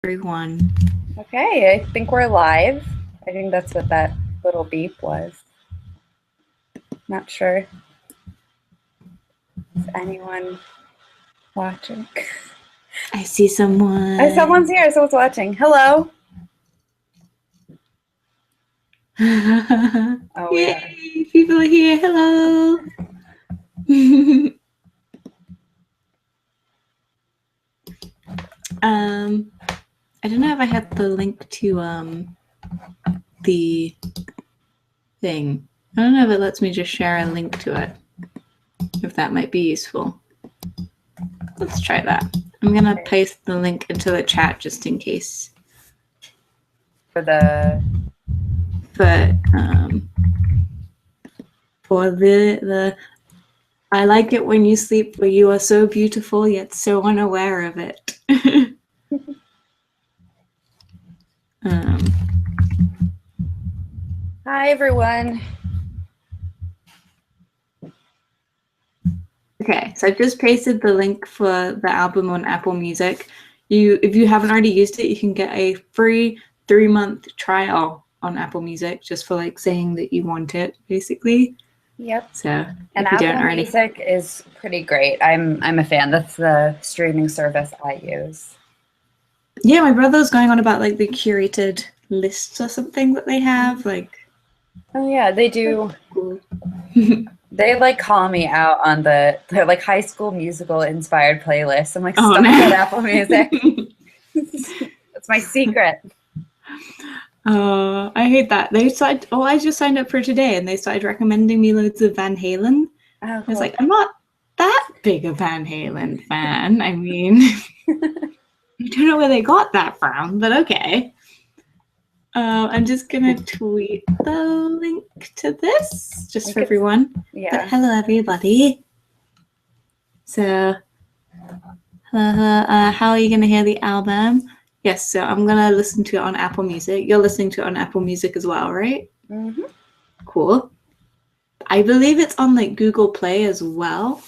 everyone. Okay, I think we're live. I think that's what that little beep was. Not sure. Is anyone watching? I see someone. Oh, someone's here. Someone's watching. Hello. Oh, yay! People are here. Hello. I don't know if I have the link to the thing. I don't know if it lets me just share a link to it. If that might be useful. Let's try that. I'm gonna paste the link into the chat just in case. For the I like it when you sleep, for you are so beautiful yet so unaware of it. Hi everyone. Okay, so I've just pasted the link for the album on Apple Music. If you haven't already used it, you can get a free 3-month trial on Apple Music just for like saying that you want it, basically. Yep. So and if you Apple don't already, Music is pretty great. I'm a fan. That's the streaming service I use. Yeah, my brother was going on about like the curated lists or something that they have. Like, oh yeah, they do. They like call me out on their like High School Musical inspired playlist. I'm like, stop at Apple Music. That's my secret. I hate that. I just signed up for today and they started recommending me loads of Van Halen. Oh, cool. I was like, I'm not that big a Van Halen fan. I mean, I don't know where they got that from, but okay. I'm just gonna tweet the link to this just for everyone. Yeah. But hello, everybody. So, how are you gonna hear the album? Yes, so I'm gonna listen to it on Apple Music. You're listening to it on Apple Music as well, right? Mm-hmm. Cool. I believe it's on like Google Play as well.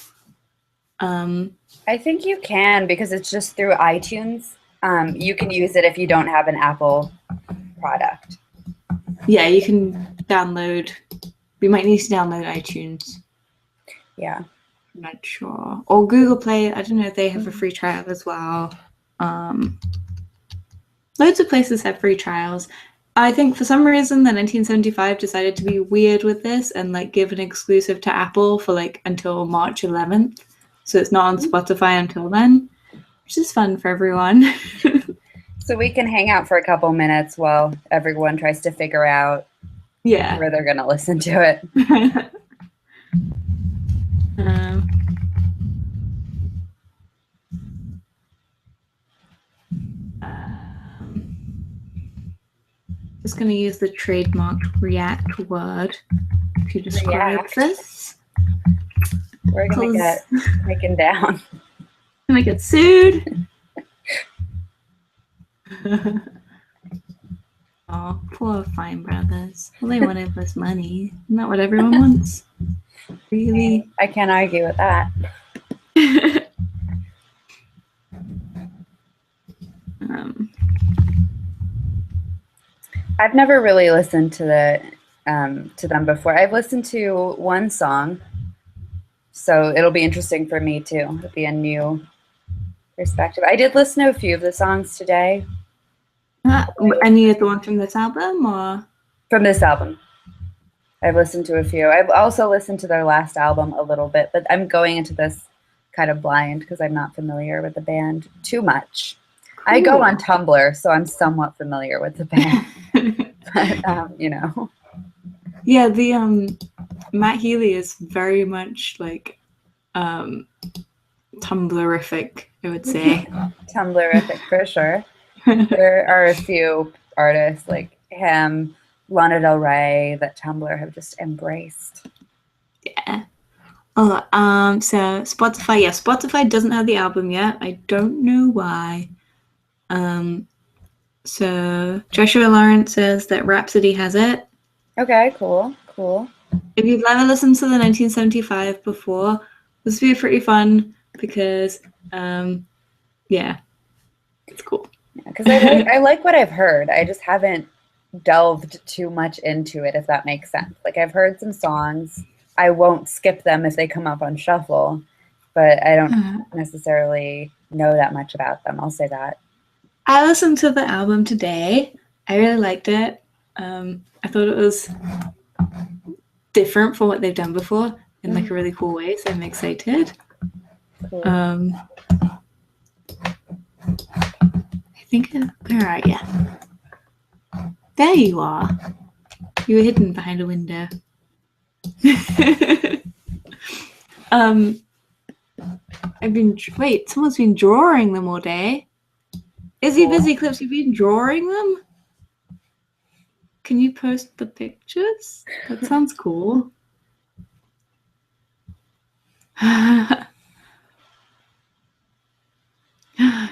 I think you can because it's just through iTunes. You can use it if you don't have an Apple product. Yeah, you can download. We might need to download iTunes. Yeah. I'm not sure. Or Google Play. I don't know if they have a free trial as well. Loads of places have free trials. I think for some reason the 1975 decided to be weird with this and like give an exclusive to Apple for like until March 11th. So it's not on Spotify until then, which is fun for everyone. So we can hang out for a couple minutes while everyone tries to figure out where they're going to listen to it. Just going to use the trademarked React word to describe this. We're going to get taken down. Can I get sued? Oh, poor Fine Brothers. All they wanted was money. Not what everyone wants. Really? I can't argue with that. I've never really listened to them before. I've listened to one song, so it'll be interesting for me too. It'll be a new perspective. I did listen to a few of the songs today. Any of the ones from this album, or from this album? I've listened to a few. I've also listened to their last album a little bit, but I'm going into this kind of blind because I'm not familiar with the band too much. Cool. I go on Tumblr, so I'm somewhat familiar with the band. But, you know. Yeah, the Matt Healy is very much like Tumblrific, I would say. Tumblrific for sure. There are a few artists like him, Lana Del Rey, that Tumblr have just embraced. Yeah. Oh, so Spotify. Yeah, Spotify doesn't have the album yet. I don't know why. So Joshua Lawrence says that Rhapsody has it. Okay, cool. If you've never listened to the 1975 before, this would be pretty fun because, yeah, it's cool. Because I like what I've heard. I just haven't delved too much into it, if that makes sense. Like, I've heard some songs. I won't skip them if they come up on shuffle, but I don't necessarily know that much about them. I'll say that. I listened to the album today. I really liked it. I thought it was different from what they've done before in like a really cool way, so I'm excited. Cool. I think, where are you? There you are. You were hidden behind a window. Someone's been drawing them all day. Izzy Busy Clips, you've been drawing them? Can you post the pictures? That sounds cool.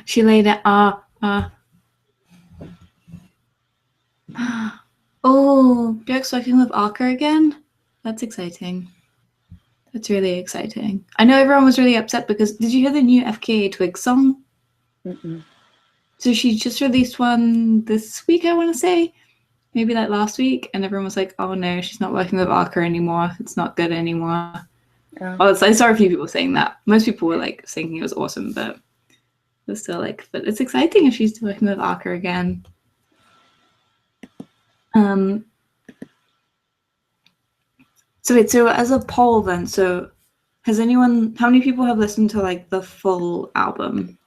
She laid it. Oh, Jack's working with Arca again? That's exciting. That's really exciting. I know everyone was really upset because, did you hear the new FKA Twigs song? Mm-mm. So she just released one this week, I want to say. Maybe like last week. And everyone was like, oh no, she's not working with Arca anymore. It's not good anymore. Oh. Well, I saw a few people saying that. Most people were like thinking it was awesome, but it was still like, but it's exciting if she's working with Arca again. So as a poll then, so how many people have listened to like the full album?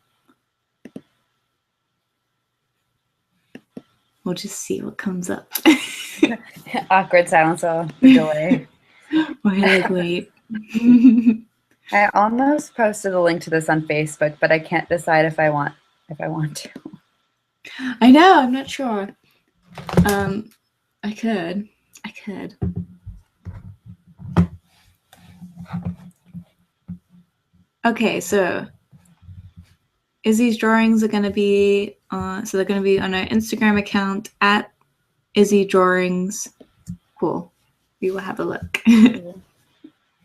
We'll just see what comes up. Awkward silence or delay. Wait. I almost posted a link to this on Facebook, but I can't decide if I want to. I know, I'm not sure. I could. Okay, so Izzy's drawings are going to be they're going to be on our Instagram account at Izzy Drawings. Cool. We will have a look. This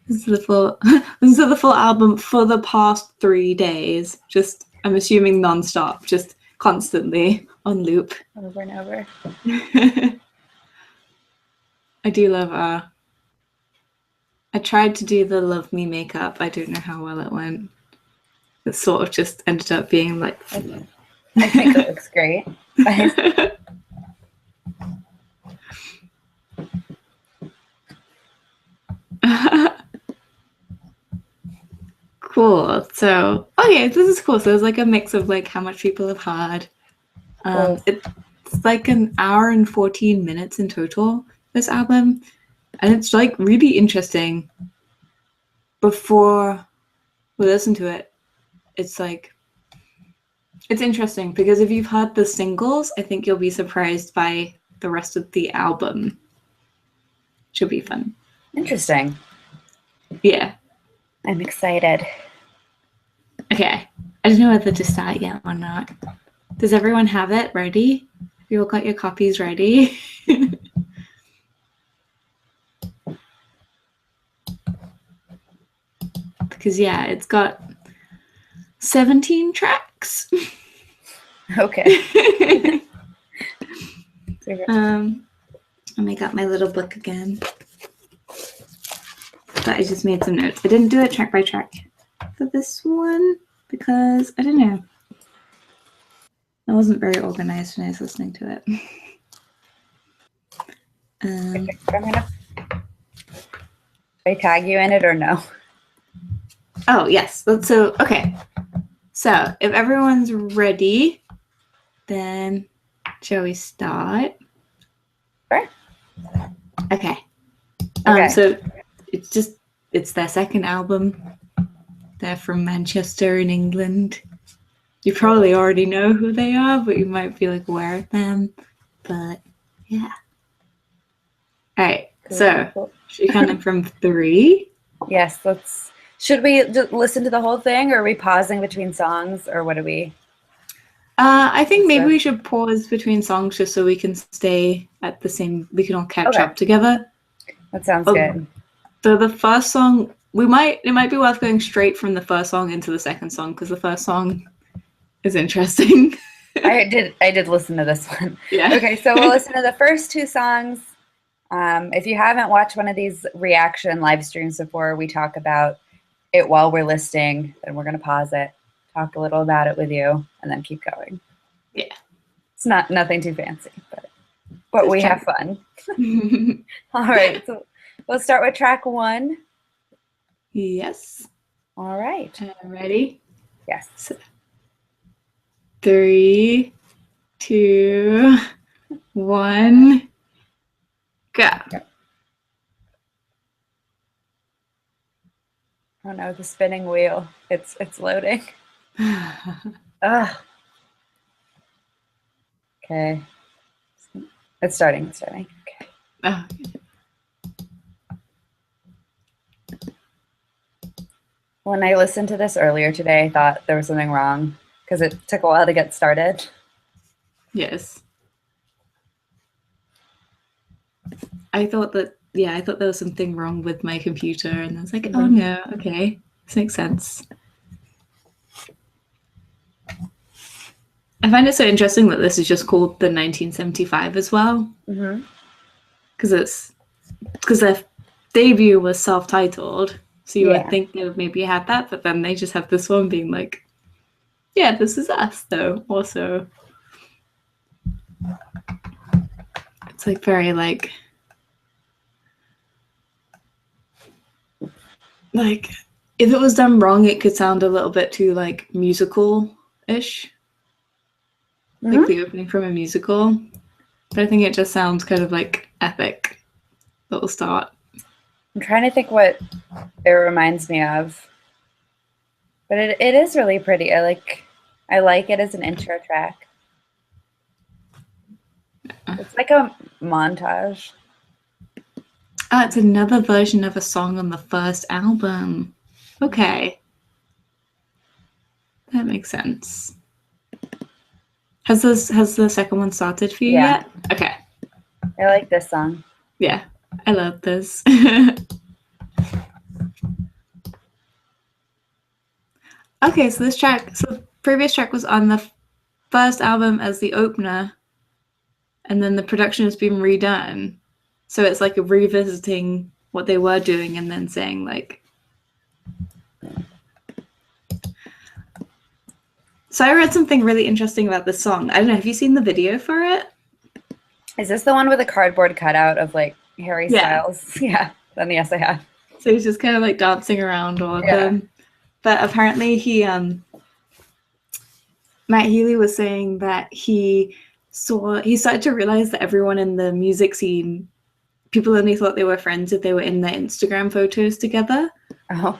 is the full album for the past 3 days. Just, I'm assuming non-stop, just constantly on loop. Over and over. I do love I tried to do the Love Me makeup. I don't know how well it went. It sort of just ended up being like... I think it looks great. Cool. So, okay, this is cool. So there's like a mix of like how much people have heard. It's like an hour and 14 minutes in total, this album. And it's like really interesting. Before we listen to it, it's like, it's interesting because if you've heard the singles, I think you'll be surprised by the rest of the album. Should be fun. Interesting. Yeah. I'm excited. Okay. I don't know whether to start yet or not. Does everyone have it ready? Have you all got your copies ready? Because, yeah, it's got 17 tracks. Okay. I'll make up my little book again. But I just made some notes. I didn't do it track by track for this one because, I don't know. I wasn't very organized when I was listening to it. Okay, I'm gonna... I tag you in it or no? Oh, yes. So, okay. So, if everyone's ready, then shall we start? Sure. Okay. Okay. So, it's their second album. They're from Manchester in England. You probably already know who they are, but you might be like aware of them. But, yeah. All right. Cool. So, should we count them from 3? Yes, let's... Should we just listen to the whole thing, or are we pausing between songs, or what are we? I think maybe we should pause between songs just so we can stay at the same... We can all catch up together. That sounds good. So the first song, it might be worth going straight from the first song into the second song, because the first song is interesting. I did listen to this one. Yeah. Okay, so we'll listen to the first two songs. If you haven't watched one of these reaction live streams before, we talk about it while we're listing, then we're going to pause it, talk a little about it with you, and then keep going. Yeah. It's nothing too fancy, but we have fun. All right, so we'll start with track 1. Yes. All right. Ready? Yes. So, 3, 2, 1, go. Oh no, the spinning wheel. It's loading. Ugh. Okay. It's starting. Okay. Oh. When I listened to this earlier today, I thought there was something wrong because it took a while to get started. Yes. I thought there was something wrong with my computer, and I was like, oh no, okay, this makes sense. I find it so interesting that this is just called the 1975 as well, because their debut was self-titled, so you would think they would maybe have that, but then they just have this one being like, yeah, this is us though. Also, it's like very like if it was done wrong, it could sound a little bit too like musical-ish. Like the opening from a musical. But I think it just sounds kind of like epic little start. I'm trying to think what it reminds me of. But it is really pretty. I like it as an intro track. It's like a montage. Oh, it's another version of a song on the first album. Okay. That makes sense. Has the second one started for you yet? Okay. I like this song. Yeah, I love this. Okay, so the previous track was on the first album as the opener, and then the production has been redone. So it's like a revisiting what they were doing and then saying like. So I read something really interesting about this song. I don't know, have you seen the video for it? Is this the one with a cardboard cutout of like Harry Styles? Yeah, then yes, I have. So he's just kind of like dancing around all of them. But apparently Matt Healy was saying that he started to realize that everyone in the music scene, people only thought they were friends if they were in their Instagram photos together. Oh.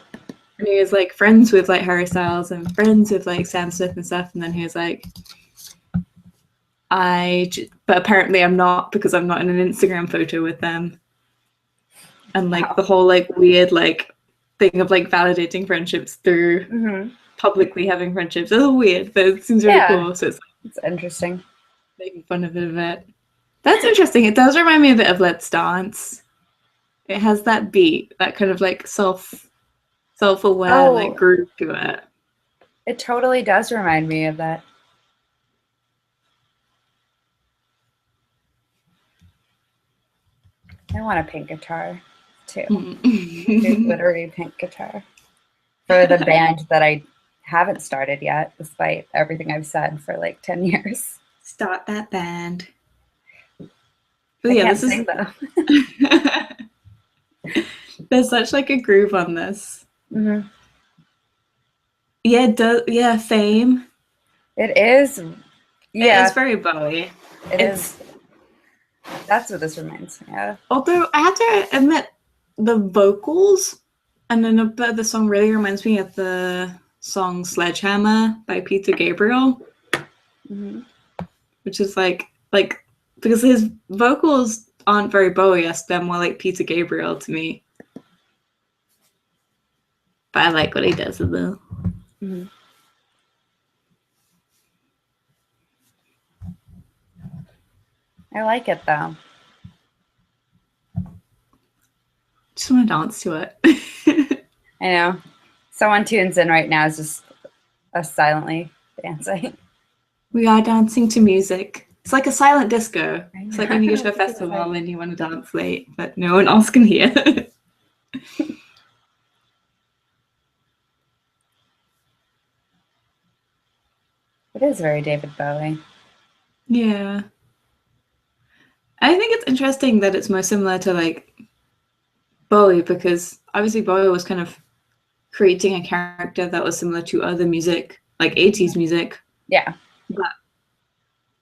And he was like friends with like Harry Styles and friends with like Sam Smith and stuff. And then he was like, but apparently I'm not, because I'm not in an Instagram photo with them. And like the whole like weird like thing of like validating friendships through publicly having friendships. It's weird, but it seems really cool. So it's interesting. Making fun of it. That's interesting. It does remind me a bit of Let's Dance. It has that beat, that kind of like self-aware like groove to it. It totally does remind me of that. I want a pink guitar too. Glittery pink guitar for the band that I haven't started yet, despite everything I've said for like 10 years. Start that band. But yeah, this is though. There's such like a groove on this. Yeah, Fame. It is. Yeah, it's very Bowie. It is. That's what this reminds me of. Although I have to admit, the vocals and then a bit of the song really reminds me of the song Sledgehammer by Peter Gabriel, which is like because his vocals aren't very Bowie-esque, they're more like Peter Gabriel to me. But I like what he does with them. I like it though. Just want to dance to it. I know. Someone tunes in right now is just us silently dancing. We are dancing to music. It's like a silent disco. It's like when you go to a That's festival exciting. and you want to dance late, but no one else can hear. It is very David Bowie. Yeah. I think it's interesting that it's more similar to like Bowie because obviously Bowie was kind of creating a character that was similar to other music, like 80s music. Yeah. But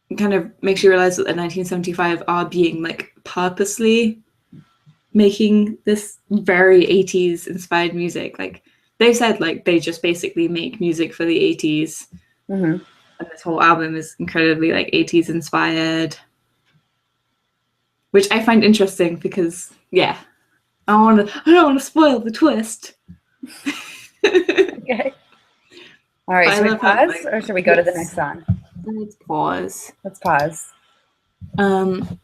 it kind of makes you realize that the 1975 are being like purposely making this very 80s inspired music. Like they said like they just basically make music for the 80s. Mm-hmm. And this whole album is incredibly like 80s inspired. Which I find interesting because yeah, I don't want to spoil the twist. Okay. All right. But I Should we love how pause or should we go to the next yes. song? Let's pause. Let's pause. So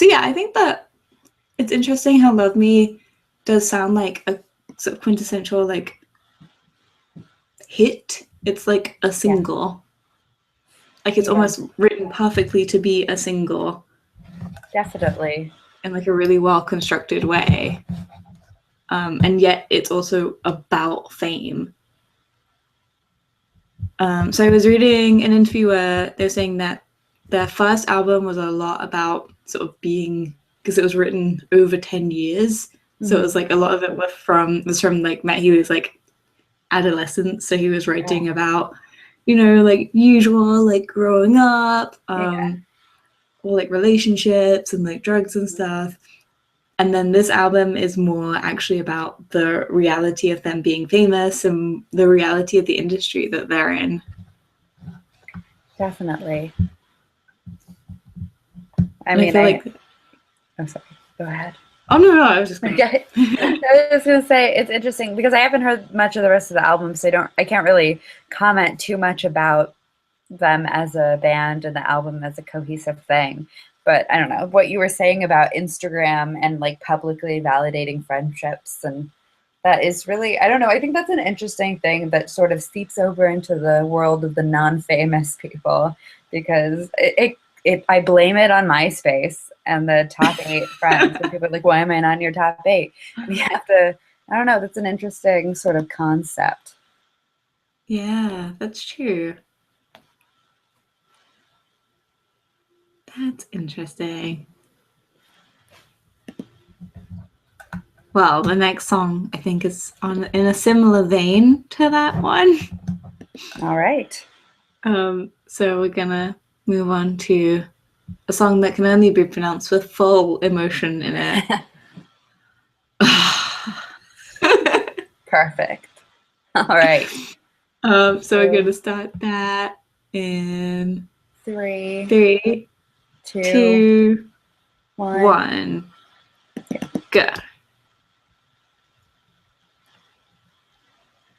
yeah, I think that it's interesting how Love Me does sound like a sort of quintessential like hit. It's like a single. Like it's almost written perfectly to be a single. Definitely. In like a really well constructed way. And yet it's also about fame. So I was reading an interview where they're saying that their first album was a lot about sort of being, because it was written over 10 years. So it was like a lot of it was from like Matt Healy's like adolescence. So he was writing about, like usual, like growing up, or like relationships and like drugs and stuff. And then this album is more actually about the reality of them being famous and the reality of the industry that they're in. Definitely. I mean, I'm sorry. Go ahead. Oh no, I was just going. Okay. I was gonna say it's interesting because I haven't heard much of the rest of the album, so I can't really comment too much about them as a band and the album as a cohesive thing. But I don't know what you were saying about Instagram and like publicly validating friendships, and that is really, I don't know, I think that's an interesting thing that sort of seeps over into the world of the non-famous people because I blame it on MySpace and the top 8 friends. And people are like, why am I not in your top 8? And you have to, I don't know, that's an interesting sort of concept. Yeah, that's true. That's interesting. Well, the next song I think is in a similar vein to that one. All right. So we're gonna move on to a song that can only be pronounced with full emotion in it. Perfect. All right. So we're gonna start that in 3, 3, 2, 2, 1. 1. Go.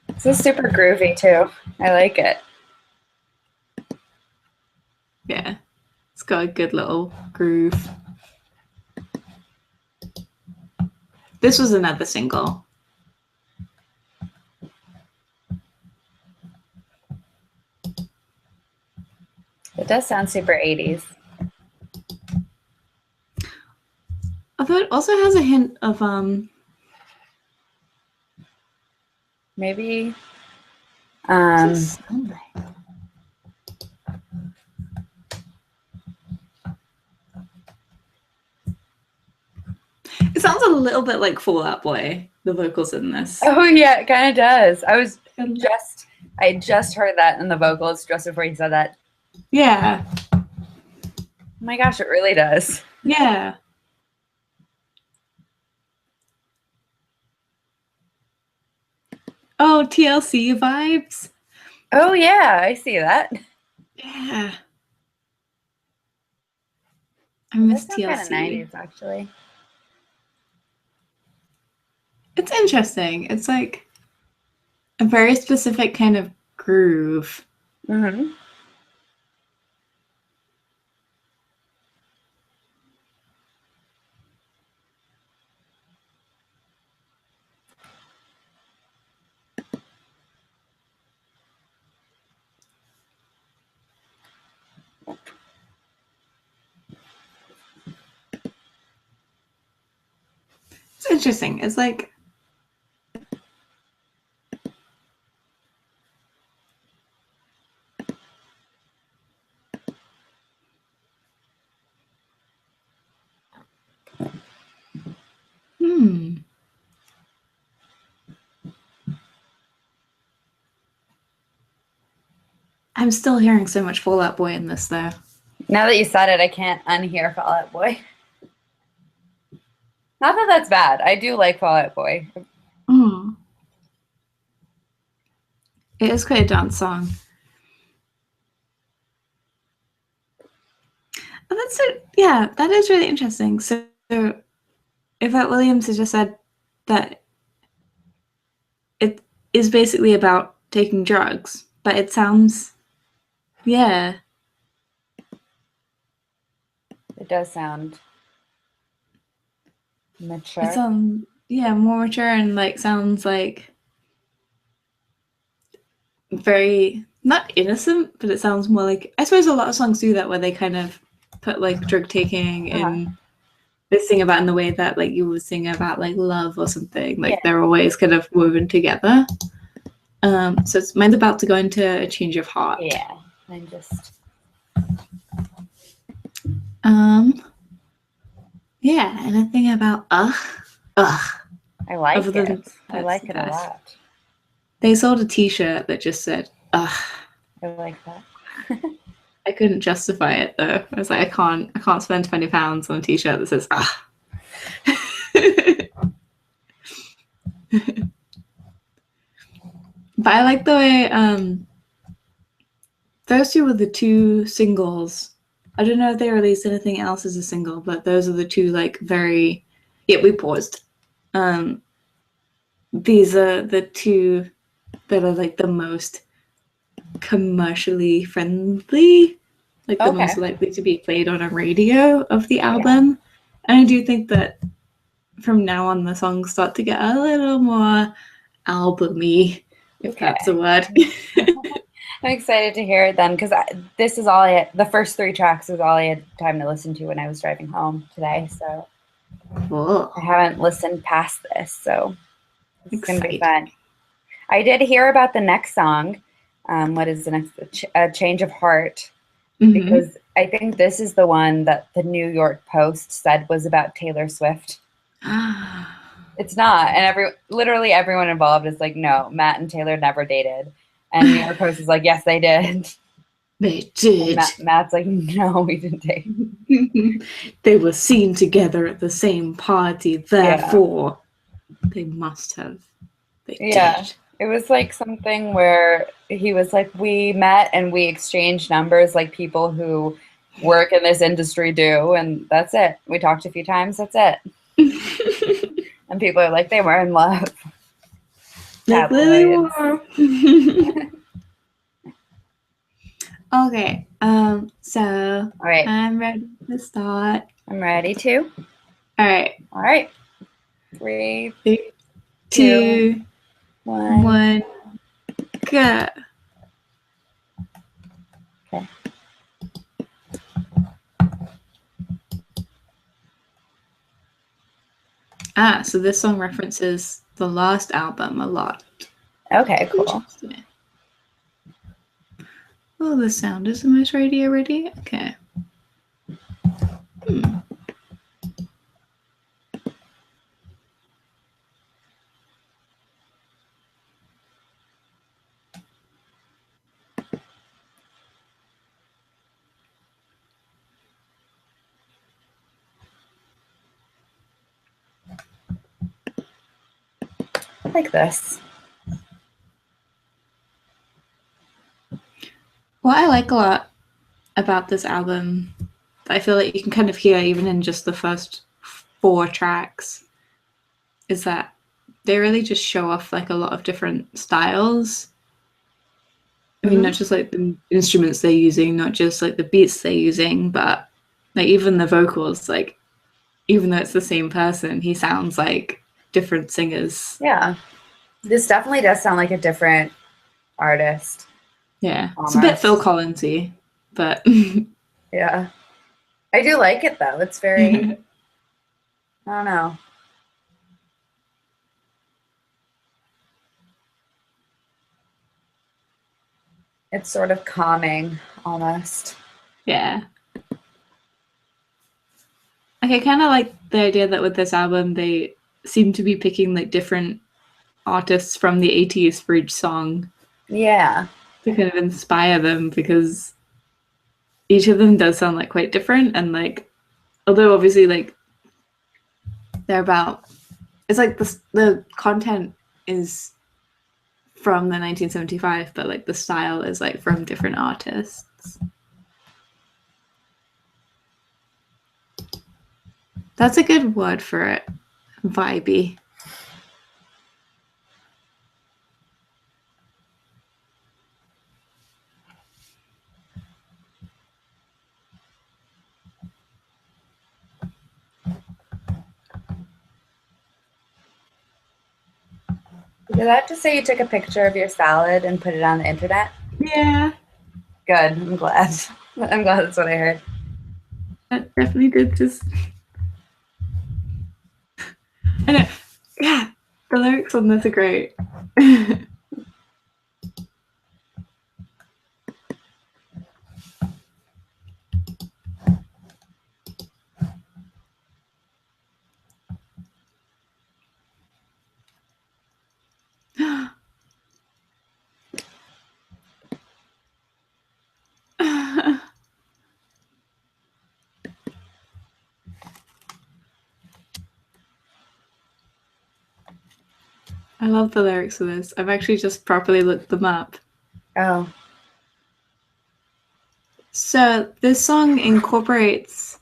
This is super groovy too. I like it. Yeah, it's got a good little groove. This was another single. It does sound super 80s. Although it also has a hint of maybe it sounds a little bit like Fall Out Boy, the vocals in this. Oh yeah, it kind of does. I just heard that in the vocals just before you said that. Yeah. Oh my gosh, it really does. Yeah. Oh, TLC vibes. Oh yeah, I see that. Yeah. I miss TLC. Kind of 90s actually. It's interesting. It's like a very specific kind of groove. Mm-hmm. interesting. It's like I'm still hearing so much Fall Out Boy in this though. Now that you said it, I can't unhear Fall Out Boy. Not that that's bad. I do like Fall Out Boy. It is quite a dance song. And that's it. Yeah, that is really interesting. So Yvette Williams has just said that it is basically about taking drugs, but it sounds, yeah. It does sound mature. It sounds, yeah, more mature and like sounds like very, not innocent, but it sounds more like, I suppose a lot of songs do that where they kind of put like drug taking in, they sing about in the way that like you would sing about like love or something. Like they're always kind of woven together. So mine's about to go into a change of heart. Yeah, I'm just. Yeah, anything about ugh. I like it. I like it a lot. They sold a T-shirt that just said ugh. I like that. I couldn't justify it though. I was like, I can't spend £20 on a T-shirt that says ugh. But I like the way those two were the two singles. I don't know if they released anything else as a single, but those are the two like very. Yeah, we paused. These are the two that are like the most commercially friendly, like the most likely to be played on a radio of the album. And I do think that from now on the songs start to get a little more album-y, if that's a word. I'm excited to hear it then, because this is all the first 3 tracks is all I had time to listen to when I was driving home today. So cool. I haven't listened past this, so it's going to be fun. I did hear about the next song. What is the next? A Change of Heart. Because I think this is the one that the New York Post said was about Taylor Swift. It's not. And literally everyone involved is like, no, Matt and Taylor never dated. And New York Post is like, yes, they did. They did. Matt's like, no, we didn't date. They were seen together at the same party, therefore they must have. They did. It was like something where he was like, we met and we exchanged numbers like people who work in this industry do, and that's it. We talked a few times, that's it. And people are like, they were in love. They really were. Okay, so all right. I'm ready to start. I'm ready to. All right. 3, 2, 1, go. Okay. So this song references the last album a lot. Okay, cool. Oh, the sound is the most radio ready? Okay. Like this. What I like a lot about this album, I feel like you can kind of hear even in just the first 4 tracks, is that they really just show off like a lot of different styles. I mean, not just like the instruments they're using, not just like the beats they're using, but like even the vocals, like even though it's the same person, he sounds like different singers. Yeah. This definitely does sound like a different artist. Yeah. Almost. It's a bit Phil Collins-y, but yeah. I do like it though. It's very I don't know. It's sort of calming, almost. Yeah. Like, I kind of like the idea that with this album, they seem to be picking like different artists from the 80s for each song Yeah. to kind of inspire them, because each of them does sound like quite different, and like, although obviously like they're about, it's like the content is from the 1975, but like the style is like from different artists. That's a good word for it. Vibey. Did I have to say you took a picture of your salad and put it on the internet? Yeah. Good. I'm glad. I'm glad that's what I heard. That definitely did just. I know. Yeah. The lyrics on this are great. I love the lyrics of this. I've actually just properly looked them up. Oh. So this song incorporates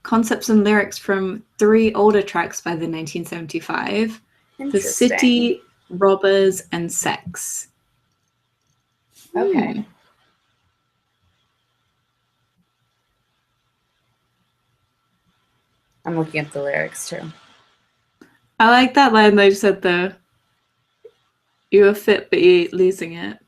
concepts and lyrics from 3 older tracks by the 1975: The City, Robbers, and Sex. Okay. I'm looking at the lyrics too. I like that line they said though. You were fit, but you ain't losing it.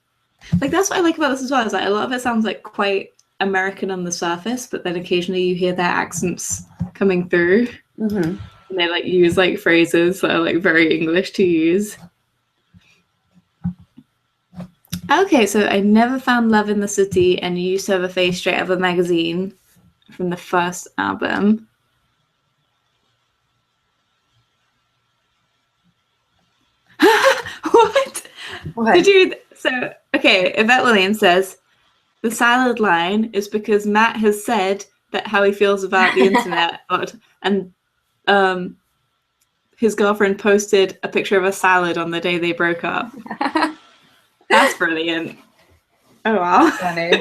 Like, that's what I like about this as well. Is like a lot of it sounds like quite American on the surface, but then occasionally you hear their accents coming through, Mm-hmm. and they like use like phrases that are like very English to use. Okay, so I never found love in the city, and you used to have a face straight out of a magazine from the first album. What? Did you? So, okay, Yvette Williams says the salad line is because Matt has said that how he feels about the internet, and his girlfriend posted a picture of a salad on the day they broke up. That's brilliant. Oh wow. Funny.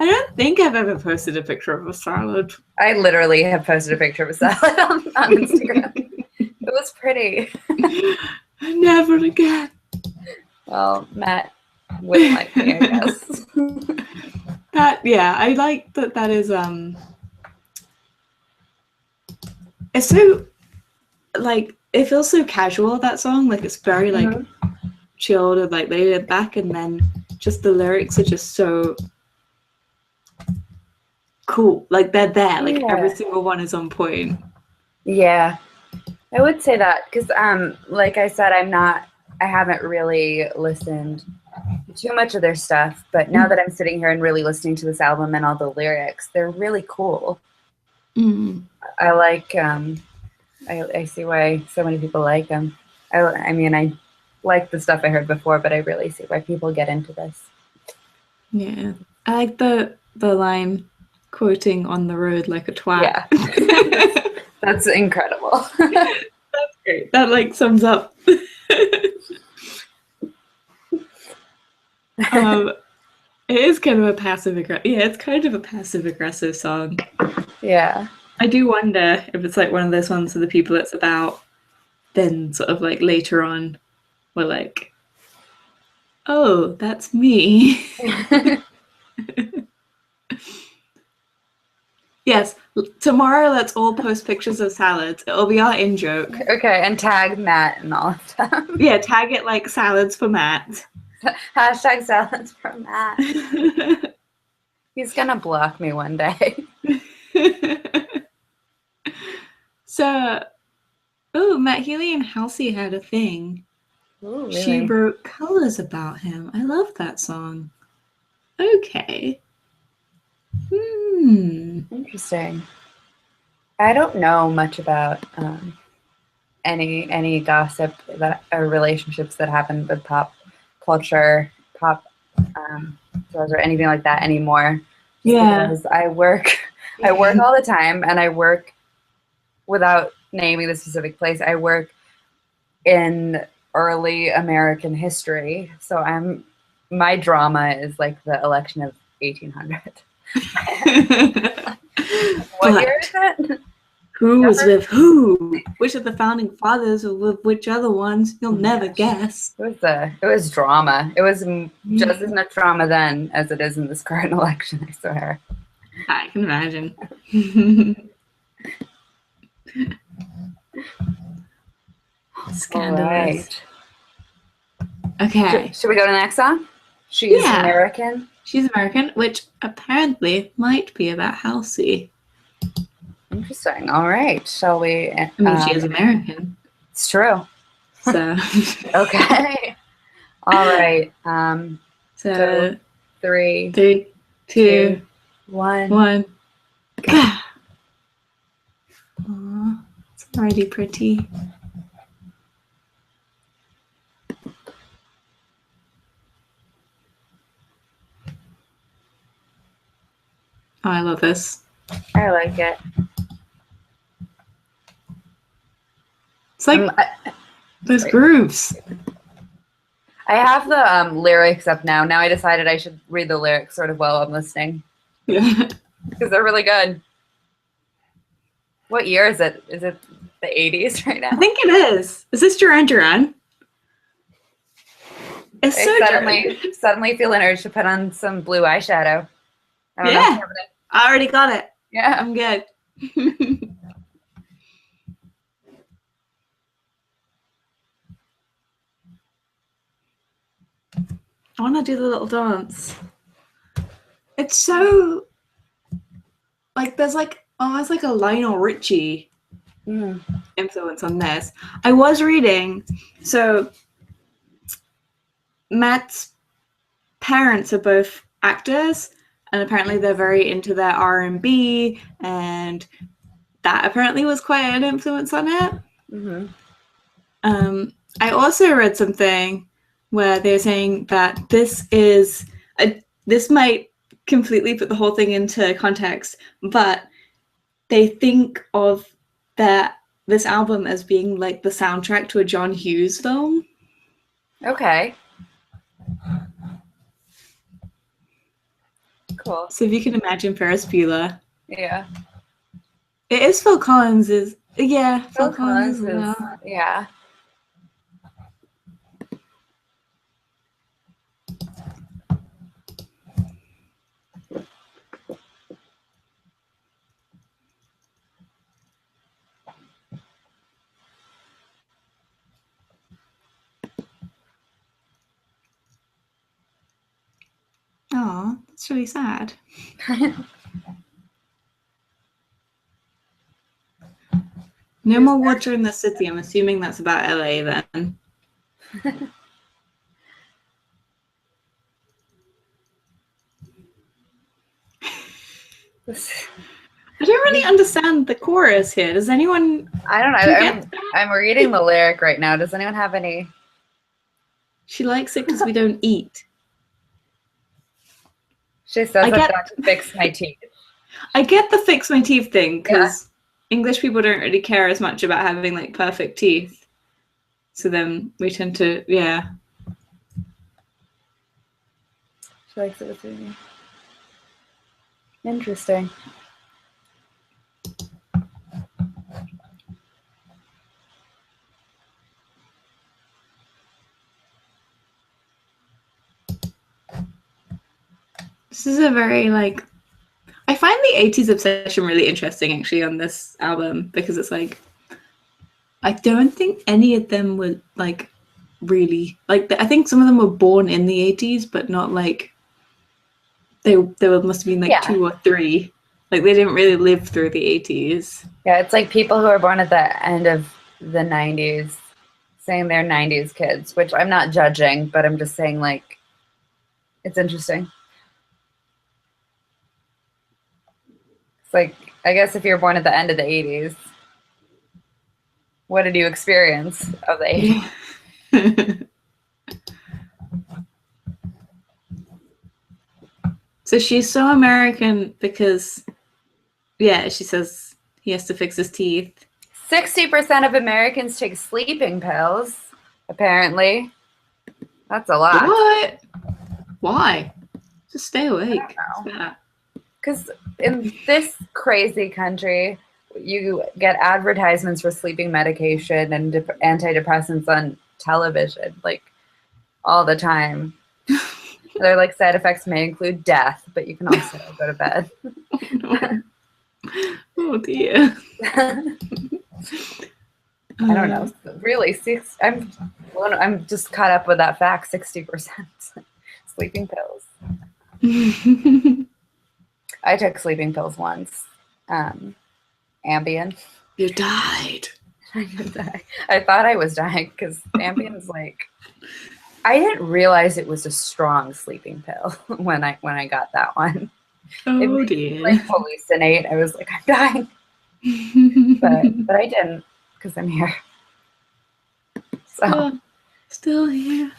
I don't think I've ever posted a picture of a salad. I literally have posted a picture of a salad on Instagram. It was pretty. Never again. Well, Matt wouldn't like me, I guess. Yeah, I like that. That is it's so like, it feels so casual, that song. Like, it's very like chilled and like laid back, and then just the lyrics are just so cool. Like, they're there. Like, every single one is on point. Yeah, I would say that because, like I said, I haven't really listened to too much of their stuff, but now that I'm sitting here and really listening to this album and all the lyrics, they're really cool. I like, I see why so many people like them. I mean, I like the stuff I heard before, but I really see why people get into this. Yeah. I like the line, quoting on the road like a twat. Yeah. That's incredible. That's great. That like sums up. It is kind of a passive aggressive. Yeah, it's kind of a passive aggressive song. Yeah. I do wonder if it's like one of those ones for the people it's about, then sort of like later on we're like, oh, that's me. Yes, tomorrow let's all post pictures of salads. It'll be our in-joke. Okay, and tag Matt and all of them. Yeah, tag it like salads for Matt. Hashtag salads for Matt. He's gonna block me one day. So, Matt Healy and Halsey had a thing. Ooh, really? She wrote Colors about him. I love that song. Okay. Interesting. I don't know much about any gossip that or relationships that happen with pop culture, pop shows or anything like that anymore. Just Yeah. because I work all the time, and I work without naming the specific place. I work in early American history, so my drama is like the election of 1800. What year is it? Who was with who? Which of the founding fathers were with which other ones? You'll never guess. It was drama. It was just as much drama then as it is in this current election, I swear. I can imagine. Scandalous. Right. Okay. Should we go to the next song? She's American. She's American, which apparently might be about Halsey. Interesting. All right. Shall we? I mean, she is American. It's true. So. Okay. All right. So 3, 2, 1. Aww, it's already pretty. Oh, I love this. I like it. It's like those grooves. I have the lyrics up now. Now I decided I should read the lyrics sort of while I'm listening. Yeah. Because they're really good. What year is it? Is it the 80s right now? I think it is. Is this Duran Duran? It's so suddenly feel an urge to put on some blue eyeshadow. I don't know. I already got it. Yeah. I'm good. I want to do the little dance. It's so like there's like almost like a Lionel Richie influence on this. I was reading, so Matt's parents are both actors, and apparently they're very into their R&B, and that apparently was quite an influence on it. I also read something where they're saying that this might completely put the whole thing into context, but they think of this album as being like the soundtrack to a John Hughes film. Okay. Cool. So if you can imagine Ferris Bueller. Yeah. It is Phil Collins. Phil Collins as well. Yeah. Oh, that's really sad. No more water in the city. I'm assuming that's about LA then. I don't really understand the chorus here. Does anyone? I don't know. I'm reading the lyric right now. Does anyone have any? She likes it because we don't eat. She says I've got to fix my teeth. I get the fix my teeth thing because English people don't really care as much about having like perfect teeth. So then we tend to, yeah. She likes it with me. Interesting. This is a very like, I find the 80s obsession really interesting actually on this album because it's like, I don't think any of them were like really, like I think some of them were born in the 80s, but not like, they must have been like 2 or 3. Like they didn't really live through the 80s. Yeah, it's like people who are born at the end of the 90s saying they're 90s kids, which I'm not judging, but I'm just saying like, it's interesting. like, I guess if you're born at the end of the 80s, what did you experience of the 80s? So she's so American because, yeah, she says he has to fix his teeth. 60% of Americans take sleeping pills, apparently. That's a lot. What? Why? Just stay awake. Because in this crazy country, you get advertisements for sleeping medication and antidepressants on television, like, all the time. Their like side effects may include death, but you can also go to bed. No. Oh dear. I don't know. Really, I'm just caught up with that fact. 60% sleeping pills. I took sleeping pills once. Ambien. You died. I did die. I thought I was dying because Ambien's like, I didn't realize it was a strong sleeping pill when I got that one. Oh it made dear. me, like, hallucinate. I was like, I'm dying, but I didn't because I'm here. So still here.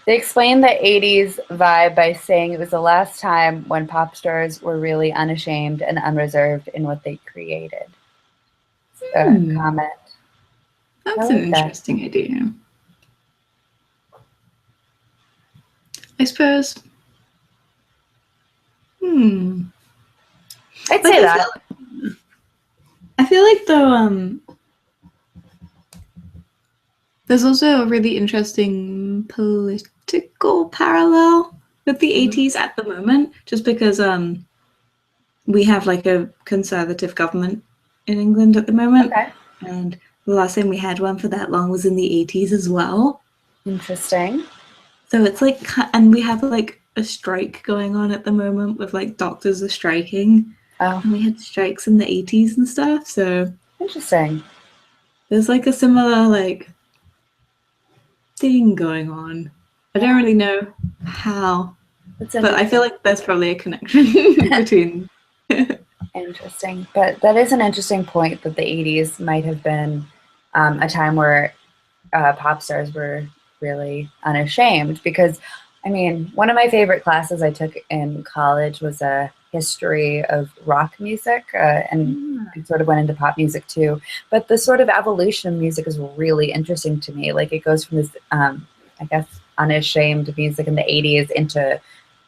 They explained the 80s vibe by saying it was the last time when pop stars were really unashamed and unreserved in what they created. Comment. That's an interesting idea. I suppose. I'd say that. I feel like though there's also a really interesting political parallel with the 80s at the moment, just because we have like a conservative government in England at the moment. Okay. And the last time we had one for that long was in the 80s as well. Interesting. So it's like, and we have like a strike going on at the moment with like doctors are striking. Oh. And we had strikes in the 80s and stuff. So interesting. There's like a similar like thing going on. I don't really know how, but I feel like there's probably a connection between. Interesting. But that is an interesting point that the 80s might have been a time where pop stars were really unashamed, because I mean, one of my favorite classes I took in college was a history of rock music, and it sort of went into pop music too. But the sort of evolution of music is really interesting to me. Like, it goes from this, I guess, unashamed music in the 80s into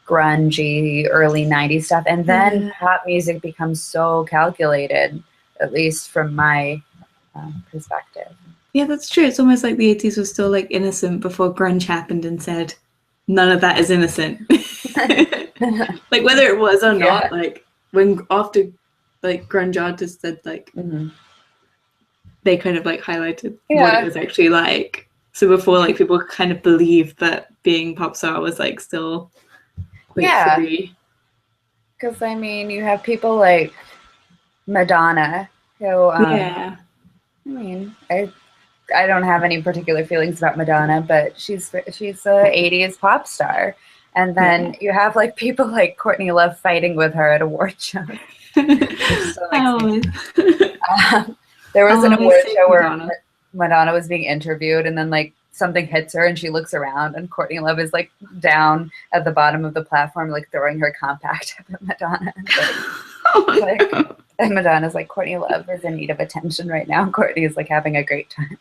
grungy early 90s stuff, and then pop music becomes so calculated, at least from my perspective. Yeah, that's true. It's almost like the 80s was still like innocent before grunge happened and said none of that is innocent. Like, whether it was or not, like when after like grunge artists said like they kind of like highlighted what it was actually like. So before, like, people kind of believed that being pop star was like still quite free. Because I mean, you have people like Madonna who I mean, I don't have any particular feelings about Madonna, but she's a 80s pop star. And then you have like people like Courtney Love fighting with her at award shows. There was an award show where Madonna was being interviewed, and then like something hits her and she looks around, and Courtney Love is like down at the bottom of the platform, like throwing her compact at Madonna. And, and Madonna's like, Courtney Love is in need of attention right now. Courtney is like having a great time.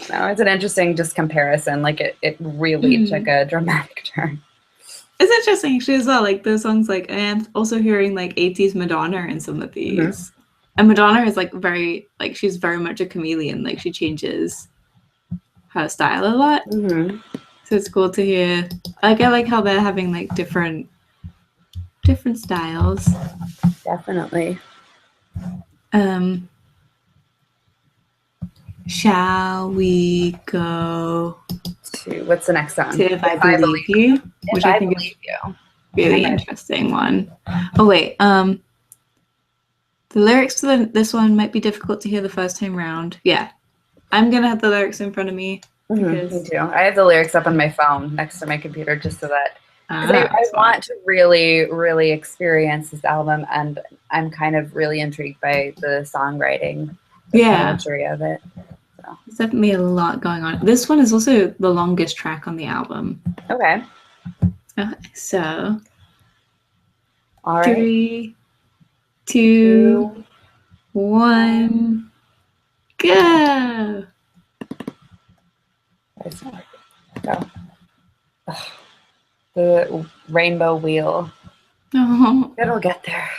No, it's an interesting just comparison. Like, it really took a dramatic turn. It's interesting actually as well. Like, those songs, like, I am also hearing like 80s Madonna in some of these. And Madonna is like very, like, she's very much a chameleon. Like, she changes her style a lot. So it's cool to hear. Like, I like how they're having like different styles. Definitely. Shall we go to what's the next song? To If I Believe You, which I think is a really interesting one. Oh wait, the lyrics to this one might be difficult to hear the first time round. Yeah, I'm gonna have the lyrics in front of me. because Me too. I have the lyrics up on my phone next to my computer just so that because I that's want fine. to really, really experience this album, and I'm kind of really intrigued by the songwriting, the Yeah, poetry of it. So. there's definitely a lot going on. This one is also the longest track on the album. Okay. Okay, so All right. 3, 2, 1, go! Go. Ugh, the rainbow wheel. Oh. It'll get there.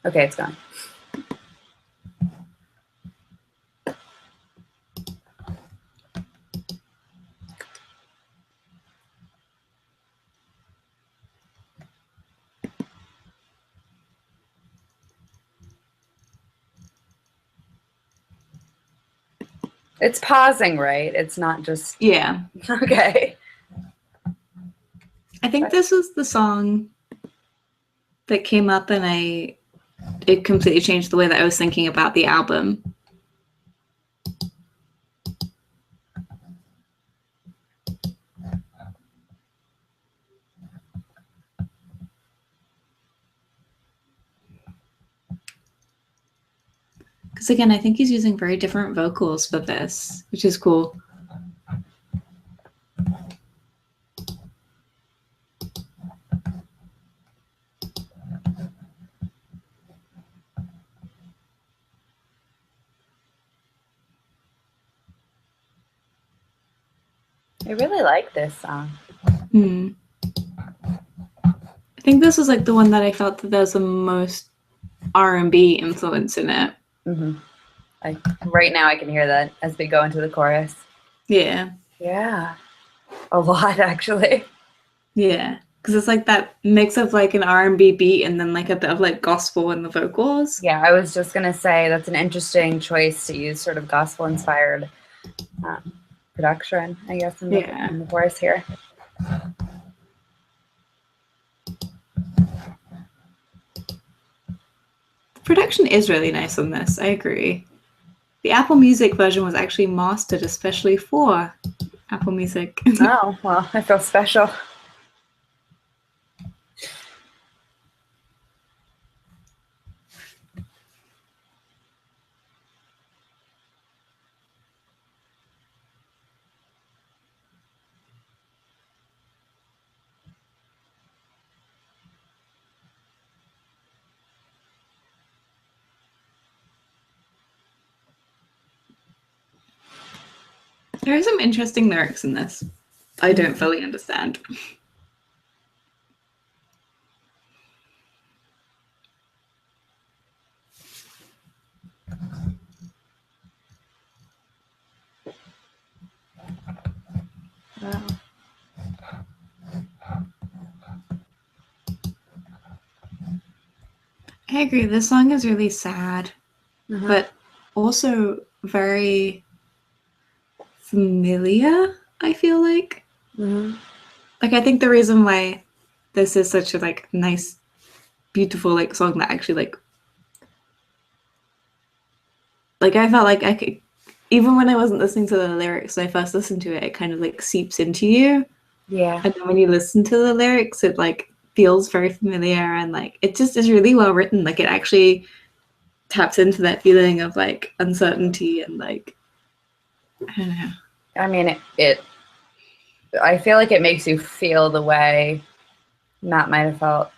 Okay, it's gone. It's pausing, right? It's not just Yeah, okay. I think this was the song that came up, and it completely changed the way that I was thinking about the album. Because again, I think he's using very different vocals for this, which is cool. I really like this song. I think this was like the one that I felt that there was the most R&B influence in it. Like right now, I can hear that as we go into the chorus. Yeah. Yeah, a lot actually. Yeah, because it's like that mix of like an R&B beat and then like a bit of like gospel in the vocals. Yeah, I was just gonna say that's an interesting choice to use sort of gospel-inspired production, I guess, in the chorus here. The production is really nice on this. I agree. The Apple Music version was actually mastered especially for Apple Music. Oh, well, I feel special. There are some interesting lyrics in this. I don't fully understand. Wow. I agree. This song is really sad, but also very familiar, I feel like. Like, I think the reason why this is such a like nice, beautiful like song that actually like I felt like I could, even when I wasn't listening to the lyrics when I first listened to it, it kind of like seeps into you. Yeah. And then when you listen to the lyrics, it like feels very familiar, and like it just is really well written. Like it actually taps into that feeling of like uncertainty and like, I don't know. I mean, I feel like it makes you feel the way Matt might have felt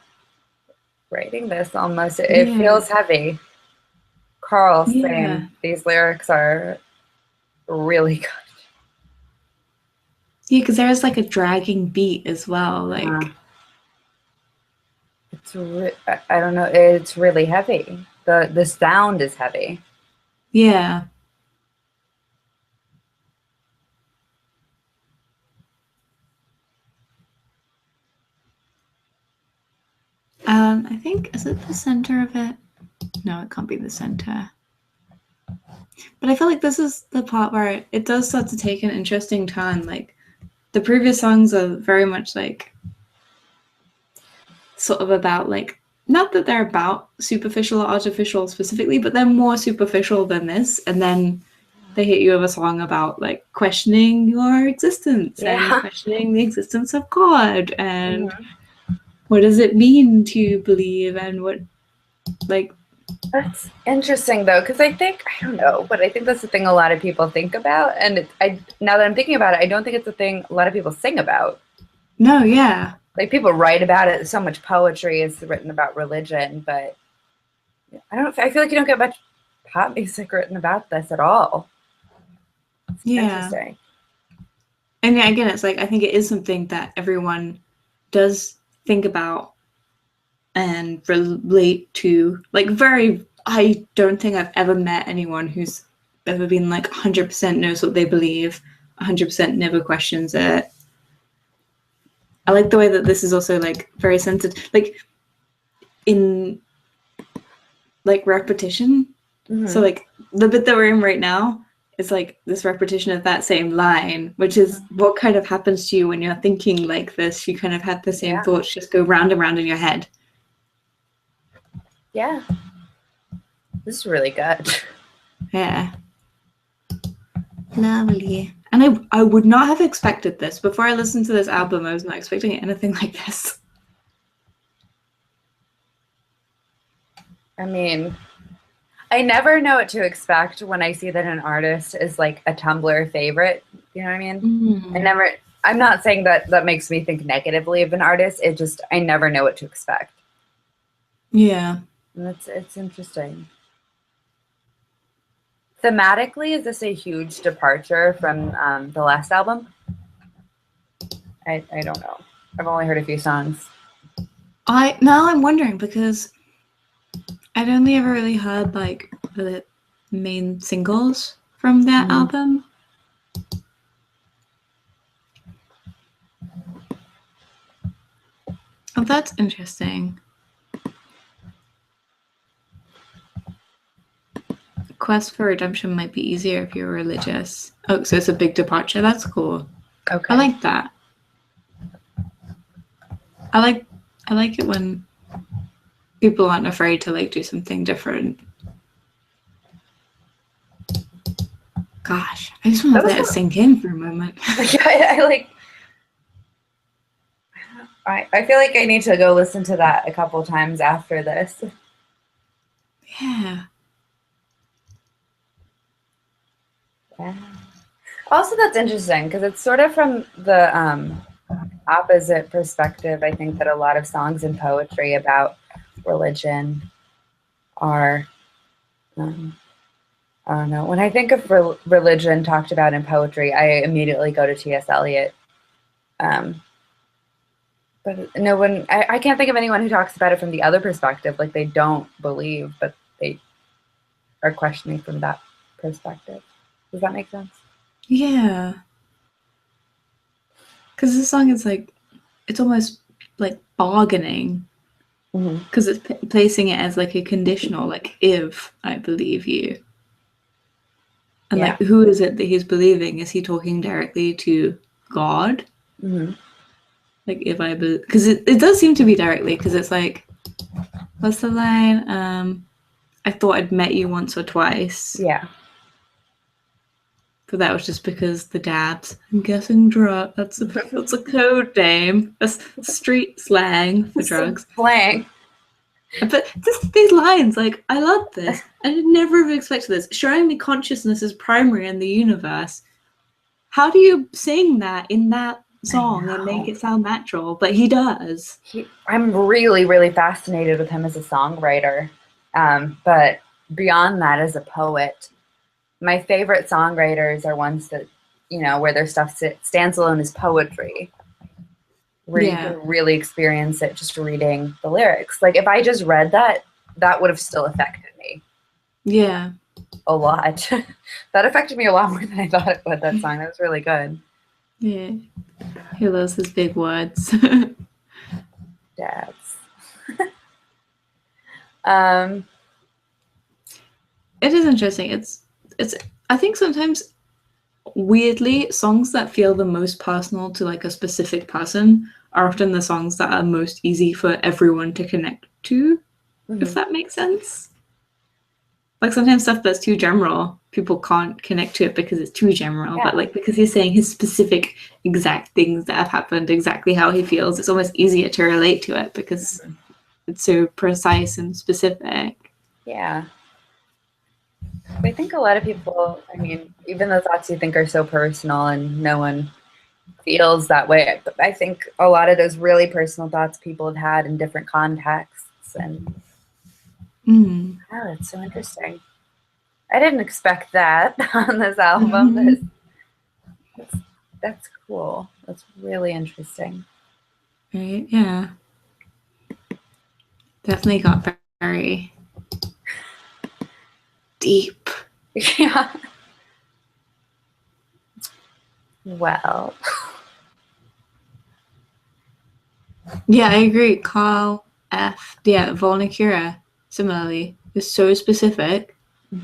writing this almost. It feels heavy. Carl saying these lyrics are really good. Yeah, because there's like a dragging beat as well. Like I don't know. It's really heavy. The sound is heavy. Yeah. I think, is it the center of it? No, it can't be the center. But I feel like this is the part where it does start to take an interesting turn. Like the previous songs are very much like sort of about like not that they're about superficial or artificial specifically, but they're more superficial than this. And then they hit you with a song about like questioning your existence and questioning the existence of God and what does it mean to believe and what, like. That's interesting though, because I don't know, but I think that's the thing a lot of people think about. And now that I'm thinking about it, I don't think it's a thing a lot of people sing about. No, yeah. Like people write about it. So much poetry is written about religion, but I feel like you don't get much pop music written about this at all. It's interesting. And yeah, again, it's like, I think it is something that everyone does think about and relate to. Like, I don't think I've ever met anyone who's ever been like 100% knows what they believe, 100% never questions it. I like the way that this is also like very sensitive, like in like repetition. So like the bit that we're in right now is like this repetition of that same line, which is what kind of happens to you when you're thinking like this. You kind of have the same thoughts just go round and round in your head. Yeah. This is really good. Yeah. Lovely. And I would not have expected this. Before I listened to this album, I was not expecting anything like this. I mean, I never know what to expect when I see that an artist is like a Tumblr favorite. You know what I mean? I'm not saying that makes me think negatively of an artist. It just, I never know what to expect. Yeah. And it's interesting. Thematically, is this a huge departure from the last album? I don't know. I've only heard a few songs. Now I'm wondering because I'd only ever really heard like the main singles from that album. Oh, that's interesting. Quest for Redemption might be easier if you're religious. Oh, so it's a big departure. That's cool. Okay. I like that. I like it when people aren't afraid to like do something different. Gosh, I just want to let it sink in for a moment. I feel like I need to go listen to that a couple times after this. Yeah. Also, that's interesting because it's sort of from the opposite perspective. I think that a lot of songs and poetry about religion are, I don't know. When I think of religion talked about in poetry, I immediately go to T.S. Eliot. But no one, I can't think of anyone who talks about it from the other perspective, like they don't believe, but they are questioning from that perspective. Does that make sense? Yeah. Because the song is like, it's almost like bargaining. Because it's placing it as like a conditional, like if I believe you. And like, who is it that he's believing? Is he talking directly to God? Like, if I believe, because it does seem to be directly, because it's like, what's the line? I thought I'd met you once or twice. Yeah. But that was just because the dabs. I'm guessing drug. That's a code name. That's street slang for drugs. Slang. But these lines, like, I love this. I would never have expected this. Showing me consciousness is primary in the universe. How do you sing that in that song and make it sound natural? But he does. I'm really, really fascinated with him as a songwriter. But beyond that, as a poet, my favorite songwriters are ones that, you know, where their stuff stands alone as poetry. Where you can really experience it just reading the lyrics. Like if I just read that, that would have still affected me. Yeah. A lot. That affected me a lot more than I thought it would, that song. That was really good. Yeah. He loves his big words. Dabs. It is interesting. It's I think sometimes weirdly songs that feel the most personal to like a specific person are often the songs that are most easy for everyone to connect to, if that makes sense. Like sometimes stuff that's too general, people can't connect to it because it's too general. Yeah. But like because he's saying his specific exact things that have happened, exactly how he feels, it's almost easier to relate to it because it's so precise and specific. Yeah. I think a lot of people, I mean, even the thoughts you think are so personal and no one feels that way, but I think a lot of those really personal thoughts people have had in different contexts. And wow, it's so interesting. I didn't expect that on this album. That's cool. That's really interesting. Right? Yeah. Definitely got very deep. Yeah. Well. Yeah, I agree. Carl F. Yeah, Volnicura, similarly, is so specific.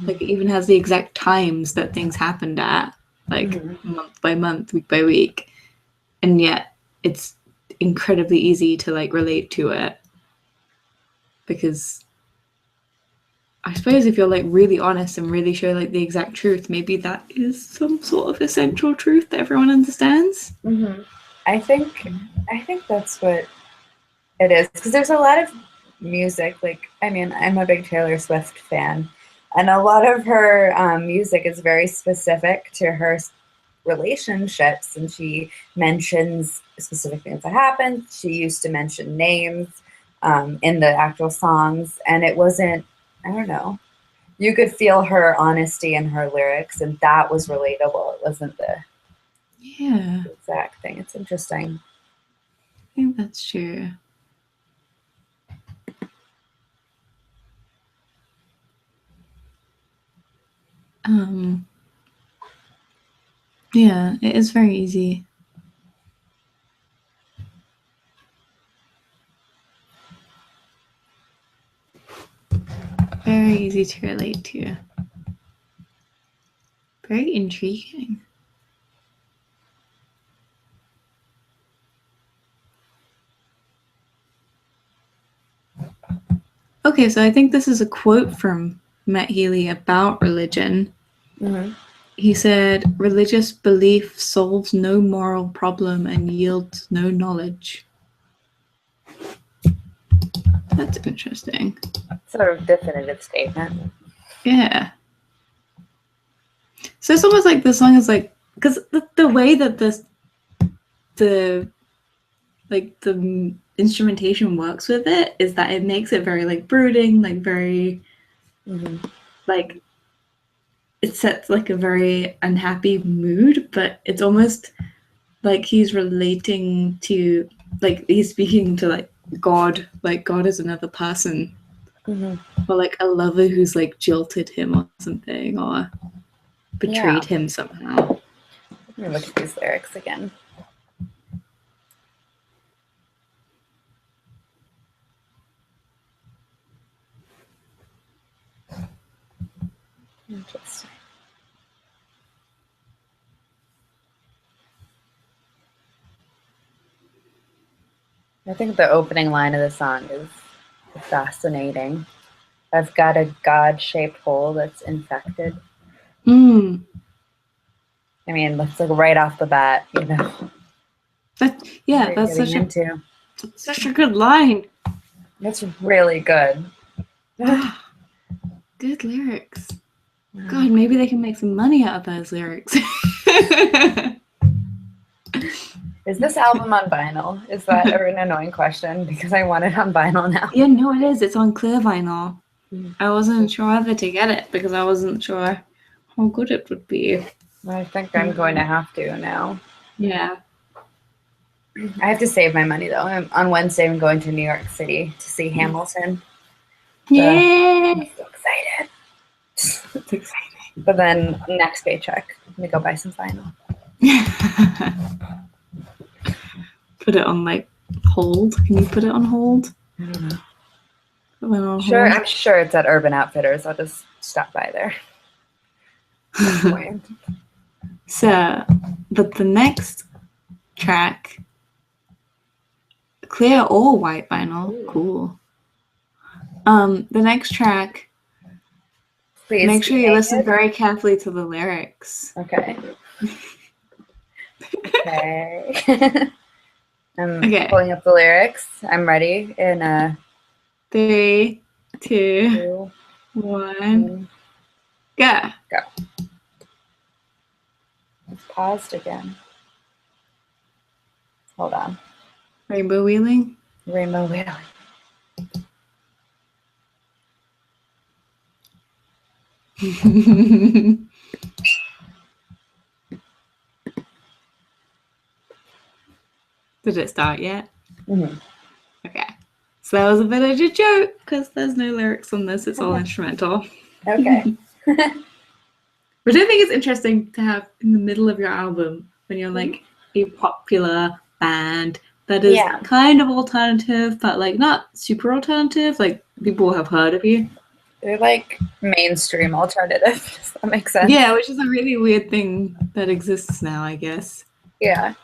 Like it even has the exact times that things happened at, like month by month, week by week. And yet it's incredibly easy to like relate to it. Because I suppose if you're like really honest and really show like the exact truth, maybe that is some sort of essential truth that everyone understands. I think that's what it is, because there's a lot of music, like, I mean, I'm a big Taylor Swift fan, and a lot of her music is very specific to her relationships, and she mentions specific things that happened. She used to mention names in the actual songs, and it wasn't, I don't know, you could feel her honesty in her lyrics, and that was relatable. It wasn't the exact thing. It's interesting. I think that's true. Yeah, it is very easy. Very easy to relate to. Very intriguing. Okay, so I think this is a quote from Matt Healy about religion. He said, "Religious belief solves no moral problem and yields no knowledge." That's interesting. Sort of definitive statement. Yeah. So it's almost like the song is like, because the way that the instrumentation works with it is that it makes it very like brooding, like very like it sets like a very unhappy mood, but it's almost like he's relating to, like he's speaking to like God is another person, or like a lover who's like jilted him or something, or betrayed him somehow. Let me look at these lyrics again. Interesting. I think the opening line of the song is fascinating. I've got a God-shaped hole that's infected. I mean, that's like right off the bat, you know. That's such a good line. That's really good. Good lyrics. God, maybe they can make some money out of those lyrics. Is this album on vinyl? Is that an annoying question? Because I want it on vinyl now. Yeah, no, it is. It's on clear vinyl. I wasn't sure whether to get it because I wasn't sure how good it would be. I think I'm going to have to now. Yeah. I have to save my money, though. On Wednesday, I'm going to New York City to see Hamilton. Yeah. I'm so excited. It's exciting. But then next paycheck, I'm going to go buy some vinyl. Put it on like hold. Can you put it on hold? I don't know. On sure, hold? I'm sure it's at Urban Outfitters. I'll just stop by there. So, but the next track, clear or white vinyl, cool. The next track, Please make be sure you listen naked. very carefully to the lyrics. Okay. Okay. I'm Okay. pulling up the lyrics. I'm ready in 3, 2, 2, 1, go. go. It's paused again. Hold on. Rainbow wheeling. Rainbow wheeling. Did it start yet? Mm-hmm. Okay. So that was a bit of a joke because there's no lyrics on this. It's all instrumental. Okay. Which I think is interesting to have in the middle of your album when you're like a popular band that is kind of alternative, but like not super alternative. Like people have heard of you. They're like mainstream alternative. Does that make sense? Yeah, which is a really weird thing that exists now, I guess. Yeah.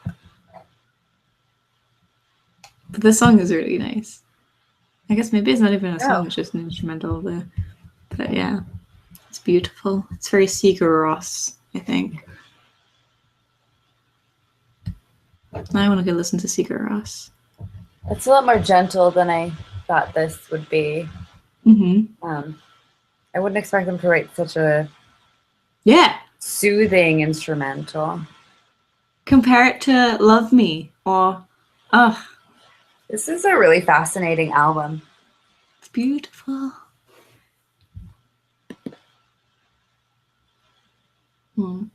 But the song is really nice. I guess maybe it's not even a song, Oh. it's just an instrumental there. But yeah, it's beautiful. It's very Sigur Rós, I think. I want to go listen to Sigur Rós. It's a lot more gentle than I thought this would be. Mm-hmm. I wouldn't expect them to write such a soothing instrumental. Compare it to Love Me or This is a really fascinating album. It's beautiful. But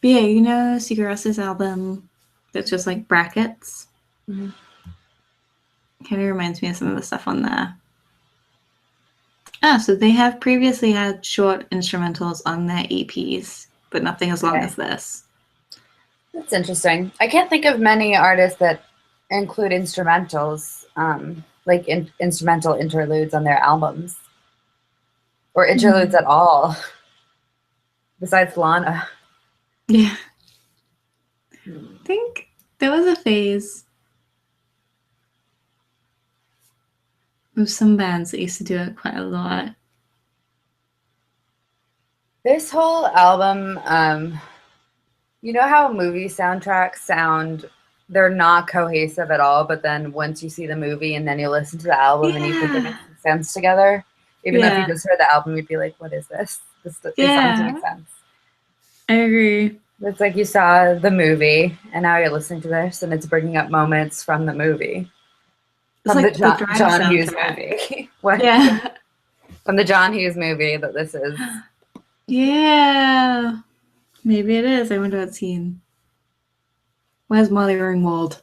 yeah, you know Sigur Rós' album that's just like brackets? Mm-hmm. Kind of reminds me of some of the stuff on there. So they have previously had short instrumentals on their EPs, but nothing as long as this. That's interesting. I can't think of many artists that include instrumentals, like instrumental interludes on their albums, or interludes at all, besides Lana. Yeah. I think there was a phase with some bands that used to do it quite a lot. This whole album, you know how movie soundtracks sound, they're not cohesive at all, but then once you see the movie and then you listen to the album and you think it makes sense together, even though if you just heard the album, you'd be like, what is this? These songs make sense. I agree. It's like you saw the movie and now you're listening to this and it's bringing up moments from the movie. From like the John Hughes movie. What? Yeah. From the John Hughes movie that this is. Yeah. Maybe it is. I wonder what scene. Where's Molly Ringwald?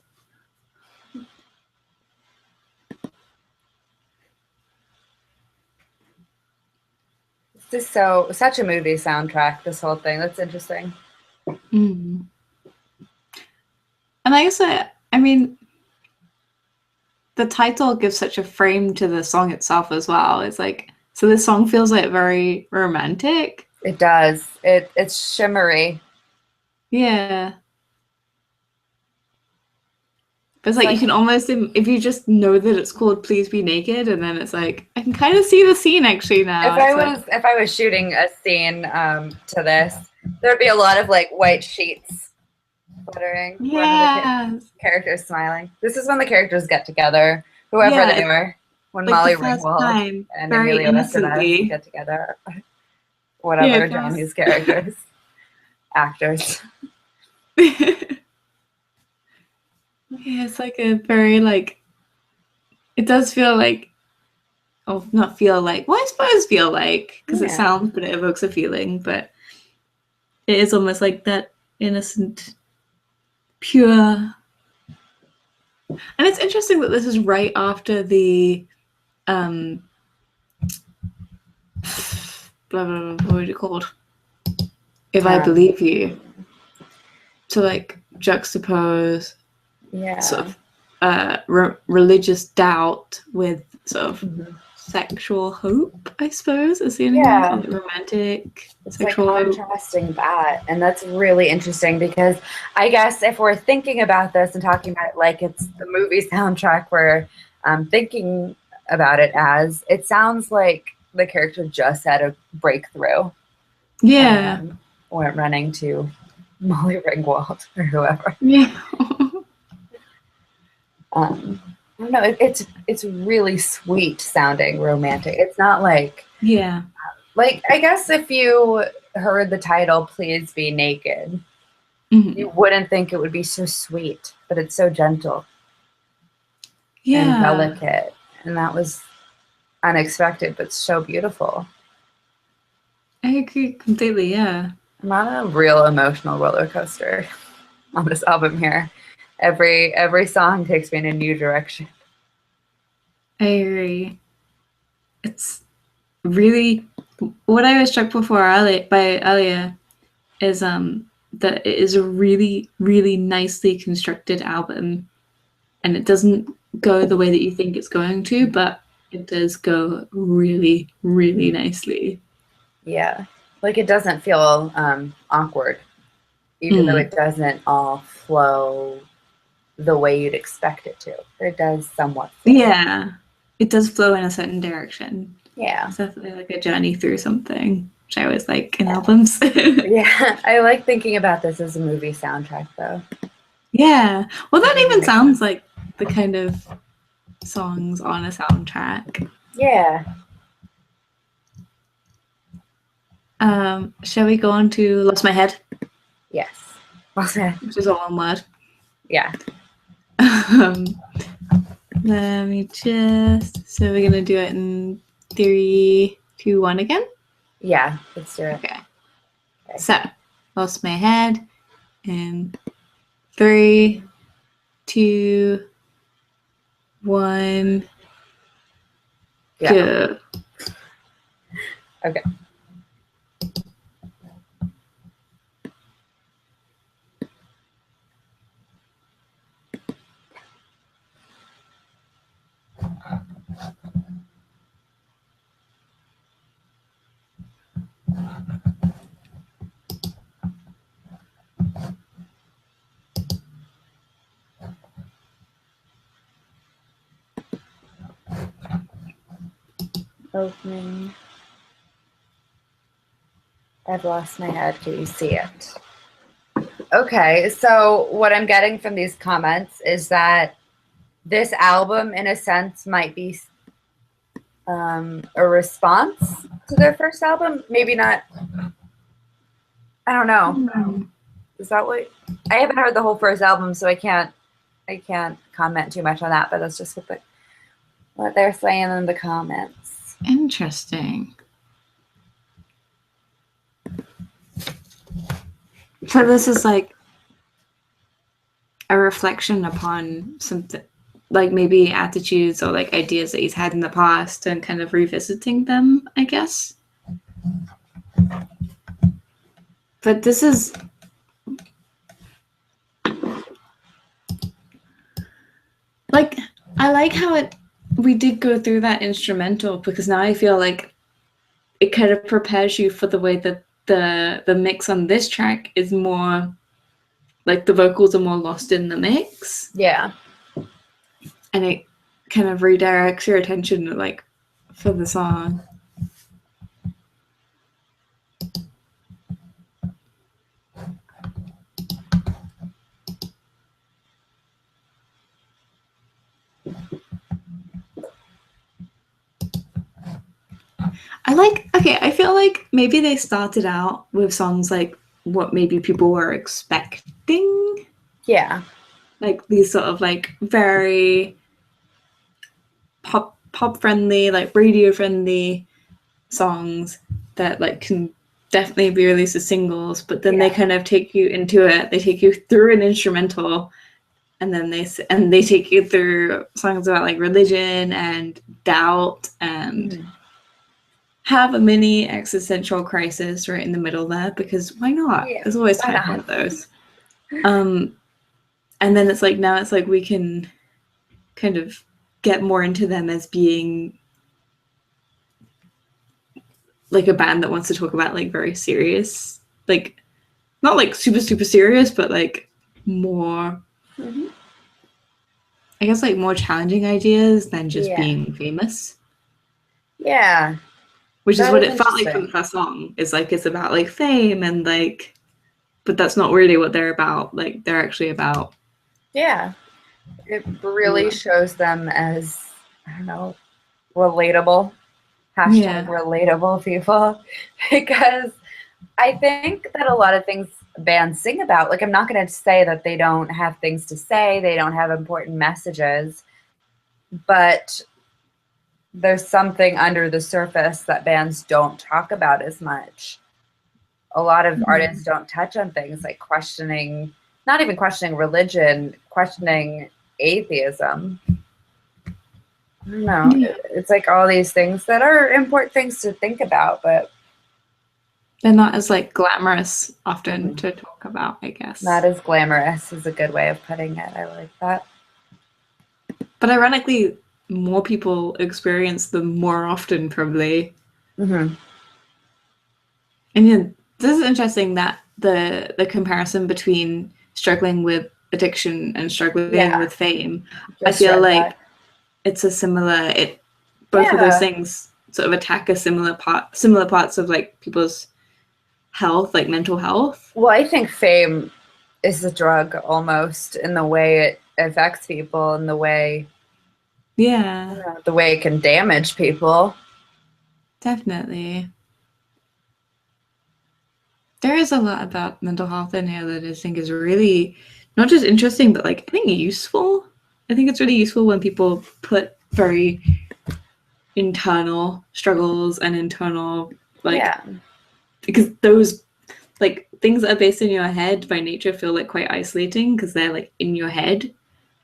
This is such a movie soundtrack, this whole thing. That's interesting. Mm. And I guess, I mean, the title gives such a frame to the song itself as well. It's like, so this song feels like very romantic. It does. It's shimmery. Yeah. But it's like you can almost, if you just know that it's called Please Be Naked, and then it's like, I can kind of see the scene actually now. If I was shooting a scene to this, there'd be a lot of like white sheets fluttering. Yeah. The characters smiling. This is when the characters get together, whoever they were. When like Molly Ringwald and Emilio Estevez get together. Whatever John Hughes characters. Actors. Yeah, it's like a very like, it does feel like, oh, not feel like, well, I suppose feel like, because it sounds, but it evokes a feeling, but it is almost like that innocent, pure. And it's interesting that this is right after the, blah, blah, blah, what is it called? If I Believe You. To like juxtapose sort of religious doubt with sort of sexual hope, I suppose, is the only romantic it's sexual like contrasting that, and that's really interesting because I guess if we're thinking about this and talking about it like it's the movie soundtrack where thinking about it as it sounds like the character just had a breakthrough. Yeah. Went running to Molly Ringwald or whoever. Yeah. I don't know. It's really sweet sounding, romantic. It's not like Yeah. I guess if you heard the title "Please Be Naked," Mhm. you wouldn't think it would be so sweet, but it's so gentle and Yeah. delicate, and that was unexpected, but so beautiful. I agree completely. Yeah. I'm on a real emotional roller coaster on this album here. Every song takes me in a new direction. I agree. It's really what I was struck before by earlier is that it is a really, really nicely constructed album, and it doesn't go the way that you think it's going to, but it does go really, really nicely. Yeah, like it doesn't feel awkward, even though it doesn't all flow the way you'd expect it to. It does somewhat flow. Yeah, it does flow in a certain direction. Yeah, It's definitely like a journey through something, which I always like in albums. yeah. I like thinking about this as a movie soundtrack, though. Yeah, well, that even sounds like the kind of songs on a soundtrack. Yeah. Shall we go on to Lost My Head? Yes. Well said. Which is all one word. Yeah. Let me just. So we're gonna do it in 3, 2, 1 again. Yeah. Let's do it. Okay. So, Lost My Head in 3, 2, 1. Yeah. Go. Okay. Opening. I've lost my head. Can you see it? Okay, so what I'm getting from these comments is that this album, in a sense, might be a response to their first album. Maybe not. I don't know. Is that what? I haven't heard the whole first album, so I can't comment too much on that. But that's just what they're saying in the comments. Interesting. So this is like a reflection upon something, like maybe attitudes or like ideas that he's had in the past and kind of revisiting them, I guess. But this is like, I like how we did go through that instrumental, because now I feel like it kind of prepares you for the way that the mix on this track is more like the vocals are more lost in the mix. Yeah. And it kind of redirects your attention like for the song. I feel like maybe they started out with songs like what maybe people were expecting. Yeah. Like these sort of like very pop friendly, like radio friendly songs that like can definitely be released as singles, but then they kind of take you into it. They take you through an instrumental, and then they take you through songs about like religion and doubt and have a mini existential crisis right in the middle there, because why not? Yeah, There's always time for those. And then it's like now it's like we can kind of get more into them as being like a band that wants to talk about like very serious, like not like super super serious, but like more I guess like more challenging ideas than just Yeah. being famous. Yeah. Which is That what is it felt like from interesting. the first song. It's like it's about like fame and like, but that's not really what they're about. Like they're actually about. Yeah. It really shows them as, I don't know, relatable. Hashtag Yeah. relatable people. Because I think that a lot of things bands sing about, like, I'm not going to say that they don't have things to say, they don't have important messages, but there's something under the surface that bands don't talk about as much. A lot of artists don't touch on things like questioning, not even questioning religion, questioning atheism. I don't know. Yeah. It's like all these things that are important things to think about, but They're not as like glamorous often to talk about, I guess. not as glamorous is a good way of putting it. I like that. But ironically, more people experience them more often, probably. Mm-hmm. And yeah, this is interesting that the comparison between struggling with addiction and struggling Yeah, with fame. I just feel read like that. it's a similar. Both of those Yeah. things sort of attack a similar parts of like people's health, like mental health. Well, I think fame is a drug almost in the way it affects people and Yeah, the way it can damage people. definitely. There is a lot about mental health in here that I think is really not just interesting, but like I think useful. I think it's really useful when people put very internal struggles and internal like Yeah. because those like things that are based in your head by nature feel like quite isolating because they're like in your head.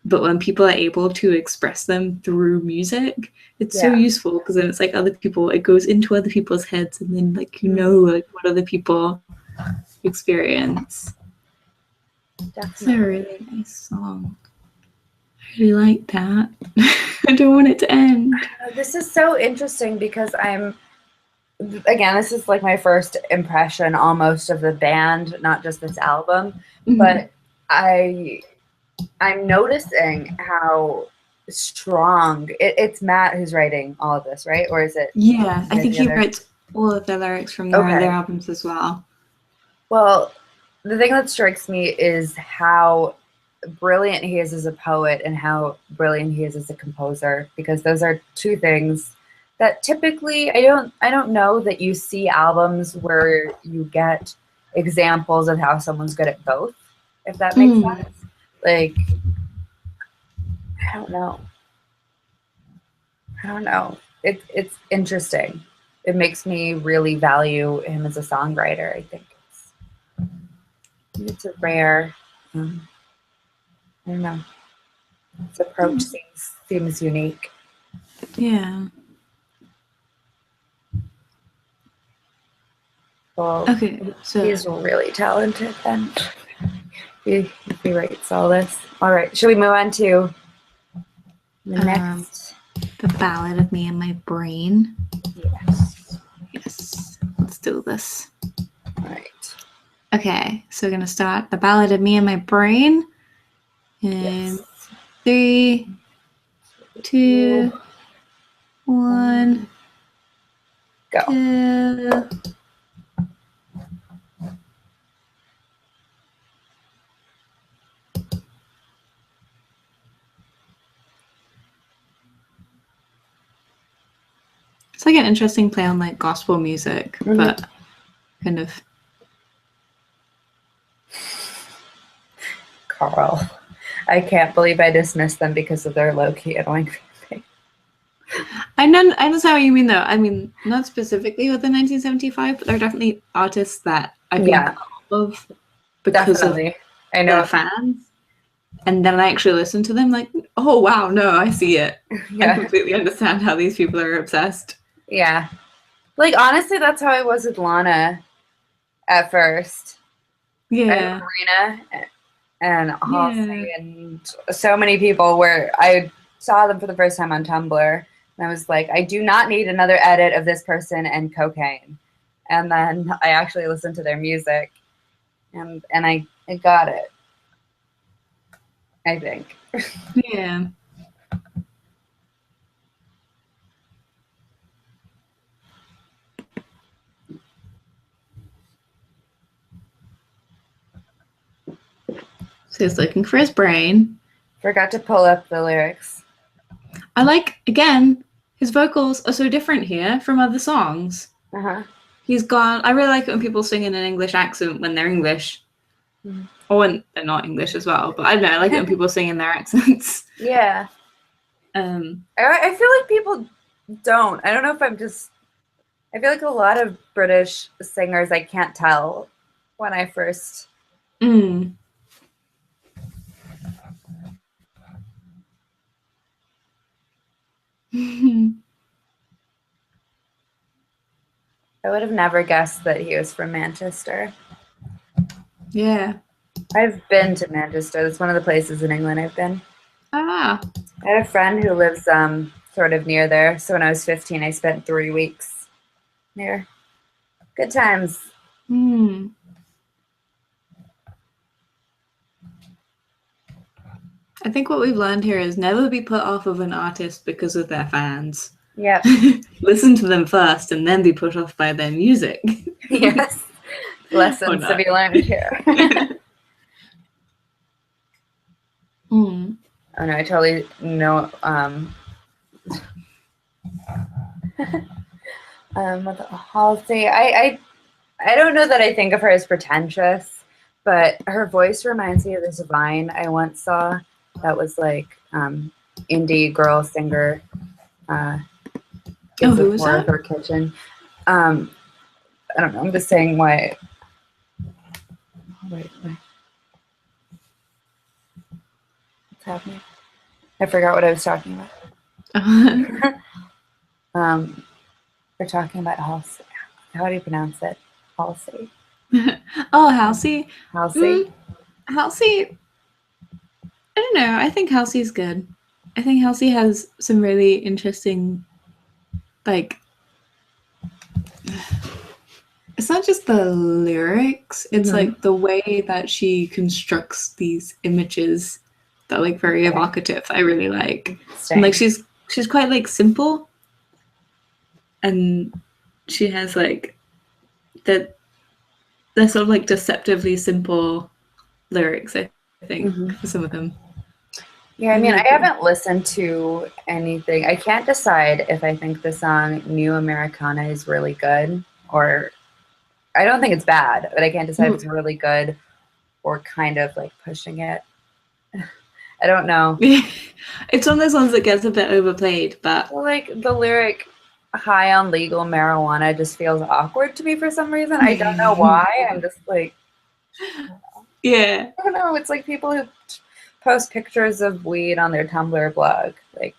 But when people are able to express them through music, it's so Yeah. useful because then it's like other people, it goes into other people's heads, and then like like what other people experience. It's a Definitely. really nice song. I really like that. I don't want it to end. This is so interesting because again, this is like my first impression almost of the band, not just this album, but I'm noticing how strong it's Matt who's writing all of this, right? Or is it Yeah, I think the he other? writes all of the lyrics from their Okay. albums as well. Well, the thing that strikes me is how brilliant he is as a poet and how brilliant he is as a composer, because those are two things that typically I don't know that you see albums where you get examples of how someone's good at both, if that makes sense. Like, I don't know. I don't know. It's interesting. It makes me really value him as a songwriter. I think it's a rare. I don't know. His approach seems unique. Yeah. Well, Okay, so he's really talented, and he writes all this. All right, should we move on to the next? the ballad of me and my brain. Yes. Yes, let's do this. All right. Okay, so we're gonna start the ballad of me and my brain in Yes. 3, 2, 1, Go. go. It's like an interesting play on like gospel music, but kind of. Carl. I can't believe I dismissed them because of their low-key annoying thing. I understand what you mean though. I mean, not specifically with the 1975, but there are definitely artists that I've been put off of because Definitely. I of know. their fans. And then I actually listen to them like, oh wow, no, I see it. I completely understand how these people are obsessed. Yeah. Like, honestly, that's how I was with Lana at first. Yeah. And Marina and Halsey Yeah. and so many people where I saw them for the first time on Tumblr. And I was like, I do not need another edit of this person and cocaine. And then I actually listened to their music and I got it, I think. Yeah. So he's looking for his brain. Forgot to pull up the lyrics. I like, again, his vocals are so different here from other songs. Uh-huh. He's gone. I really like it when people sing in an English accent when they're English. Or when they're not English as well. But I don't know, I like it when people sing in their accents. Yeah. I feel like people don't. I don't know if I'm just... I feel like a lot of British singers, I can't tell when I first... Mm. I would have never guessed that he was from Manchester. Yeah. I've been to Manchester. That's one of the places in England I've been. Ah. I had a friend who lives sort of near there. So when I was 15, I spent 3 weeks there. Good times. Mm. I think what we've learned here is never be put off of an artist because of their fans. Yep. Listen to them first and then be put off by their music. Yes. Lessons to be learned here. Mm. Oh no, I totally know. With Halsey, I don't know that I think of her as pretentious, but her voice reminds me of this Vine I once saw that was like indie girl singer. Who was that? Her kitchen. I don't know. I'm just saying why. Wait. What's happening? I forgot what I was talking about. We're talking about Halsey. How do you pronounce it? Halsey. Oh, Halsey. Halsey. Halsey. I don't know. I think Halsey's good. I think Halsey has some really interesting, like, it's not just the lyrics, it's like the way that she constructs these images that are like very evocative. I really like. And, like she's quite like simple, and she has like they're sort of like deceptively simple lyrics, I think, for some of them. Yeah, I mean, I haven't listened to anything. I can't decide if I think the song New Americana is really good, or I don't think it's bad, but I can't decide if it's really good or kind of like pushing it. I don't know. It's one of those ones that gets a bit overplayed, but well, like the lyric high on legal marijuana just feels awkward to me for some reason. I don't know why. I'm just like, yeah. I don't know. It's like people who post pictures of weed on their Tumblr blog. Like,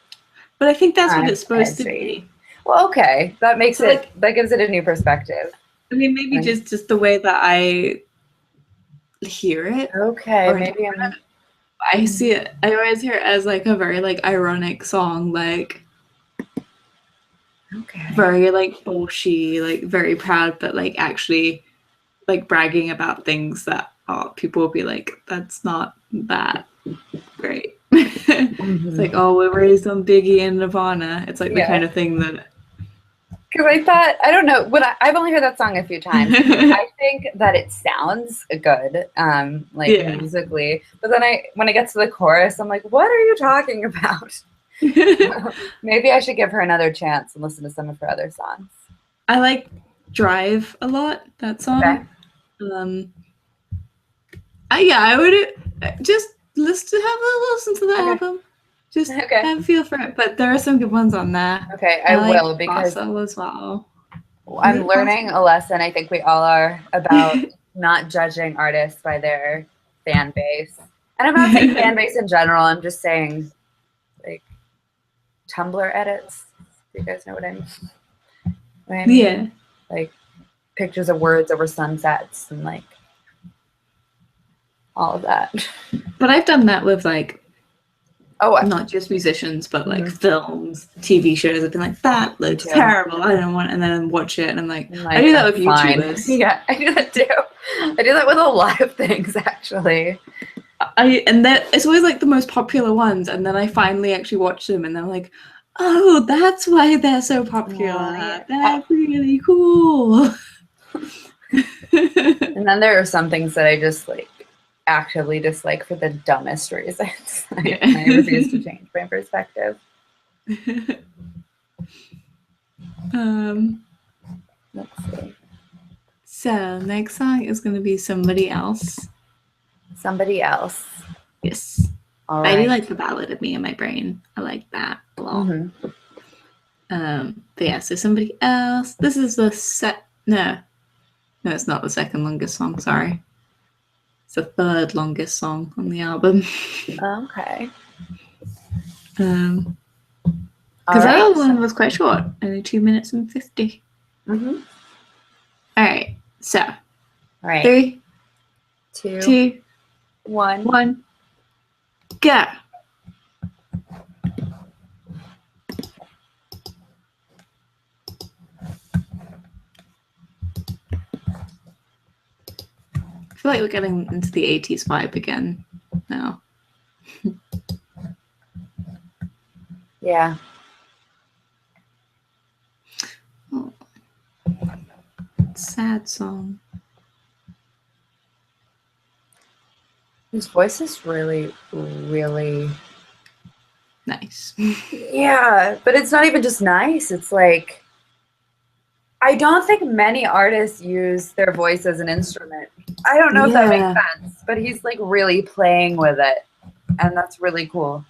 but I think that's what it's supposed to be. Well, okay. That makes it, that gives it a new perspective. I mean, maybe just the way that I hear it. Okay, maybe I see it. I always hear it as like a very like ironic song, like very like bullshit, like very proud, but like actually like bragging about things that people will be like, that's not that great. It's like, oh, we're raised on Biggie and Nirvana. It's like the kind of thing that. Because I thought, I don't know, when I've only heard that song a few times. I think that it sounds good, musically. But then when it gets to the chorus, I'm like, what are you talking about? Maybe I should give her another chance and listen to some of her other songs. I like Drive a lot, that song. Okay. I would just listen to the album. Just have a feel for it. But there are some good ones on there. Okay, I will, because as well. I'm learning a lesson, I think we all are, about not judging artists by their fan base. And I'm not saying fan base in general, I'm just saying like Tumblr edits. Do you guys know what I mean? Yeah. Like pictures of words over sunsets and like all of that. But I've done that with like not just musicians, but like films, TV shows. I've been like, that looks terrible. I don't want, and then watch it, and I'm like I do that with YouTubers. Yeah, I do that too. I do that with a lot of things, actually. And that it's always like the most popular ones, and then I finally actually watch them, and I'm like, oh, that's why they're so popular. That's really cool. And then there are some things that I just like. actively dislike for the dumbest reasons. Yeah. I refuse to change my perspective. Let's see. So next song is going to be Somebody Else. Somebody else. Yes. All I do right. like the ballad of Me and My Brain. I like that a lot. Mm-hmm. But yeah, so Somebody Else. This is the no, it's not the second longest song, sorry. It's the third longest song on the album. Okay. Because All the right. other one was quite short, only 2 minutes and 50. Mm-hmm. All right, so All right. 3, 2, 2, 1. 1, go. I feel like we're getting into the 80s vibe again now. Yeah. Oh. Sad song. His voice is really, really Nice. yeah, but it's not even just nice. It's like I don't think many artists use their voice as an instrument. I don't know if that makes sense, but he's like really playing with it, and that's really cool.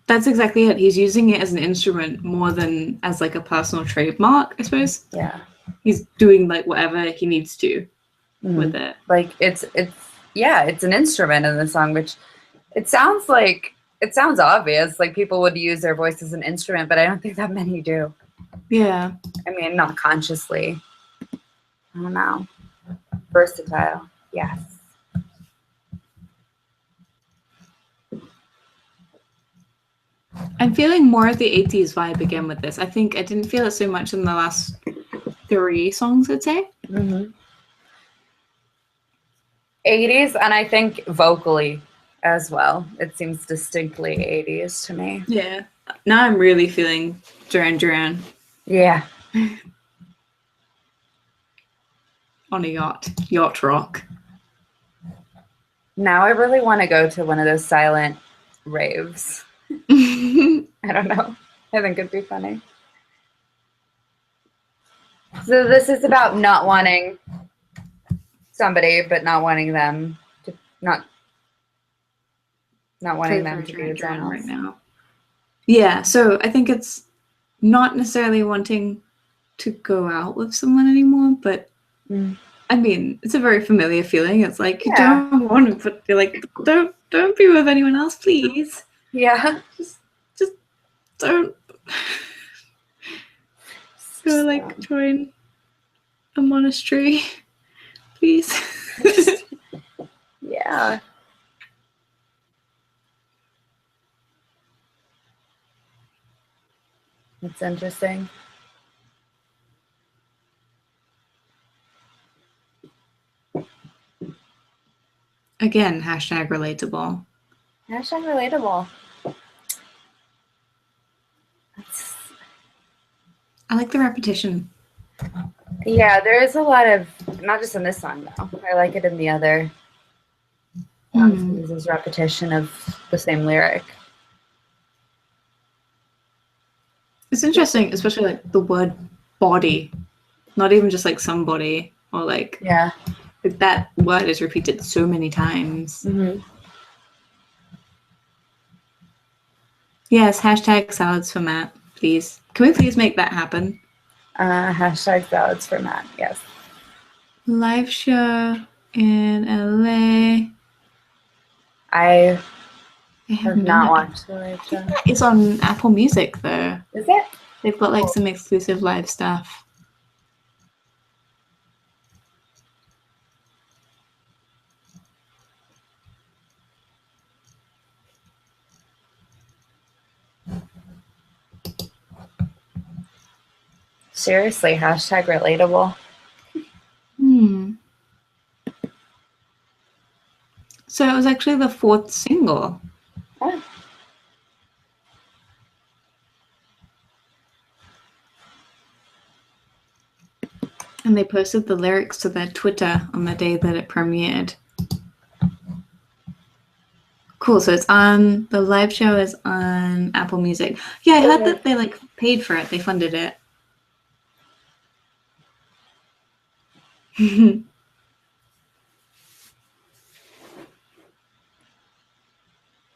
That's exactly it. He's using it as an instrument more than as like a personal trademark, I suppose. Yeah. He's doing like whatever he needs to with it. Like it's an instrument in the song, which it sounds obvious. Like people would use their voice as an instrument, but I don't think that many do. Yeah. I mean, not consciously. I don't know. Versatile. Yes. I'm feeling more of the 80s vibe again with this. I think I didn't feel it so much in the last 3 songs, I'd say. 80s, and I think vocally as well. It seems distinctly 80s to me. Yeah. Now I'm really feeling Duran Duran. Yeah. On a yacht rock. Now I really want to go to one of those silent raves. I don't know. I think it'd be funny. So this is about not wanting somebody, but not wanting them to not wanting them to be Duran right now. Yeah, so I think it's not necessarily wanting to go out with someone anymore, but I mean, it's a very familiar feeling. It's like you don't want to, but you're like, don't be with anyone else, please. Yeah. Just don't go like join a monastery, please. Yeah. It's interesting. Again, hashtag relatable. Hashtag relatable. I like the repetition. Yeah, there is a lot of, not just in this song though. I like it in the other songs. It uses repetition of the same lyric. It's interesting, especially like the word body, not even just like somebody or like that word is repeated so many times. Yes, hashtag salads for Matt, please. Can we please make that happen? Hashtag salads for Matt, yes. Live show in LA. I have not watched the live show. It's on Apple Music though. Is it? They've got like some exclusive live stuff. Seriously, hashtag relatable. So it was actually the 4th single. Oh. And they posted the lyrics to their Twitter on the day that it premiered. Cool. So it's on, the live show is on Apple Music. Yeah, I heard that they like paid for it. They funded it. It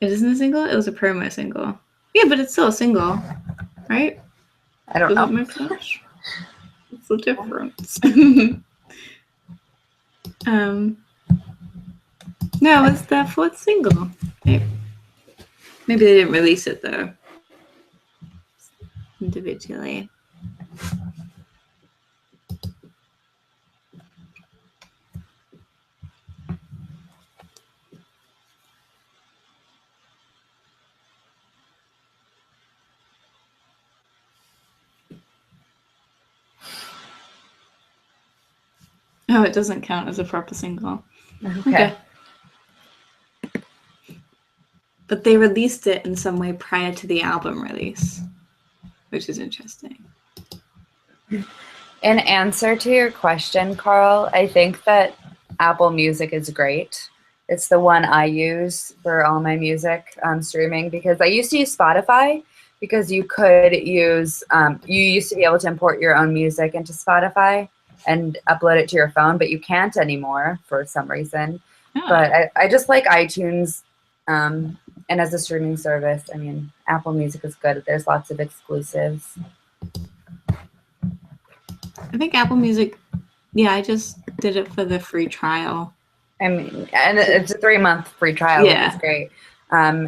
isn't a single? It was a promo single. Yeah, but it's still a single, right? I don't Does know. it make sense? What's the difference? No, it's their fourth single. Maybe they didn't release it though. Individually. Oh, it doesn't count as a proper single. Okay. But they released it in some way prior to the album release, which is interesting. In answer to your question, Carl, I think that Apple Music is great. It's the one I use for all my music streaming, because I used to use Spotify because you could use, you used to be able to import your own music into Spotify and upload it to your phone, but you can't anymore for some reason. Oh. But I just like iTunes, and as a streaming service, I mean, Apple Music is good. There's lots of exclusives. I think Apple Music, yeah, I just did it for the free trial. I mean, and it's a 3-month free trial, Yeah. which is great.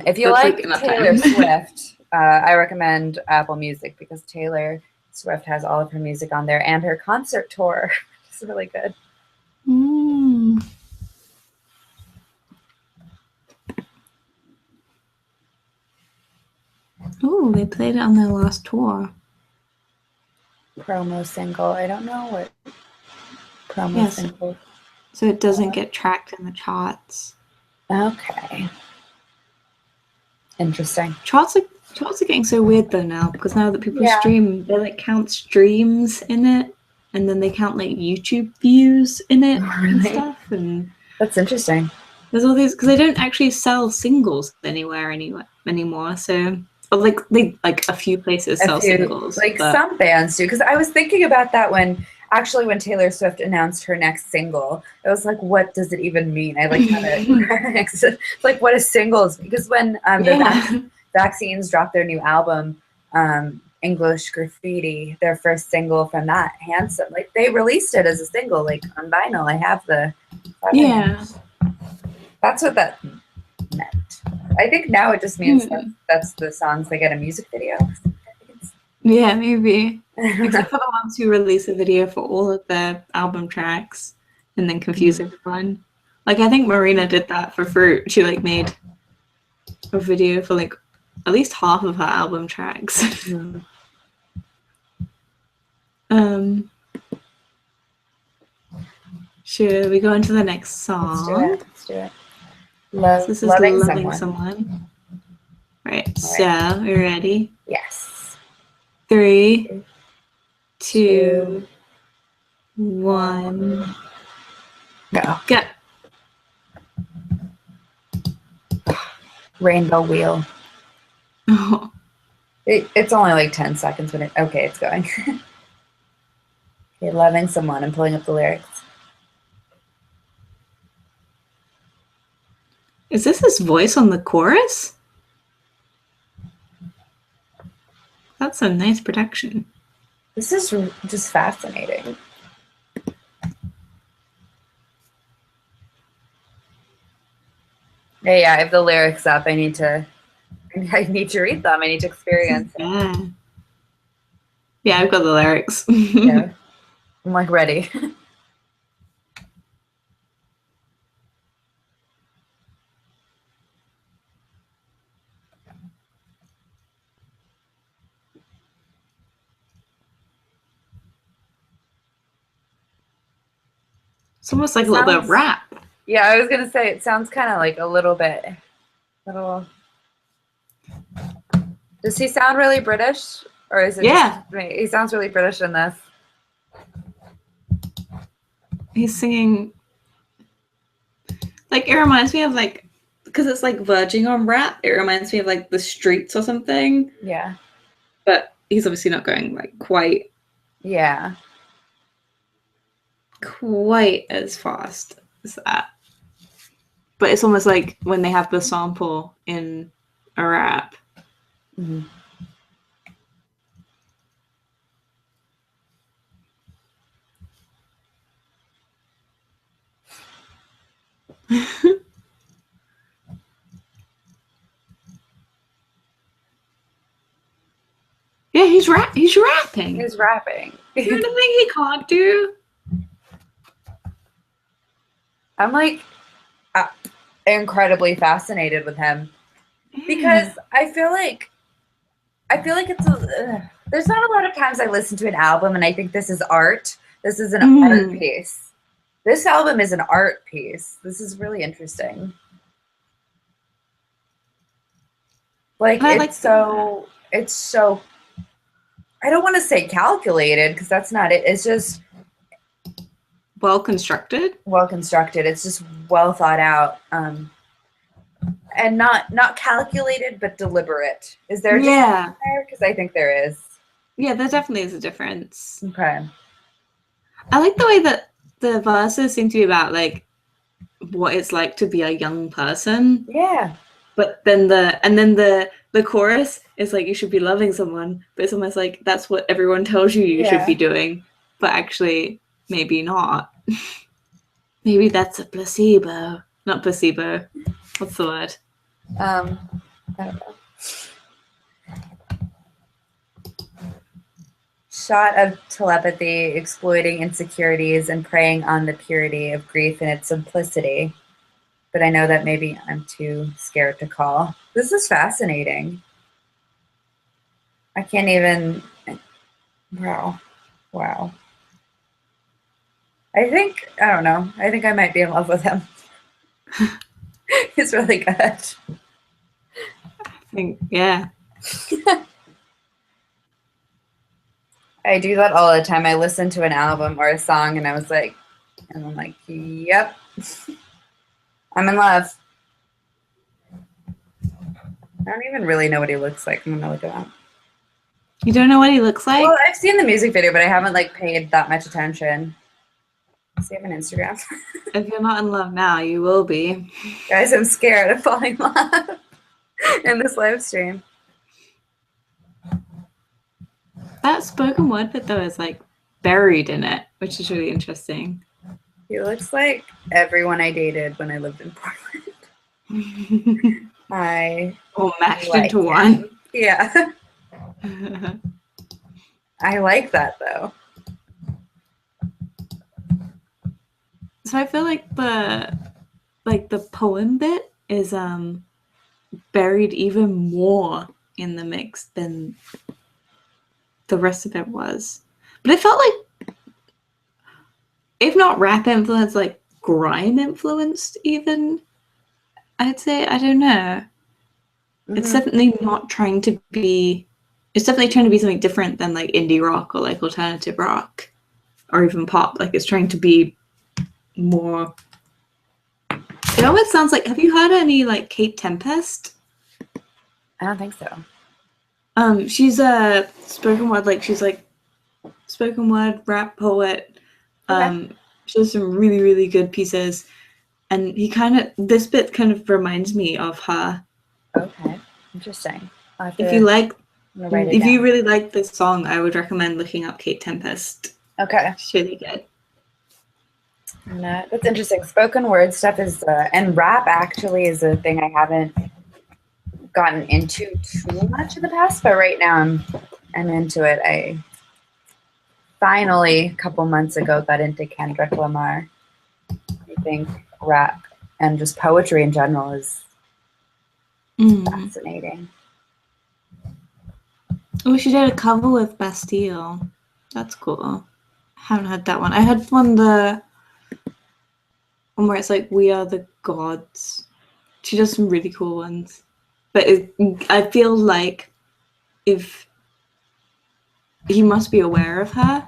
If you That's like like enough Taylor time. Swift, I recommend Apple Music because Taylor Swift has all of her music on there and her concert tour. It's really good. Mm. Oh, they played it on their last tour. Promo single. I don't know what promo single. So it doesn't get tracked in the charts. Okay. Interesting. Charts are getting so weird though now, because now that people Yeah. stream, they like count streams in it, and then they count like YouTube views in it and Really? stuff. And That's interesting. there's all these, because they don't actually sell singles anywhere anymore. So, or like a few places sell singles. Like but some bands do. Because I was thinking about that when Taylor Swift announced her next single. I was like, what does it even mean? I like had it. Like, what is singles? Because when the Vaccines dropped their new album, English Graffiti, their first single from that, Handsome, like they released it as a single, like on vinyl. I have the. That's what that meant. I think now it just means that's the songs they get a music video. Yeah, maybe. Except for the ones who release a video for all of their album tracks and then confuse everyone. Like, I think Marina did that for Fruit. She like made a video for like at least half of her album tracks. Should we go into the next song? Let's do it. This is Loving Someone. Right, so we're ready? Yes. 3, 2, 1. Go. Go. Rainbow Wheel. Oh. It's only like 10 seconds when it. Okay, it's going. Okay, Loving Someone. I'm pulling up the lyrics. Is this his voice on the chorus? That's a nice production. This is just fascinating. Yeah, I have the lyrics up. I need to read them. I need to experience it. Yeah, I've got the lyrics. Yeah. I'm like ready. It's almost like a little bit of rap. Yeah, I was gonna say it sounds kind of like a little bit. Does he sound really British, or is it? Yeah, just me? He sounds really British in this. He's singing. Like, it reminds me of like because it's like verging on rap. It reminds me of like The Streets or something. Yeah. But he's obviously not going like quite as fast as that. But it's almost like when they have the sample in a rap. Mm-hmm. Yeah, he's rapping. He's rapping. Is there anything he can't do? I'm like incredibly fascinated with him because I feel like it's there's not a lot of times I listen to an album and I think this is art. This is an art piece. This album is an art piece. This is really interesting. Like it's so I don't want to say calculated because that's not it. It's just well constructed. It's just well thought out. And not calculated but deliberate. Is there a difference there? Because I think there is. Yeah, there definitely is a difference. Okay. I like the way that the verses seem to be about like what it's like to be a young person. Yeah. But then the chorus is like you should be loving someone, but it's almost like that's what everyone tells you should be doing, but actually maybe not. Maybe that's a placebo. Not placebo. What's the word? I don't know. Shot of telepathy, exploiting insecurities and preying on the purity of grief and its simplicity. But I know that maybe I'm too scared to call. This is fascinating. I can't even. Wow. I don't know. I think I might be in love with him. He's really good. I think, yeah. I do that all the time. I listen to an album or a song and I'm like, yep. I'm in love. I don't even really know what he looks like. I'm gonna look it up. You don't know what he looks like? Well, I've seen the music video, but I haven't like paid that much attention. Does he have an Instagram? If you're not in love now, you will be. Guys, I'm scared of falling in love in this live stream. That spoken word bit though is like buried in it, which is really interesting. He looks like everyone I dated when I lived in Portland. All mashed into one. Yeah. I like that though. So I feel like the poem bit is buried even more in the mix than the rest of it was. But it felt like, if not rap influenced, like grime influenced even, I'd say. I don't know. Mm-hmm. It's definitely not trying to be, it's definitely trying to be something different than like indie rock or like alternative rock or even pop. Like it's trying to be more, it almost sounds like, have you heard any like Kate Tempest? I don't think so. She's a spoken word, like she's like spoken word rap poet. Okay. She has some really, really good pieces. And this bit kind of reminds me of her. Okay, interesting. If you really like this song, I would recommend looking up Kate Tempest. Okay. It's really good. That's interesting. Spoken word stuff is, and rap actually is a thing I haven't gotten into too much in the past, but right now I'm into it. I finally, a couple months ago, got into Kendrick Lamar. I think rap and just poetry in general is fascinating. Oh, she did a cover with Bastille. That's cool. I haven't had that one. I had one where it's like, we are the gods. She does some really cool ones. But I feel like if he must be aware of her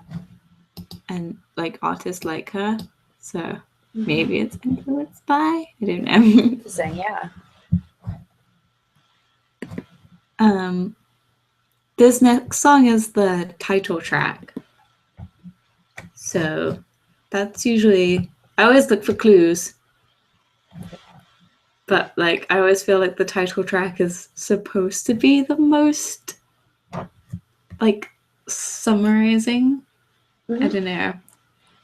and like artists like her. So maybe it's influenced by, I don't know. Interesting, yeah. This next song is the title track. So that's usually, I always look for clues. But like I always feel like the title track is supposed to be the most like summarizing. I don't know.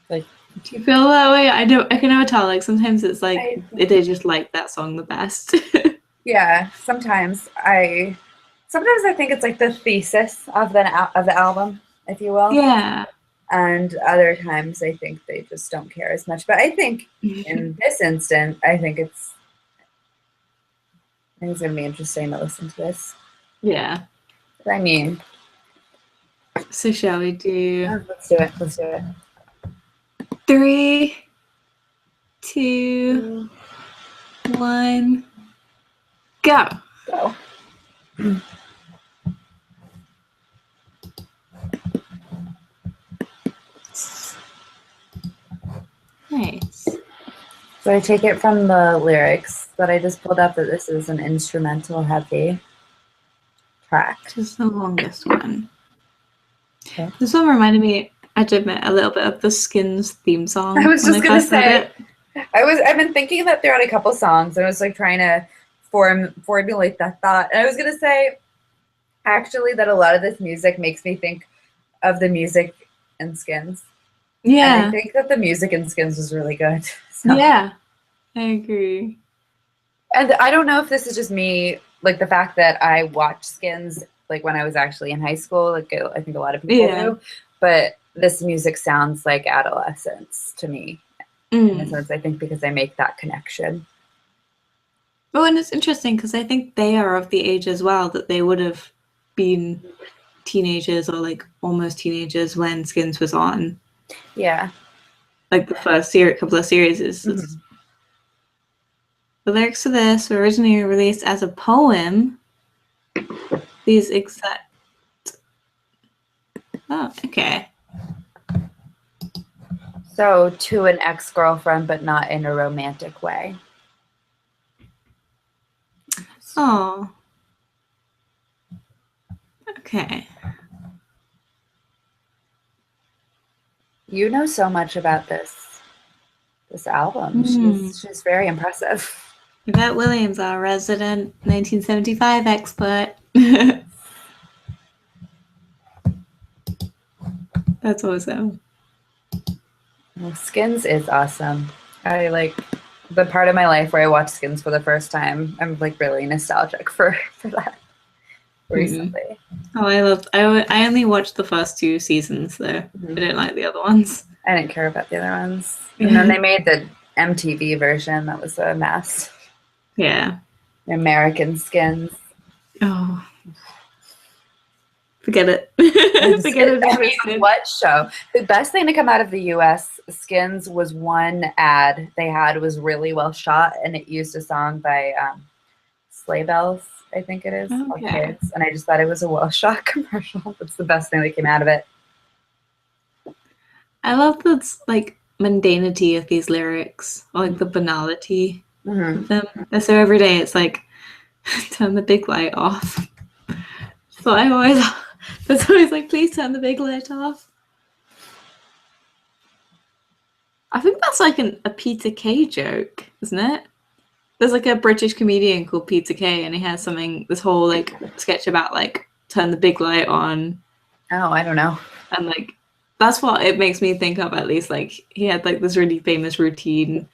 Like, do you feel that way? I can never tell. Like sometimes it's like they just like that song the best. yeah, sometimes I think it's like the thesis of the album, if you will. Yeah. And other times I think they just don't care as much. But I think in this instant, I think it's going to be interesting to listen to this. Yeah. I mean, so shall we do? Let's do it. Let's do it. 3, 2, 1, go. Go. Nice. So I take it from the lyrics that I just pulled up that this is an instrumental heavy track. Just the longest one. Okay. This one reminded me, I have to admit, a little bit of the Skins theme song. I was just gonna say, it. I've been thinking that throughout a couple songs, and I was like trying to formulate that thought. And I was gonna say, actually, that a lot of this music makes me think of the music in Skins. Yeah. And I think that the music in Skins was really good. So. Yeah, I agree. And I don't know if this is just me, like the fact that I watched Skins like when I was actually in high school, like I think a lot of people do, but this music sounds like adolescence to me. In a sense, I think because I make that connection. Oh, and it's interesting because I think they are of the age as well that they would have been teenagers or like almost teenagers when Skins was on. Yeah. Like the first couple of series is. Mm-hmm. The lyrics to this were originally released as a poem. These exact. Oh, okay. So to an ex-girlfriend, but not in a romantic way. Oh. Okay. You know so much about this album. She's very impressive. Yvette Williams, our resident 1975 expert. That's awesome. Well, Skins is awesome. I like the part of my life where I watched Skins for the first time. I'm like really nostalgic for that recently. Oh, I only watched the first 2 seasons though. I didn't like the other ones. I didn't care about the other ones. And then they made the MTV version that was a mess. Yeah. American Skins. Oh. Forget it. Forget it. I mean, what show? The best thing to come out of the US Skins was one ad they had was really well shot, and it used a song by Sleigh Bells, I think it is, called Kids. And I just thought it was a well shot commercial. That's the best thing that came out of it. I love the like mundanity of these lyrics, or like the banality of them. And so every day it's like turn the big light off. So that's always like, please turn the big light off. I think that's like a Peter Kay joke, isn't it? There's like a British comedian called Peter Kay, and he has this whole like sketch about like turn the big light on. Oh, I don't know. And like that's what it makes me think of, at least. Like he had like this really famous routine,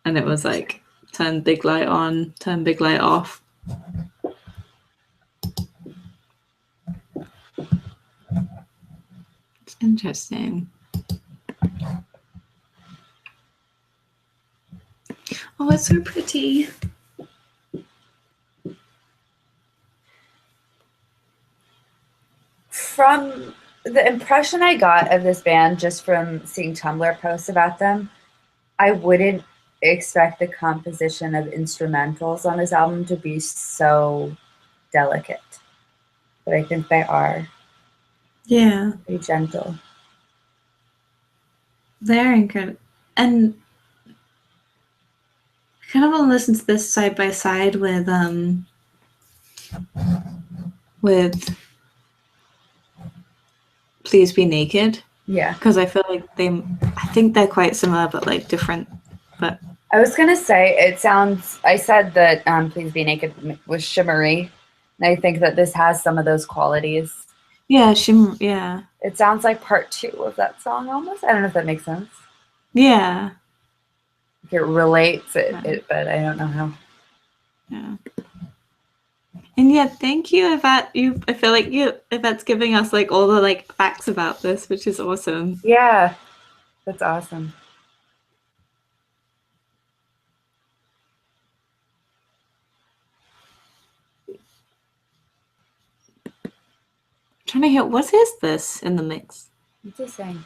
and it was like turn big light on, turn big light off. It's interesting. Oh, it's so pretty. From the impression I got of this band just from seeing Tumblr posts about them, I wouldn't expect the composition of instrumentals on this album to be so delicate. But I think they are. Yeah. Pretty gentle. They're incredible. And I kind of want to listen to this side by side with with Please Be Naked. Yeah. Because I feel like I think they're quite similar, but like different. But I was gonna say I said that Please Be Naked was shimmery, and I think that this has some of those qualities. yeah, yeah. It sounds like part 2 of that song almost. I don't know if that makes sense. Yeah. It relates it, but I don't know how. Yeah. And yeah, thank you, Yvette. I feel like Yvette's giving us like all the like facts about this, which is awesome. Yeah, that's awesome. I'm trying to hear, what is this in the mix? What's he saying?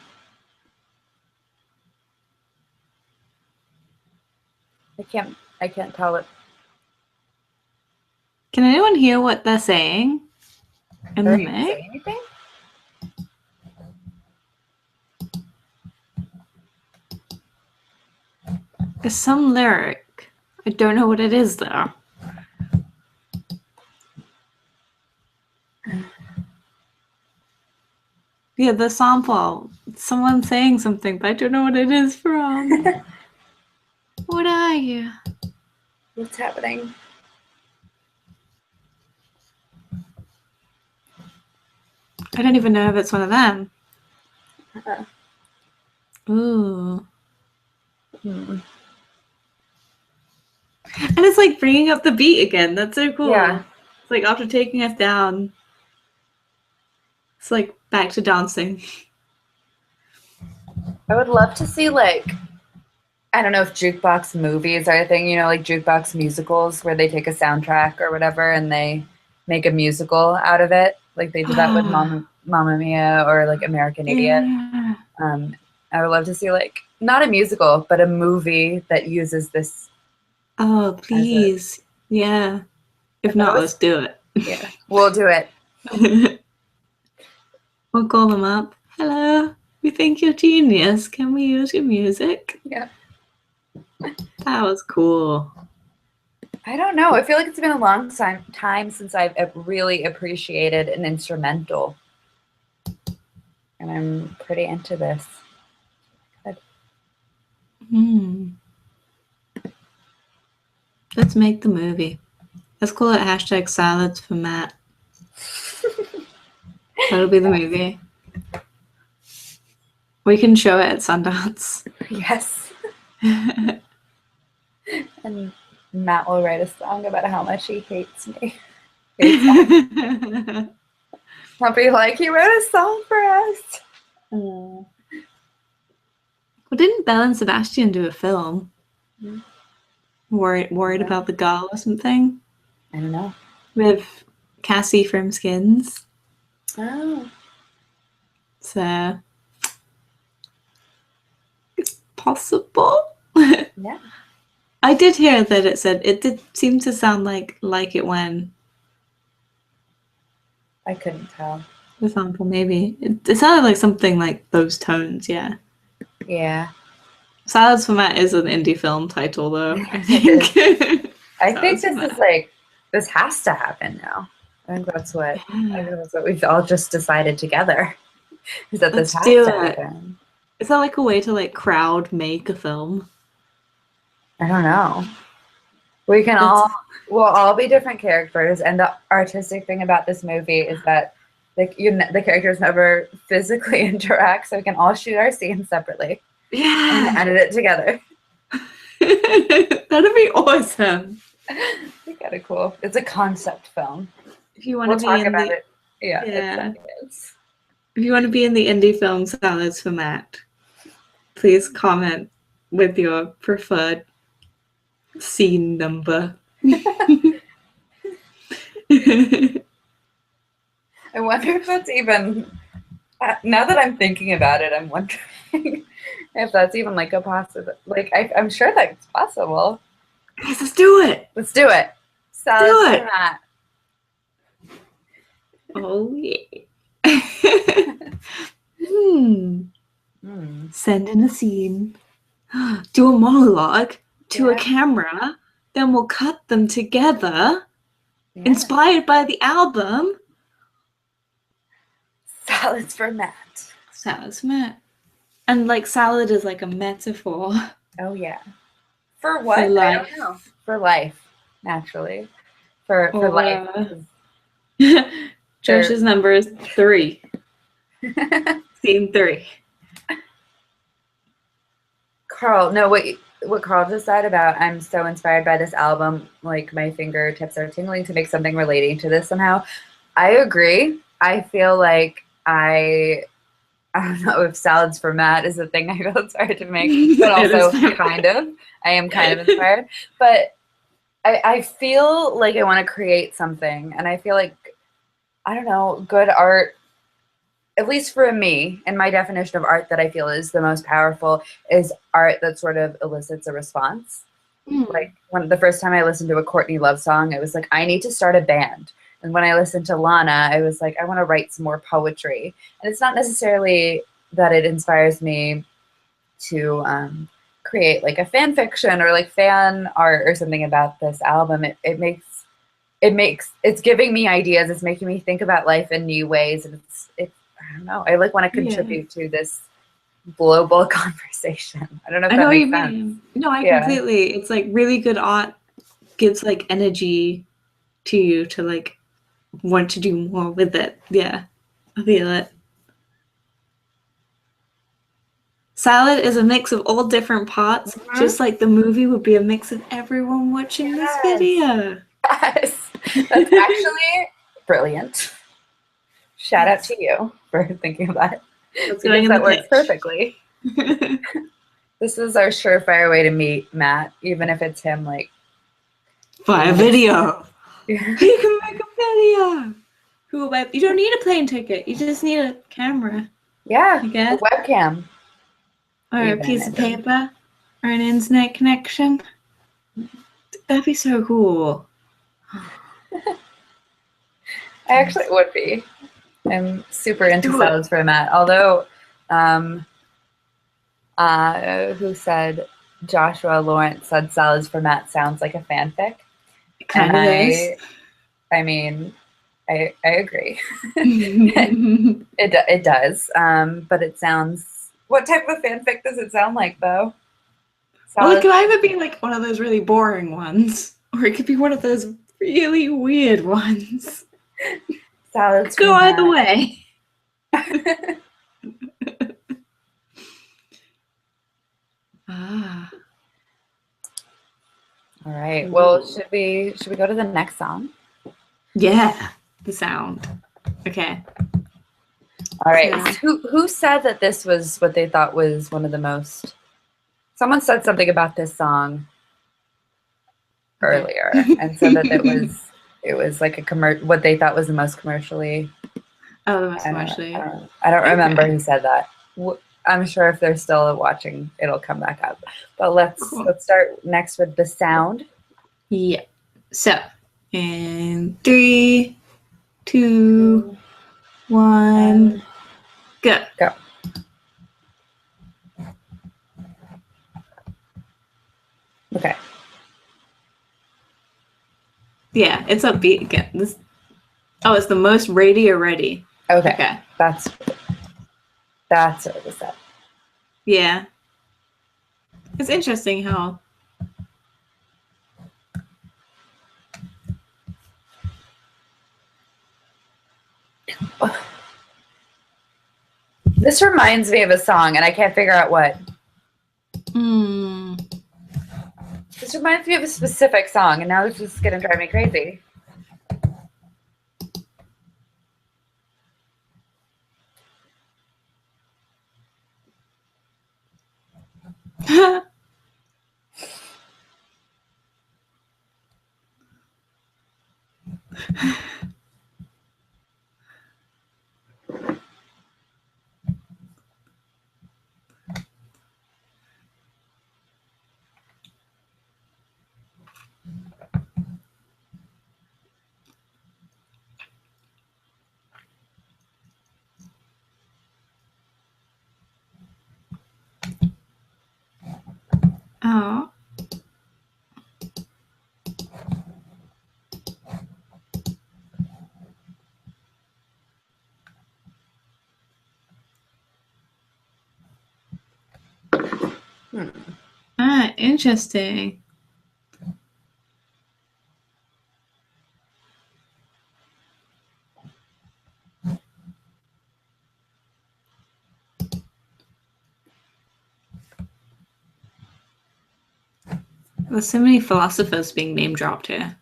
I can't tell it. Can anyone hear what they're saying in the mix? Say anything? There's some lyric. I don't know what it is though. Yeah, the sample. Someone saying something, but I don't know what it is from. What are you? What's happening? I don't even know if it's one of them. Ooh. Hmm. And it's like bringing up the beat again. That's so cool. Yeah. It's like after taking us down, it's like back to dancing. I would love to see like, I don't know if jukebox movies are a thing, you know, like jukebox musicals where they take a soundtrack or whatever and they make a musical out of it. Like they did that with Mamma Mia or like American Idiot. Yeah. I would love to see like, not a musical, but a movie that uses this. Oh, please. Yeah. If not, let's do it. Yeah, we'll do it. We'll call them up. Hello, we think you're genius. Can we use your music? Yeah. That was cool. I don't know. I feel like it's been a long time since I've really appreciated an instrumental. And I'm pretty into this. Good. Let's make the movie. Let's call it hashtag salads for Matt. That'll be the movie. We can show it at Sundance. Yes. And Matt will write a song about how much he hates me. I'll be like, he wrote a song for us. Well, didn't Belle and Sebastian do a film? Mm-hmm. Worried about the girl or something? I don't know. With Catie from Skins. Oh. So it's possible. Yeah. I did hear that it did seem to sound like it when. I couldn't tell. The sample, maybe. It sounded like something like those tones, yeah. Yeah. Salads for Matt is an indie film title, though, I think. I think this is like, this has to happen now. I think that's what we've all just decided together. Is that this has to happen. Is that like a way to like crowd make a film? I don't know. We'll all be different characters, and the artistic thing about this movie is that the characters never physically interact, so we can all shoot our scenes separately. Yeah. And edit it together. That'd be awesome. Be kind of cool. It's a concept film. If you want to talk about it. Yeah. It is. If you want to be in the indie film Salads for Matt, please comment with your preferred scene number. I wonder if that's even, now that I'm thinking about it, I'm wondering if that's even like a possible, like I'm sure that's possible. Guys, let's do it. Let's do it. Salads for Matt. Oh yeah. Send in a scene. Do a monologue to a camera. Then we'll cut them together. Yeah. Inspired by the album Salads for Matt. Salads Met. And like salad is like a metaphor Oh yeah. For what? for I life. don't know. For life, naturally. For Or life. Josh's number is 3. Scene 3. Carl, no, what Carl just said about I'm so inspired by this album, like my fingertips are tingling to make something relating to this somehow. I agree. I feel like I don't know if salads for Matt is a thing I feel inspired to make, but also kind of. I am kind of inspired. But I feel like I want to create something, and I feel like, I don't know, good art, at least for me, and my definition of art that I feel is the most powerful is art that sort of elicits a response. Like the first time I listened to a Courtney Love song, it was like, I need to start a band. And when I listened to Lana, I was like, I want to write some more poetry. And it's not necessarily that it inspires me to create like a fan fiction or like fan art or something about this album. It's giving me ideas. It's making me think about life in new ways. And it's I don't know. I like want to contribute to this global conversation. I don't know if I that know what you makes sense. mean. No, I completely. It's like really good art gives like energy to you to like want to do more with it. Yeah, I feel it. Salad is a mix of all different parts, just like the movie would be a mix of everyone watching this video. Yes, that's actually brilliant. Shout out to you for thinking of that. Because that works perfectly. This is our surefire way to meet Matt, even if it's him like via video. You can make a video. You don't need a plane ticket. You just need a camera. Yeah, I guess. a webcam. Or a piece of paper. Or an internet connection. That'd be so cool. I actually would be. I'm super into salads for Matt. Although, who said Joshua Lawrence said salads for Matt sounds like a fanfic? It kind of is. I mean, I agree. It does. But it sounds. What type of fanfic does it sound like, though? Well, it could either be like one of those really boring ones, or it could be one of those really weird ones. Salads. Go either way. Ah. All right. Well, should we go to the next song? Yeah, the sound. Okay. All right. So, who said that this was what they thought was one of the most? Someone said something about this song earlier and said that it was like what they thought was the most commercially. Oh, the most commercially. I don't remember who said that. I'm sure if they're still watching, it'll come back up. But let's start next with the sound. Yeah. So, in 3, 2, 1, go. Go. Okay. Yeah, it's upbeat again. It's the most radio ready. Okay. That's what it was said. Yeah. It's interesting how this reminds me of a song, and I can't figure out what. This reminds me of a specific song, and now this is going to drive me crazy. Oh. Ah, interesting. There's so many philosophers being name dropped here.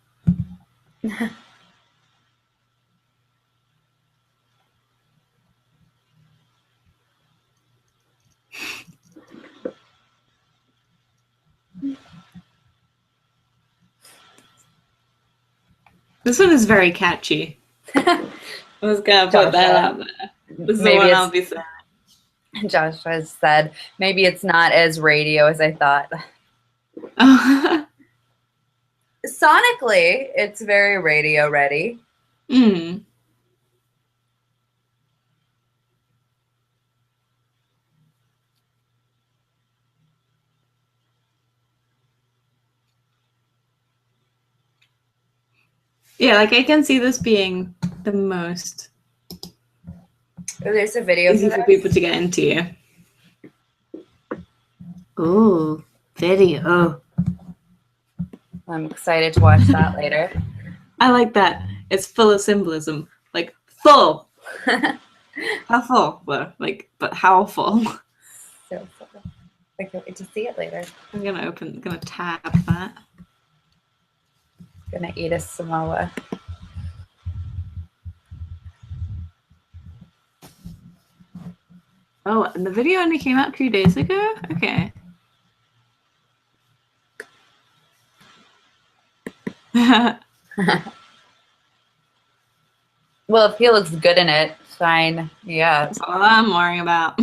This one is very catchy. I was gonna put that out there. This is the one I'll be saying. Josh has said, maybe it's not as radio as I thought. Sonically, it's very radio ready. Mm. Yeah, like I can see this being the most There's a video easy for people to get into. Ooh, video. I'm excited to watch that later. I like that. It's full of symbolism. Like full. How full? Well, like, but how full? So full. I can't wait to see it later. I'm gonna tab that. Gonna eat a Samoa. Oh, and the video only came out 2 days ago? Okay. Well, if he looks good in it, fine. Yeah. That's all I'm worrying about.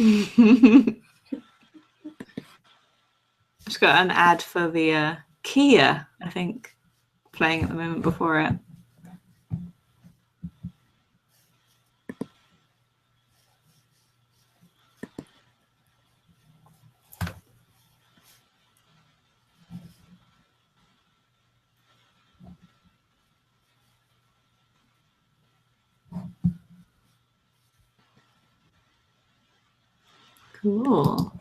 Just got an ad for the Kia, I think, playing at the moment before it. Cool.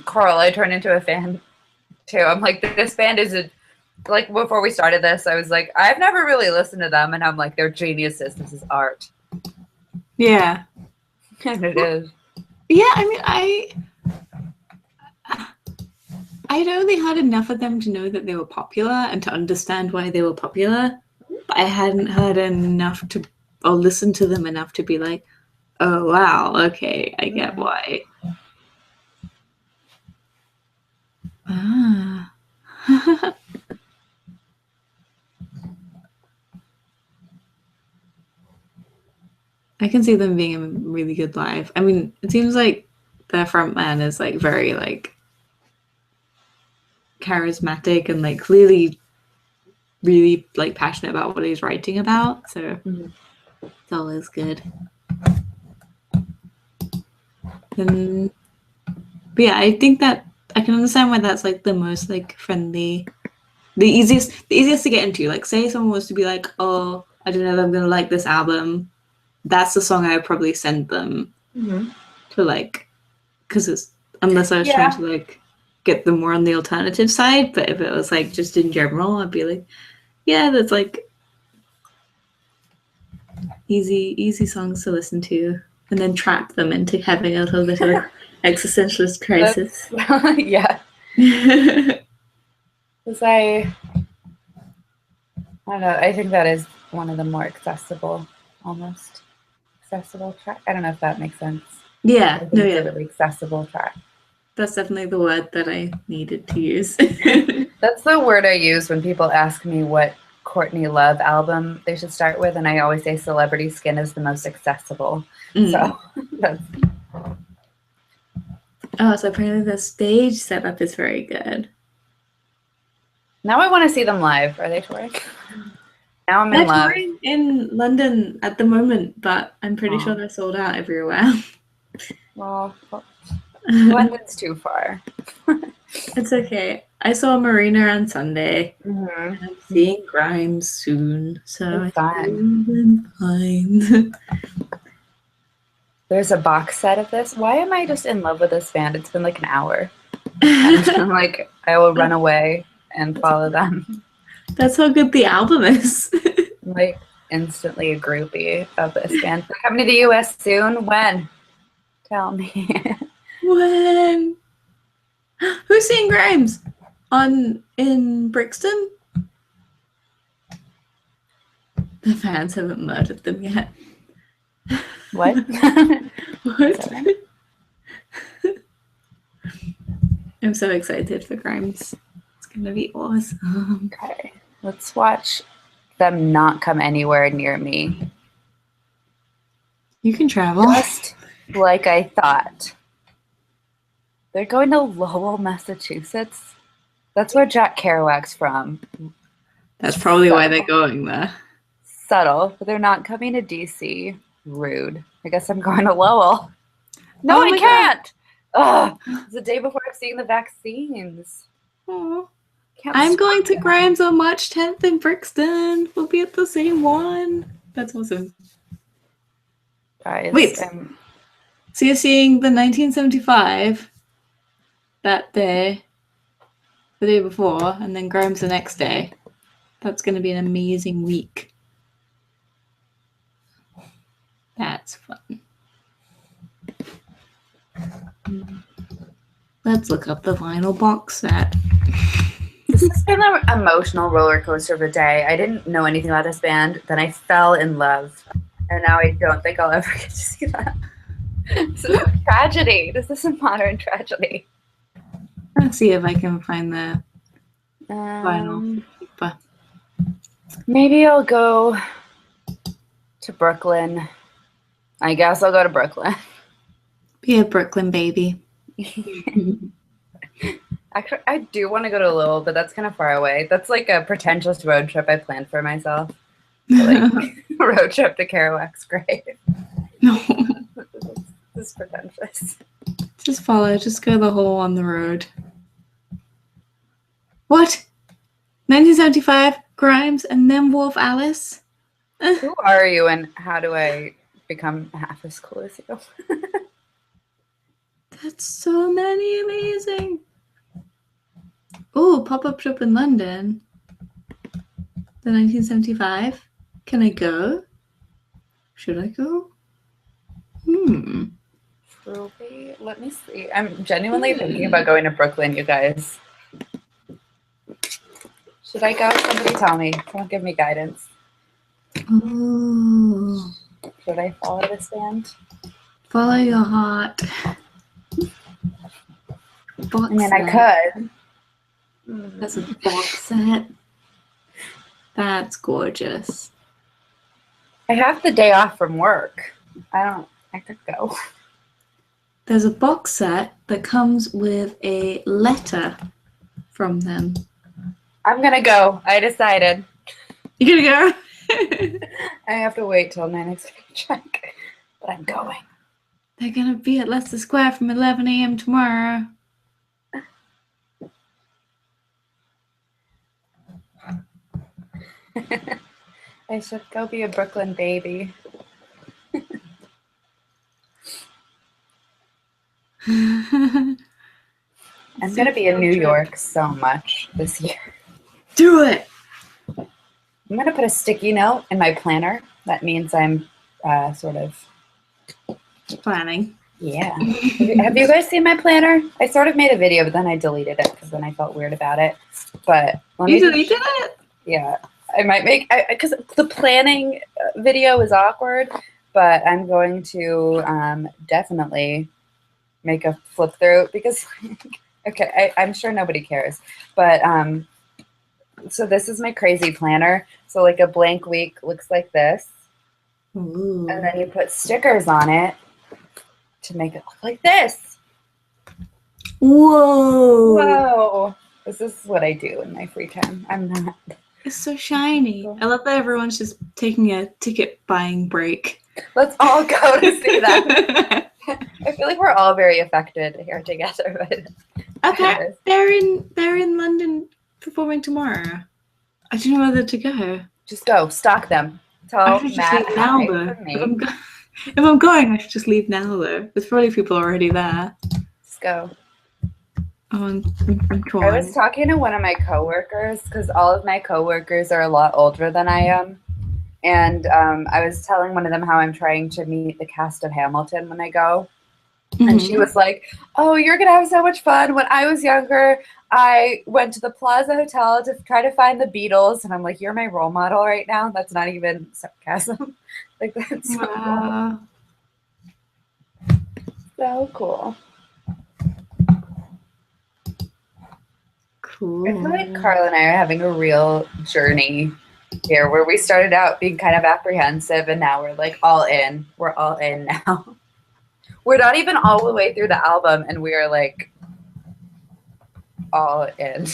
Carl, I turned into a fan too. I'm like, this band is like before we started this, I was like, I've never really listened to them, and I'm like, they're geniuses. This is art. Yeah. And it is. Yeah, I mean, I'd only heard enough of them to know that they were popular and to understand why they were popular, but I hadn't heard enough to, or listened to them enough to be like, oh wow, okay, I get why. Ah. I can see them being a really good live. I mean, it seems like their frontman is like very like charismatic and like clearly really like passionate about what he's writing about. So it's always good. And but yeah, I think that I can understand why that's like the most like friendly, the easiest to get into. Like, say someone was to be like, oh, I don't know if I'm gonna like this album. That's the song I would probably send them to like, because it's unless I was trying to like get them more on the alternative side. But if it was like just in general, I'd be like, yeah, that's like easy songs to listen to, and then trap them into having a little bit of like existentialist crisis. Yeah. Because I don't know. I think that is one of the more accessible, almost accessible track. I don't know if that makes sense. Yeah, I think it's a really accessible track. That's definitely the word that I needed to use. That's the word I use when people ask me what Courtney Love album they should start with, and I always say Celebrity Skin is the most accessible. So that's... Oh, so apparently the stage setup is very good. Now I want to see them live. Are they touring? Now I'm in love. They're touring in London at the moment, but I'm pretty sure they're sold out everywhere. Well, London's too far. It's okay. I saw Marina on Sunday. And I'm seeing Grimes soon, so It's fine. I'm fine. There's a box set of this. Why am I just in love with this band? It's been like an hour. And I'm like, I will run away and follow them. That's how good the album is. I'm like instantly a groupie of this band. They're coming to the US soon. When? Tell me. When? Who's seeing Grimes in Brixton? The fans haven't murdered them yet. What? What? I'm so excited for Grimes. It's gonna be awesome. Okay, let's watch them not come anywhere near me. You can travel. Just like I thought. They're going to Lowell, Massachusetts. That's where Jack Kerouac's from. That's probably why they're going there. Subtle, but they're not coming to DC. Rude. I guess I'm going to Lowell. No, I can't. Ugh, it's the day before I'm seeing the vaccines. Aww. I'm going to Grimes on March 10th in Brixton. We'll be at the same one. That's awesome. Guys, wait. So you're seeing the 1975 that day, the day before, and then Grimes the next day. That's going to be an amazing week. That's fun. Let's look up the vinyl box set. This has been an emotional roller coaster of a day. I didn't know anything about this band. Then I fell in love. And now I don't think I'll ever get to see that. This is a tragedy. This is a modern tragedy. Let's see if I can find the vinyl. Maybe I'll go to Brooklyn. I guess I'll go to Brooklyn. Be a Brooklyn baby. Actually, I do want to go to Lowell, but that's kind of far away. That's like a pretentious road trip I planned for myself. Like a road trip to Kerouac's grave. No. This is pretentious. Just follow. Just go the whole on the road. What? 1975, Grimes, and then Wolf Alice? Who are you and how do I become half as cool as you? That's so many amazing. Oh, pop-up shop in London. The 1975. Can I go? Should I go? Truly, let me see. I'm genuinely thinking about going to Brooklyn, you guys. Should I go? Somebody tell me. Someone give me guidance. Ooh. Should I follow this band? Follow your heart. Box I mean, set. I could. That's a box set. That's gorgeous. I have the day off from work. I could go. There's a box set that comes with a letter from them. I'm gonna go. I decided. You gonna go? I have to wait till my next paycheck, but I'm going. They're gonna be at Leicester Square from 11 a.m. tomorrow. I should go be a Brooklyn baby. I'm gonna be in New York so much this year. Do it! I'm gonna put a sticky note in my planner. That means I'm sort of planning. Yeah. Have you guys seen my planner? I sort of made a video, but then I deleted it because then I felt weird about it. But you deleted it? Yeah. I might make, because the planning video is awkward, but I'm going to definitely make a flip through because, okay, I'm sure nobody cares, but so this is my crazy planner. So like a blank week looks like this. Ooh. And then you put stickers on it to make it look like this. Whoa. Whoa. This is what I do in my free time. I'm not. It's so shiny. I love that everyone's just taking a ticket buying break. Let's all go to see that. I feel like we're all very affected here together. But okay. They're in London performing tomorrow. I don't know whether to go. Just go. Stalk them. Tell Matt. Albert. If I'm going, I should just leave now, though. There's probably people already there. Let's go. Oh, I'm I trying. was talking to one of my coworkers because all of my coworkers are a lot older than I am. And I was telling one of them how I'm trying to meet the cast of Hamilton when I go. And she was like, oh, you're going to have so much fun. When I was younger, I went to the Plaza Hotel to try to find the Beatles. And I'm like, you're my role model right now. That's not even sarcasm. Like, that's so Wow. cool. So cool. Cool. I feel like Carl and I are having a real journey here where we started out being kind of apprehensive and now we're like all in. We're all in now. We're not even all the way through the album and we are like all in.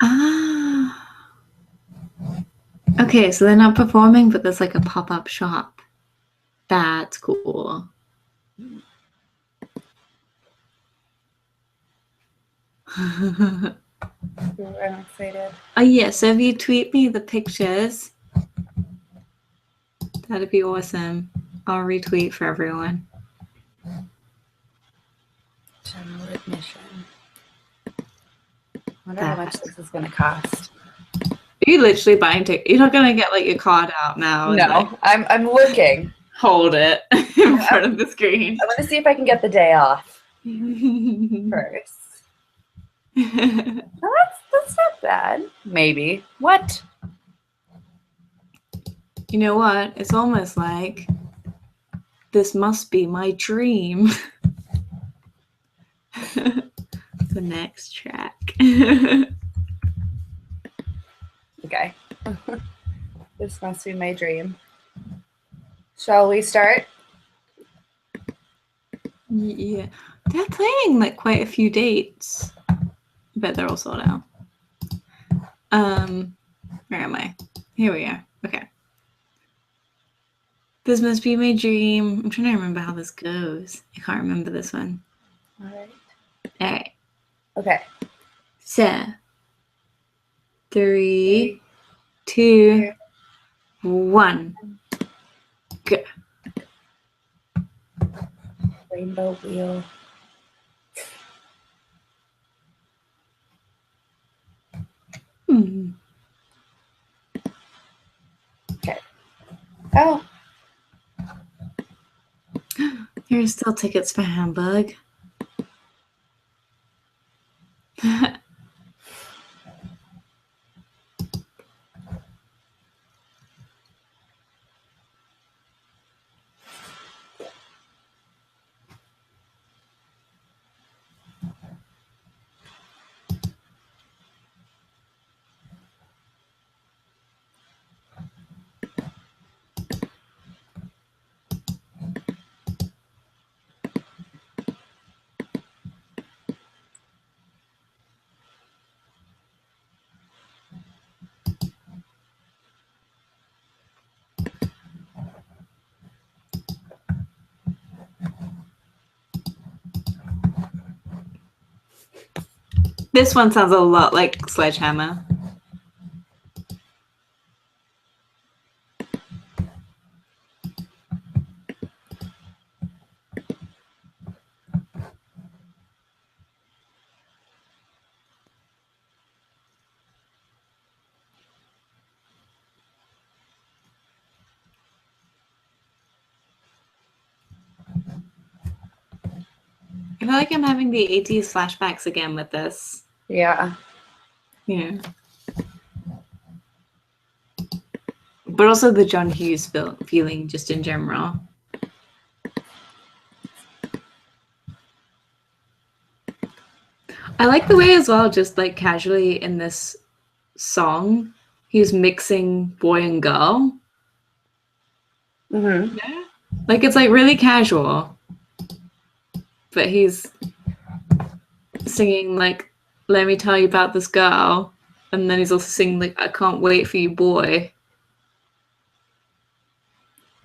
Ah. Okay, so they're not performing, but there's like a pop-up shop. That's cool. I'm excited. Oh yeah, so if you tweet me the pictures, that'd be awesome. I'll retweet for everyone. General admission. I wonder how much this is going to cost. Are you literally buying tickets? You're not gonna get like your card out now? No, like, I'm looking. hold it in front of the screen. I want to see if I can get the day off first. Well, that's not bad. Maybe. What? You know what? It's almost like this must be my dream. The next track. Okay. This must be my dream. Shall we start? Yeah. They're playing like quite a few dates. I bet they're all sold out. Where am I? Here we are. Okay. This must be my dream. I'm trying to remember how this goes. I can't remember this one. All right. All right. Okay. So, 3, 2, 1. Go. Rainbow wheel. Okay. Oh. Here's still tickets for Hamburg. This one sounds a lot like Sledgehammer. I feel like I'm having the 80s flashbacks again with this. Yeah. Yeah. But also the John Hughes feeling just in general. I like the way as well, just like casually in this song, he's mixing boy and girl. Mm-hmm. Yeah. Like it's like really casual. But he's singing like, let me tell you about this girl. And then he's also singing like, I can't wait for you, boy.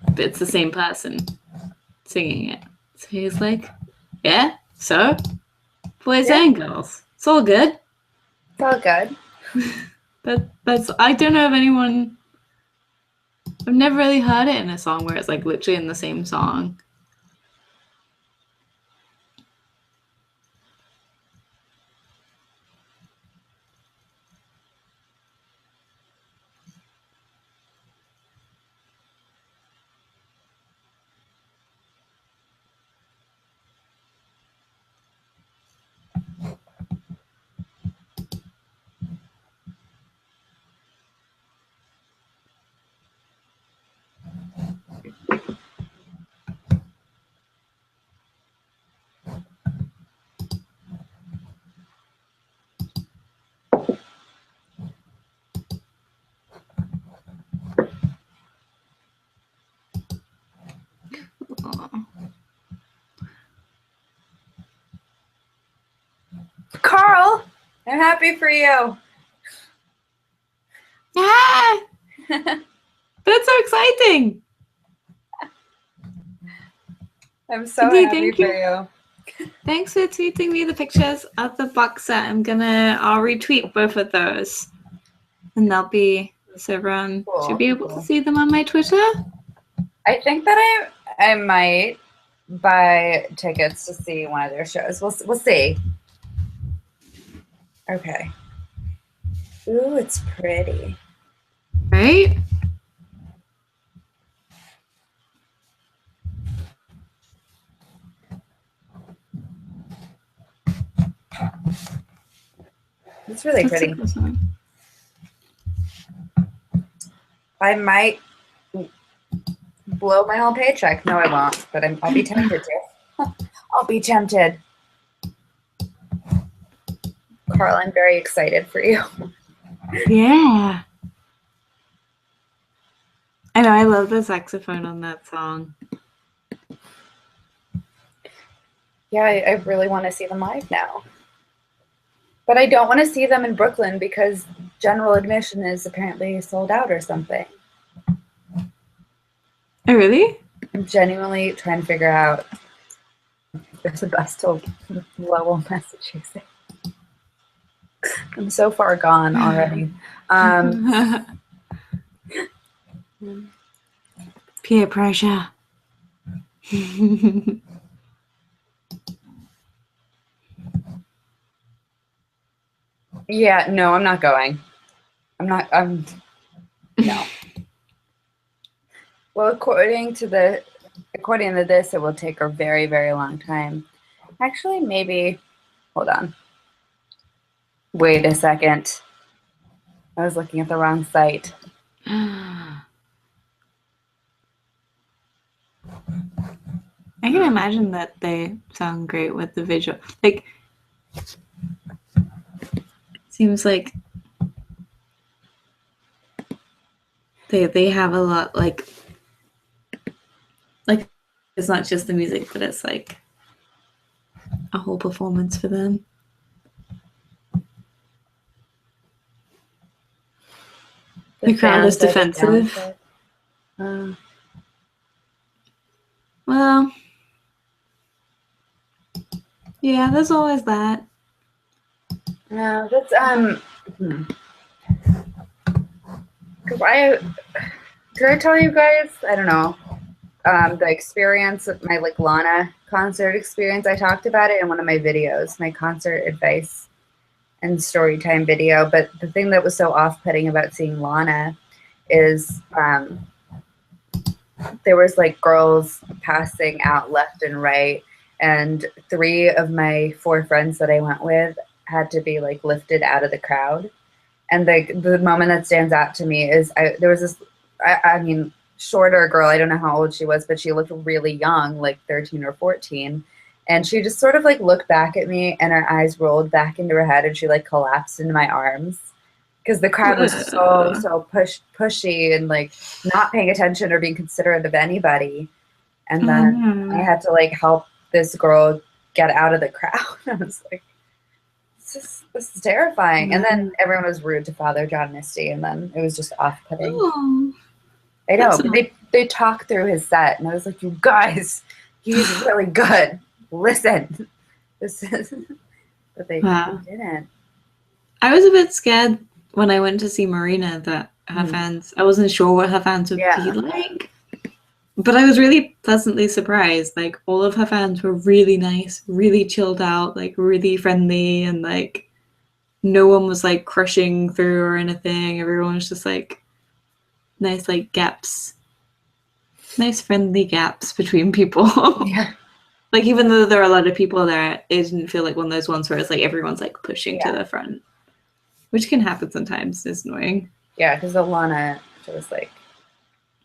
But it's the same person singing it. So he's like, yeah, so boys and girls. It's all good. It's all good. That's I don't know if anyone I've never really heard it in a song where it's like literally in the same song. Aw. Carl, I'm happy for you. Ah! That's so exciting. I'm so Catie, happy thank for you. you. Thanks for tweeting me the pictures of the box set. I'll retweet both of those. And they'll be, so everyone should be able to see them on my Twitter. I think that I might buy tickets to see one of their shows. We'll see. Okay. Ooh, it's pretty. Right? It's really That's pretty. a cool song. I might blow my whole paycheck. No, I won't, but I'll be tempted to. I'll be tempted. Carl, I'm very excited for you. Yeah. I know, I love the saxophone on that song. Yeah, I really want to see them live now. But I don't want to see them in Brooklyn because general admission is apparently sold out or something. Oh, really? I'm genuinely trying to figure out if there's a bus to Lowell, Massachusetts. I'm so far gone already. Peer pressure. Yeah, no, I'm not going. No. Well, according to this, it will take a very, very long time. Actually, maybe, hold on. Wait a second. I was looking at the wrong site. I can imagine that they sound great with the visual. Like, seems like they have a lot, like it's not just the music, but it's like a whole performance for them. The crowd is defensive. Well, yeah, there's always that. No, that's did I tell you guys? I don't know. The experience of my like Lana concert experience. I talked about it in one of my videos, my concert advice and story time video. But the thing that was so off-putting about seeing Lana is there was like girls passing out left and right, and 3 of my 4 friends that I went with had to be like lifted out of the crowd. And the moment that stands out to me is there was this, I mean, shorter girl. I don't know how old she was, but she looked really young, like 13 or 14. And she just sort of like looked back at me and her eyes rolled back into her head and she like collapsed into my arms because the crowd was so pushy and like not paying attention or being considerate of anybody. And then I had to like help this girl get out of the crowd. I was like, this is terrifying. And then everyone was rude to Father John Misty, and then it was just off-putting. Oh, I know. They talked through his set, and I was like, you guys, he's really good. Listen. This is, but they didn't. I was a bit scared when I went to see Marina that her fans. I wasn't sure what her fans would be Yeah. like. But I was really pleasantly surprised. Like, all of her fans were really nice, really chilled out, like, really friendly, and, like, no one was, like, crushing through or anything. Everyone was just, like, nice, like, gaps. Nice, friendly gaps between people. Yeah. Like, even though there are a lot of people there, it didn't feel like one of those ones where it's, like, everyone's, like, pushing to the front. Which can happen sometimes. It's annoying. Yeah, because Alana was like,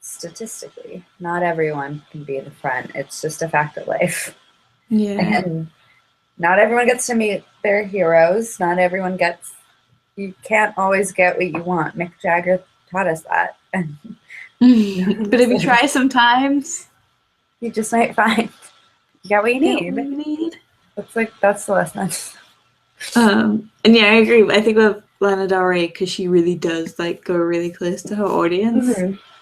statistically, not everyone can be the front. It's just a fact of life. Yeah. And not everyone gets to meet their heroes. Not everyone gets, you can't always get what you want. Mick Jagger taught us that. But if you try sometimes, you just might find you got what you need. That's the lesson. And yeah, I agree. I think with Lana Del Rey, because she really does like go really close to her audience.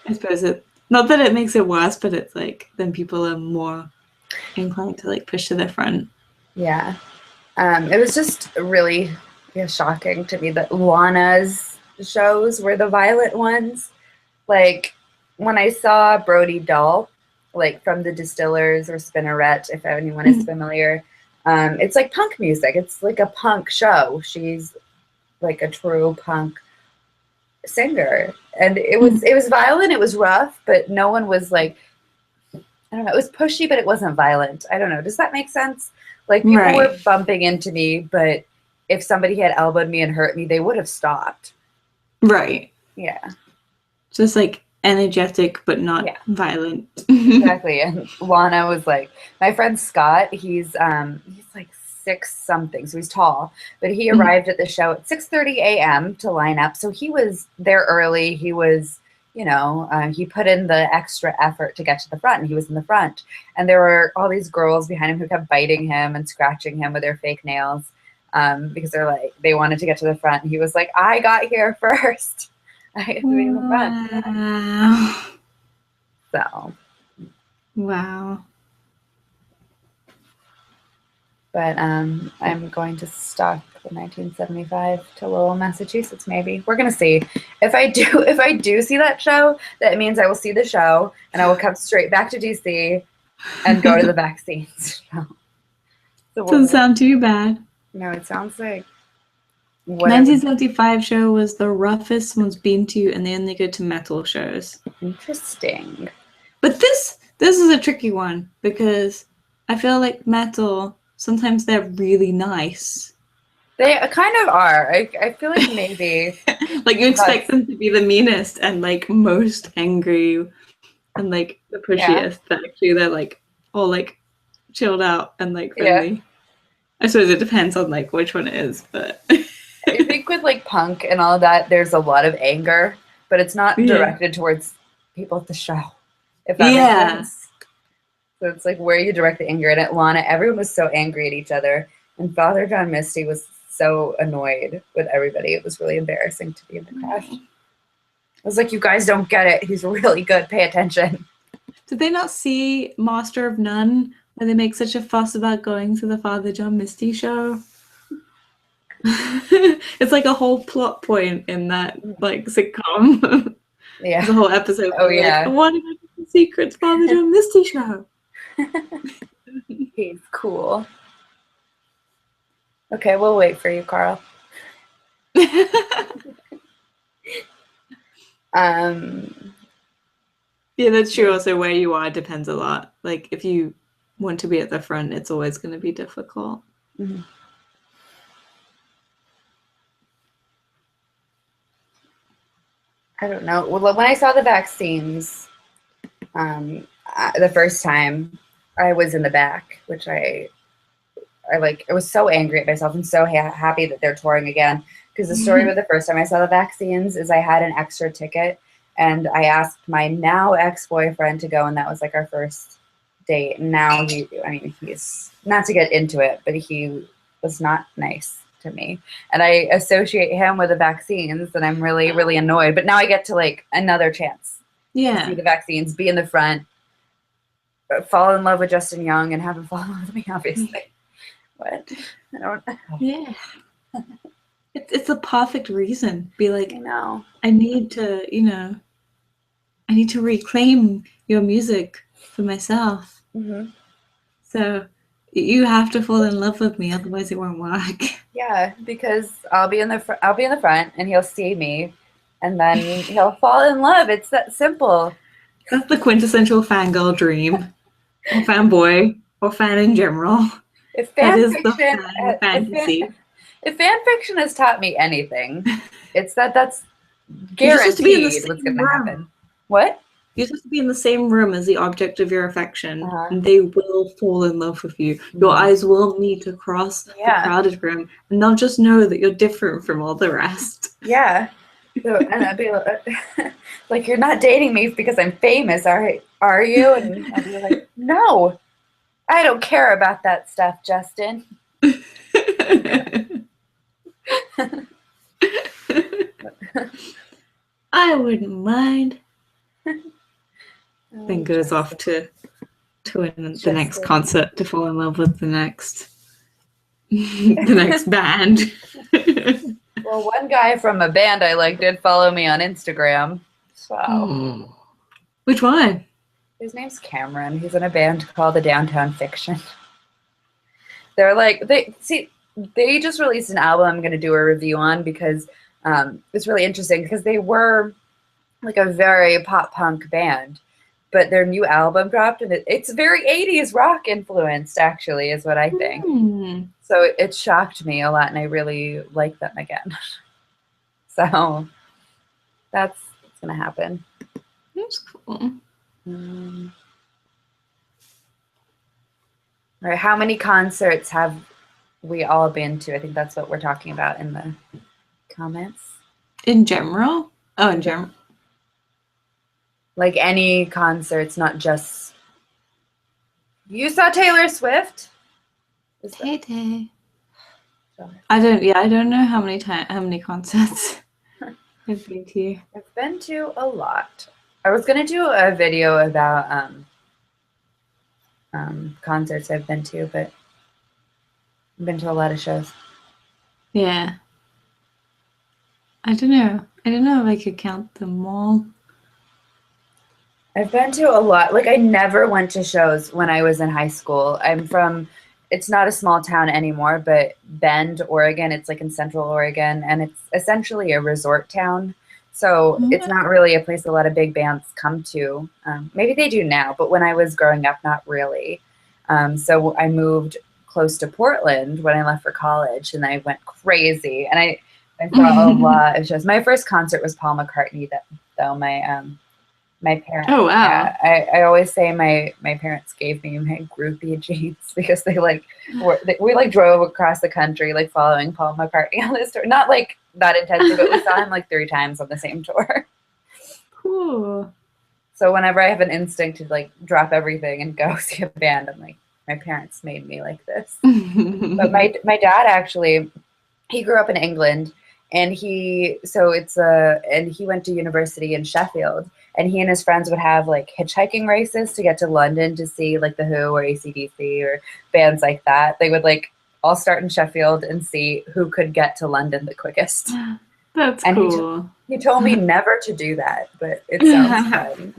I suppose it, not that it makes it worse, but it's like then people are more inclined to like push to the front. Yeah. It was just really shocking to me that Lana's shows were the violent ones. Like when I saw Brody Dahl, like from the Distillers or Spinneret, if anyone is familiar, it's like punk music. It's like a punk show. She's like a true punk singer, and it was violent. It was rough, but no one was like, I don't know. It was pushy, but it wasn't violent. I don't know. Does that make sense? Like people were bumping into me, but if somebody had elbowed me and hurt me, they would have stopped. Right. Yeah. Just like energetic, but not violent. Exactly. And Lana was like, my friend Scott, he's like 6-something, so he's tall, but he arrived at the show at 6:30 a.m. to line up. So he was there early. He was, he put in the extra effort to get to the front, and he was in the front. And there were all these girls behind him who kept biting him and scratching him with their fake nails because they wanted to get to the front. And he was like, I got here first. I get to be in the front. Wow. So. Wow. But I'm going to stalk the 1975 to Lowell, Massachusetts. Maybe we're gonna see. If I do see that show, that means I will see the show and I will come straight back to DC and go to the vaccines. So doesn't sound too bad. No, it sounds like. 1975 show was the roughest one's been to, and they only go to metal shows. Interesting. But this is a tricky one because I feel like metal, sometimes they're really nice. They kind of are. I feel like maybe. Like you expect them to be the meanest and like most angry and like the pushiest, but actually they're like all like chilled out and like friendly. Yeah. I suppose it depends on like which one it is, but I think with like punk and all that, there's a lot of anger, but it's not directed towards people at the show. If that makes sense. So it's like where you direct the anger. And at Lana, everyone was so angry at each other. And Father John Misty was so annoyed with everybody. It was really embarrassing to be in the crash. I was like, you guys don't get it. He's really good. Pay attention. Did they not see Master of None, where they make such a fuss about going to the Father John Misty show? It's like a whole plot point in that like sitcom. Yeah. The whole episode. Oh yeah. Like, I want to go to the Secrets Father John Misty show. He's cool. Okay, we'll wait for you, Carl. Yeah, that's true. Also, where you are depends a lot. Like, if you want to be at the front, it's always going to be difficult. Mm-hmm. I don't know. Well, when I saw the vaccines, the first time, I was in the back, which I was so angry at myself and so happy that they're touring again. Because the story with the first time I saw the vaccines is I had an extra ticket and I asked my now ex-boyfriend to go, and that was like our first date. And now he's not to get into it, but he was not nice to me, and I associate him with the vaccines, and I'm really, really annoyed. But now I get to like another chance. To see the vaccines, be in the front, fall in love with Justin Young, and have him fall in love with me, obviously. What? I don't know. Yeah. It's a perfect reason. Be like, I know. I need to, I need to reclaim your music for myself. Hmm. So you have to fall in love with me, otherwise it won't work. Yeah, because I'll be in the front, and he'll see me, and then he'll fall in love. It's that simple. That's the quintessential fangirl dream, or fanboy, or fan in general. If That fan is the fiction, fan if fan, fantasy. if fan fiction has taught me anything, it's that that's You're just supposed to be in the guaranteed what's going same to room. happen. What? You're supposed to be in the same room as the object of your affection, Uh-huh. and they will fall in love with you. Your Mhm. eyes will meet across the Yeah, crowded room, and they'll just know that you're different from all the rest. yeah. So, and I'd be like, you're not dating me because I'm famous, are you? And I'd be like, no, I don't care about that stuff, Justin. I wouldn't mind. Then Oh, goes off Justin. the next Justin. concert to fall in love with the next the next band. Well, one guy from a band I like did follow me on Instagram. So Which one? his name's Cameron. He's in a band called the Downtown Fiction. They're like they just released an album I'm going to do a review on because it's really interesting because they were like a very pop punk band, but their new album dropped and it's very 80s rock influenced actually is what I think. So it shocked me a lot and I really like them again. So that's what's going to happen. That's cool. All right, how many concerts have we all been to? I think that's what we're talking about in the comments. In general? Oh, in general. Like any concerts, not just. You saw Taylor Swift? Catie. I don't know how many concerts I've been to. I've been to a lot. I was gonna do a video about concerts I've been to, but I've been to a lot of shows. Yeah. I don't know. I don't know if I could count them all. I've been to a lot. Like I never went to shows when I was in high school. It's not a small town anymore, but Bend, Oregon, it's like in Central Oregon, and it's essentially a resort town. So it's not really a place a lot of big bands come to. Maybe they do now, but when I was growing up, not really. So I moved close to Portland when I left for college, and I went crazy. And I saw a lot of shows. My first concert was Paul McCartney, though. My parents. Oh wow! Yeah, I always say my parents gave me my groupie genes because we like drove across the country like following Paul McCartney on this tour. Not like that intensely, but we saw him like 3 times on the same tour. Cool. So whenever I have an instinct to like drop everything and go see a band, I'm like, my parents made me like this. But my dad actually, he grew up in England, and he went to university in Sheffield. And he and his friends would have like hitchhiking races to get to London to see like The Who or AC/DC or bands like that. They would like all start in Sheffield and see who could get to London the quickest. That's and cool. He told me never to do that, but it sounds fun.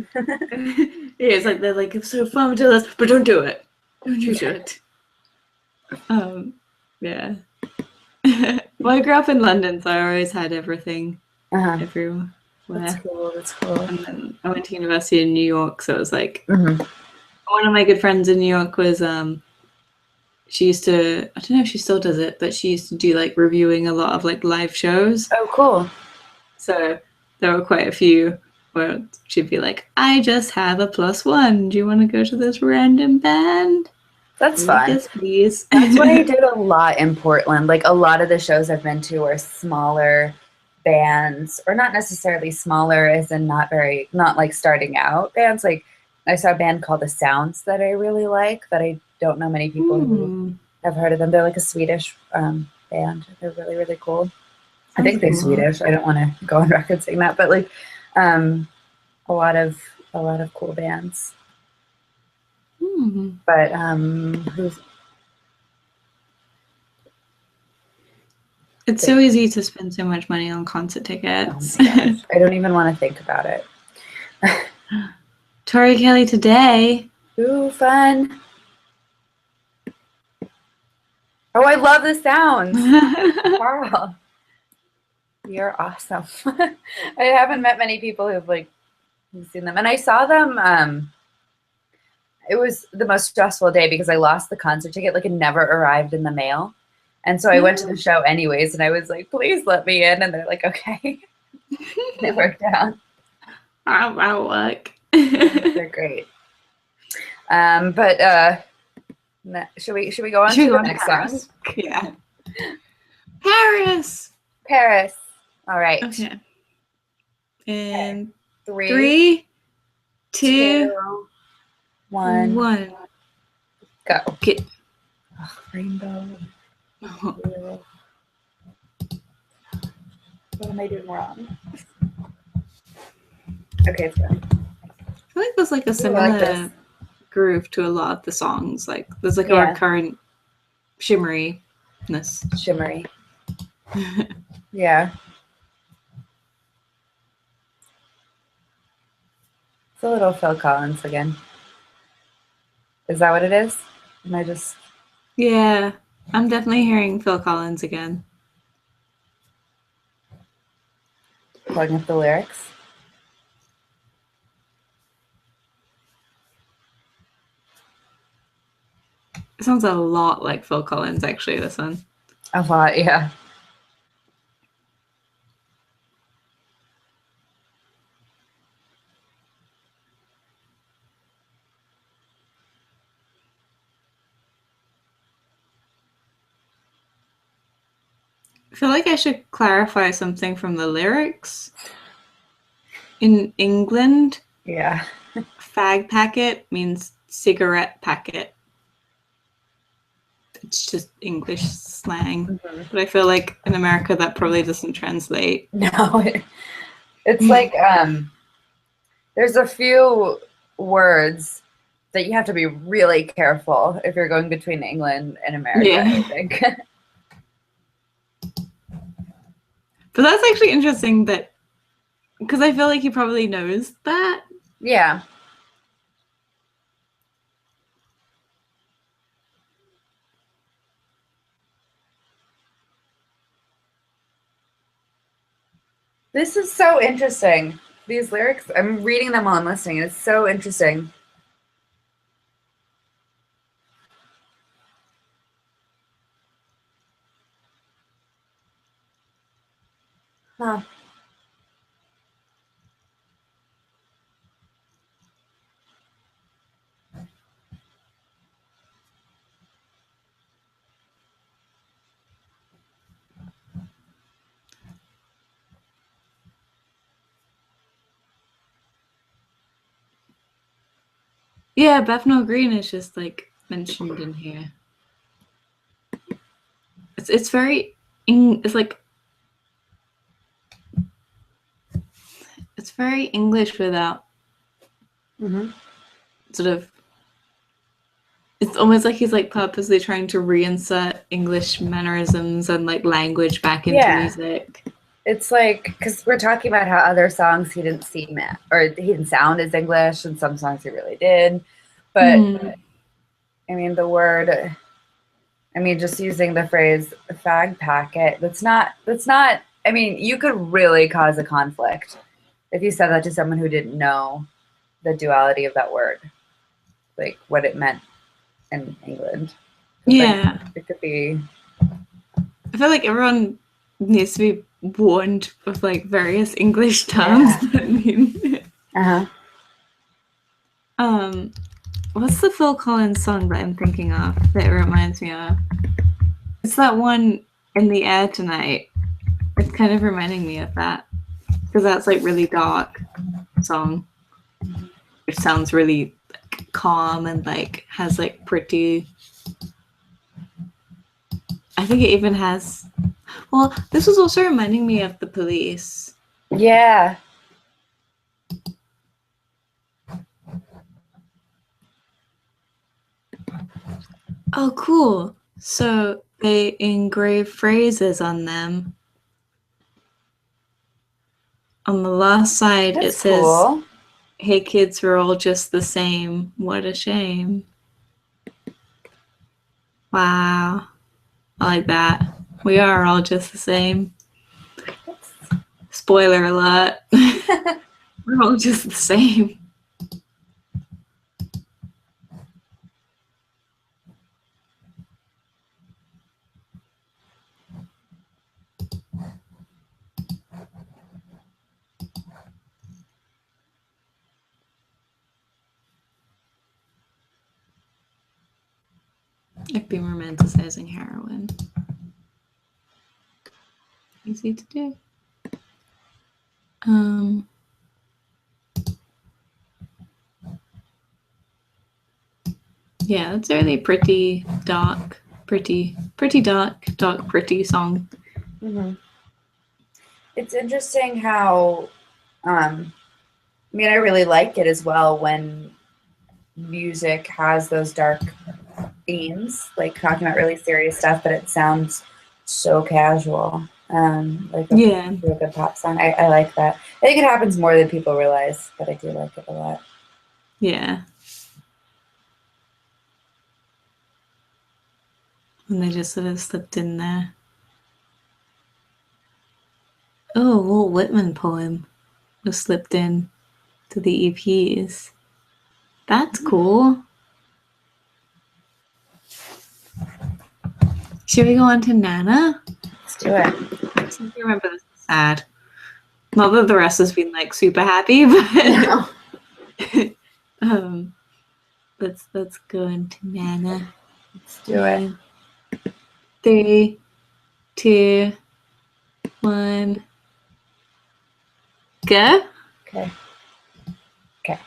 Yeah, it's like they're like, it's so fun to do this, but don't do it. Don't you do it. Yeah. Well, I grew up in London, so I always had everything everywhere. That's cool. That's cool. And then I went to university in New York, so it was like one of my good friends in New York was she used to, I don't know if she still does it, but she used to do like reviewing a lot of like live shows. Oh, cool. So there were quite a few where she'd be like, I just have a +1. Do you want to go to this random band? That's fun. Yes, please. That's what I did a lot in Portland. Like a lot of the shows I've been to are smaller bands, or not necessarily smaller as in not like starting out bands. Like I saw a band called The Sounds that I really like, that I don't know many people who have heard of them. They're like a Swedish band. They're really, really cool. I think they're Swedish. I don't want to go on record saying that, but like a lot of cool bands. But It's so easy to spend so much money on concert tickets. Oh my gosh. I don't even want to think about it. Tori Kelly today. Ooh, fun. Oh, I love the sounds. Carl, you're awesome. I haven't met many people who've seen them. And I saw them, it was the most stressful day because I lost the concert ticket. Like, it never arrived in the mail. And so I went to the show anyways, and I was like, please let me in. And they're like, okay. It worked out. I'll work. They're great. But should we go on to the next song? Yeah. Paris. Paris. All right. Okay. And okay. 3, 2, 1. Go. Get. Oh, rainbow. Oh. What am I doing wrong? Okay, it's good. I feel like there's like a similar groove to a lot of the songs. Like there's like a recurrent shimmeryness. Shimmery. Yeah. It's a little Phil Collins again. Is that what it is? Am I just... Yeah, I'm definitely hearing Phil Collins again. Pulling up the lyrics. It sounds a lot like Phil Collins, actually, this one. A lot, yeah. I feel like I should clarify something from the lyrics. In England, fag packet means cigarette packet. It's just English slang. But I feel like in America that probably doesn't translate. No, it's like there's a few words that you have to be really careful if you're going between England and America, I think. But that's actually interesting that, because I feel like he probably knows that. Yeah. This is so interesting. These lyrics, I'm reading them while I'm listening. It's so interesting. Huh. Yeah, Bethnal Green is just like mentioned in here. It's very it's like it's very English without sort of. It's almost like he's like purposely trying to reinsert English mannerisms and like language back into music. It's like, because we're talking about how other songs he didn't seem or he didn't sound as English, and some songs he really did. But I mean, the word, I mean, just using the phrase fag packet, that's not, I mean, you could really cause a conflict if you said that to someone who didn't know the duality of that word, like what it meant in England. Yeah. Like, it could be. I feel like everyone needs to be warned of like various English terms that mean. What's the Phil Collins song that I'm thinking of that it reminds me of? It's that one, In the Air Tonight. It's kind of reminding me of that. Because that's like really dark song. It sounds really like, calm and like has like pretty. I think it even has. Well, this was also reminding me of The Police. Yeah. Oh, cool. So they engrave phrases on them. On the last side, That's it says, cool. "Hey kids, we're all just the same. What a shame." Wow. I like that. We are all just the same. Spoiler alert. We're all just the same. I've been romanticizing heroin. Easy to do. Yeah, it's a really pretty, dark, pretty dark, pretty song. Mm-hmm. It's interesting how, I mean, I really like it as well when music has those dark themes, like talking about really serious stuff, but it sounds so casual. Like a real good pop song. I like that. I think it happens more than people realize, but I do like it a lot. Yeah. And they just sort of slipped in there. Oh, a Walt Whitman poem was slipped in to the EPs. That's cool. Should we go on to Nana? Let's do it. Since you remember this is sad. Not that the rest has been like super happy, but No. let's go into Nana. Let's do it. 3, 2, 1, go. Okay. Okay.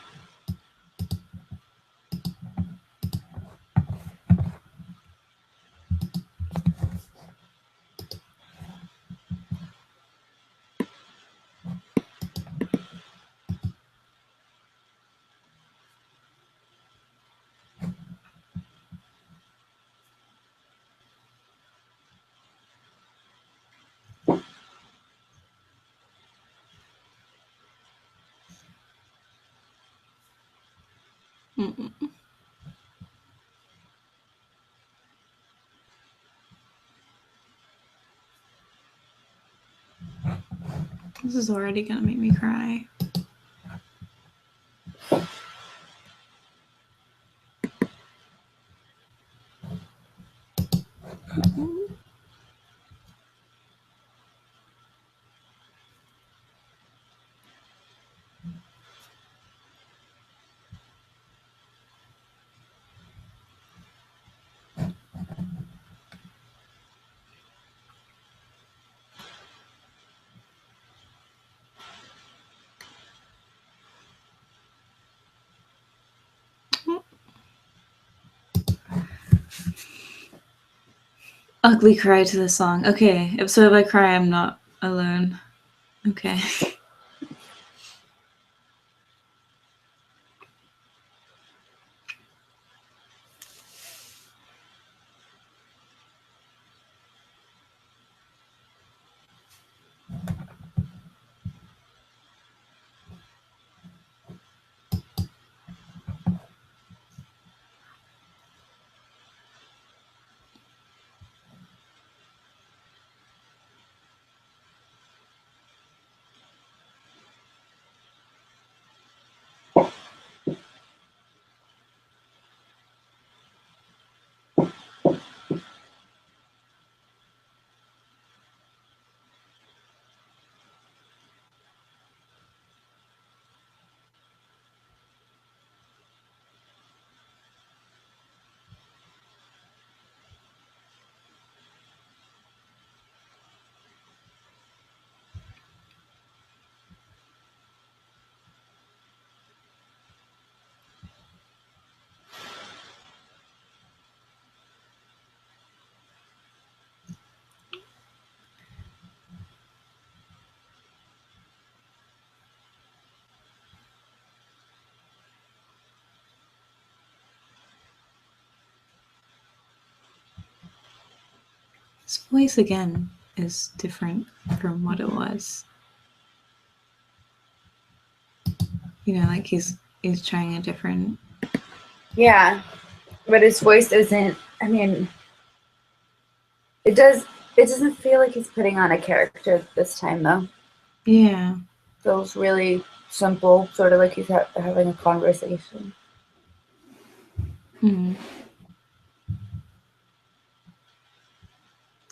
Mm-mm. This is already gonna make me cry. Ugly cry to the song. Okay, so if I cry, I'm not alone. Okay. His voice again is different from what it was. You know, like he's trying a different. Yeah, but his voice isn't. I mean, it doesn't feel like he's putting on a character this time, though. Yeah. Feels really simple, sort of like he's having a conversation.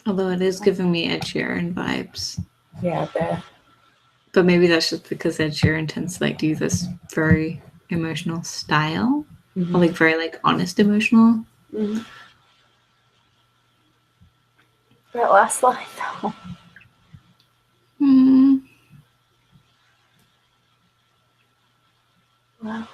Although it is giving me Ed Sheeran vibes. Yeah, but maybe that's just because Ed Sheeran tends to like do this very emotional style, or like very like honest emotional. That last line, though. Wow.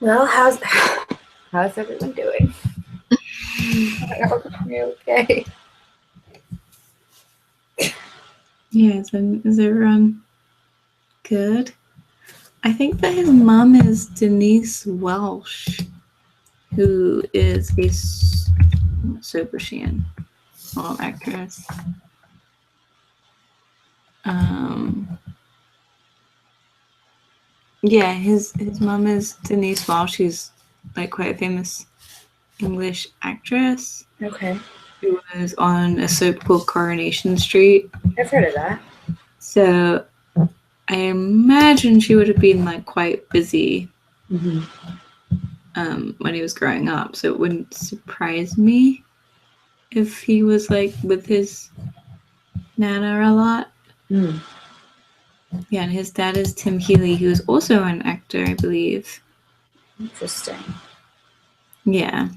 Well, how's everyone doing? Are you okay? Yeah, is everyone good? I think that his mom is Denise Welsh, who is a super Sheehan actress. Yeah, his mom is Denise Welsh. She's like quite a famous English actress. Okay. Who was on a soap called Coronation Street. I've heard of that. So I imagine she would have been like quite busy when he was growing up. So it wouldn't surprise me if he was like with his nana a lot. Yeah, and his dad is Tim Healy, who's also an actor, I believe. Interesting. Yeah.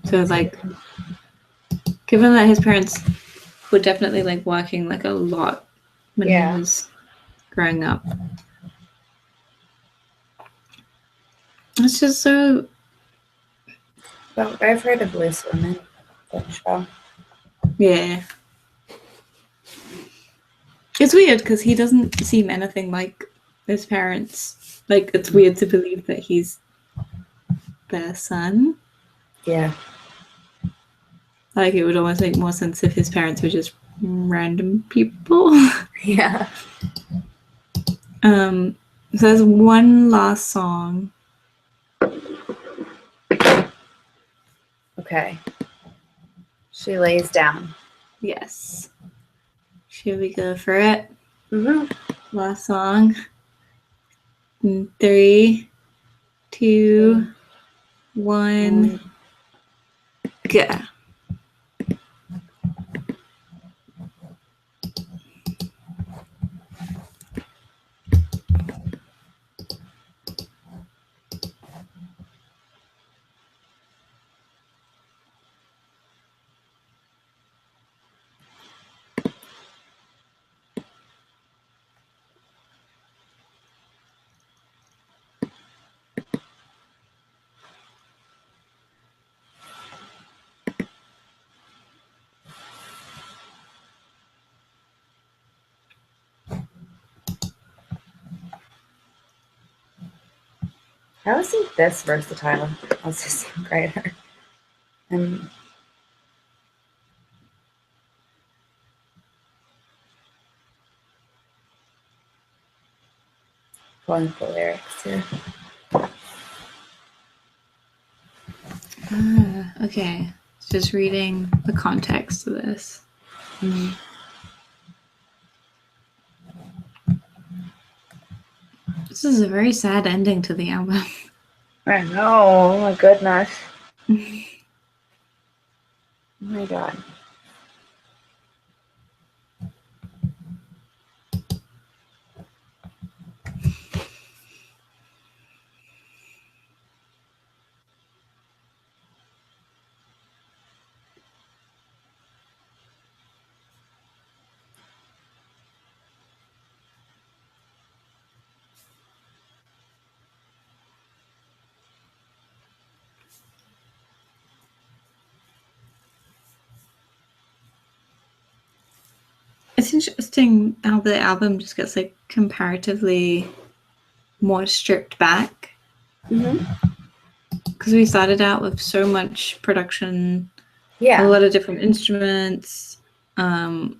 So like, given that his parents were definitely like working like a lot when he was growing up, it's just so. Well, I've heard of Loose Women, that show. Yeah. It's weird because he doesn't seem anything like his parents. Like, it's weird to believe that he's their son. Yeah. Like, it would almost make more sense if his parents were just random people. Yeah. So there's one last song. Okay. She lays down. Yes. Should we go for it? Mm-hmm. Last song. 3, 2, 1, go. How is he this versatile as a songwriter? And pulling up the lyrics here. Okay. Just reading the context of this. This is a very sad ending to the album. I know. Oh my goodness. Oh my god. It's interesting how the album just gets like comparatively more stripped back. Because we started out with so much production, a lot of different instruments, a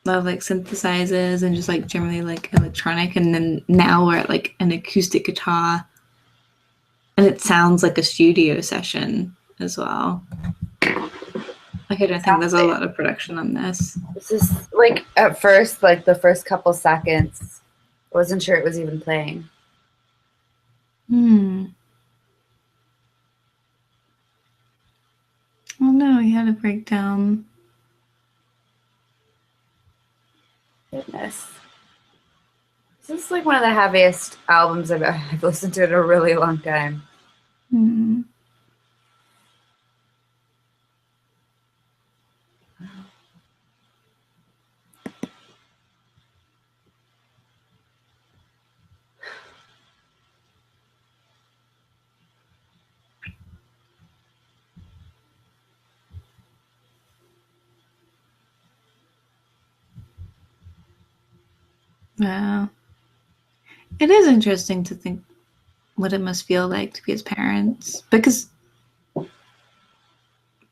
lot of like synthesizers and just like generally like electronic, and then now we're at like an acoustic guitar, and it sounds like a studio session as well. Like I don't think there's a lot of production on this. This is like at first, like the first couple seconds, I wasn't sure it was even playing. Oh no, he had a breakdown. Goodness. This is like one of the heaviest albums I've listened to in a really long time. Wow. It is interesting to think what it must feel like to be his parents. But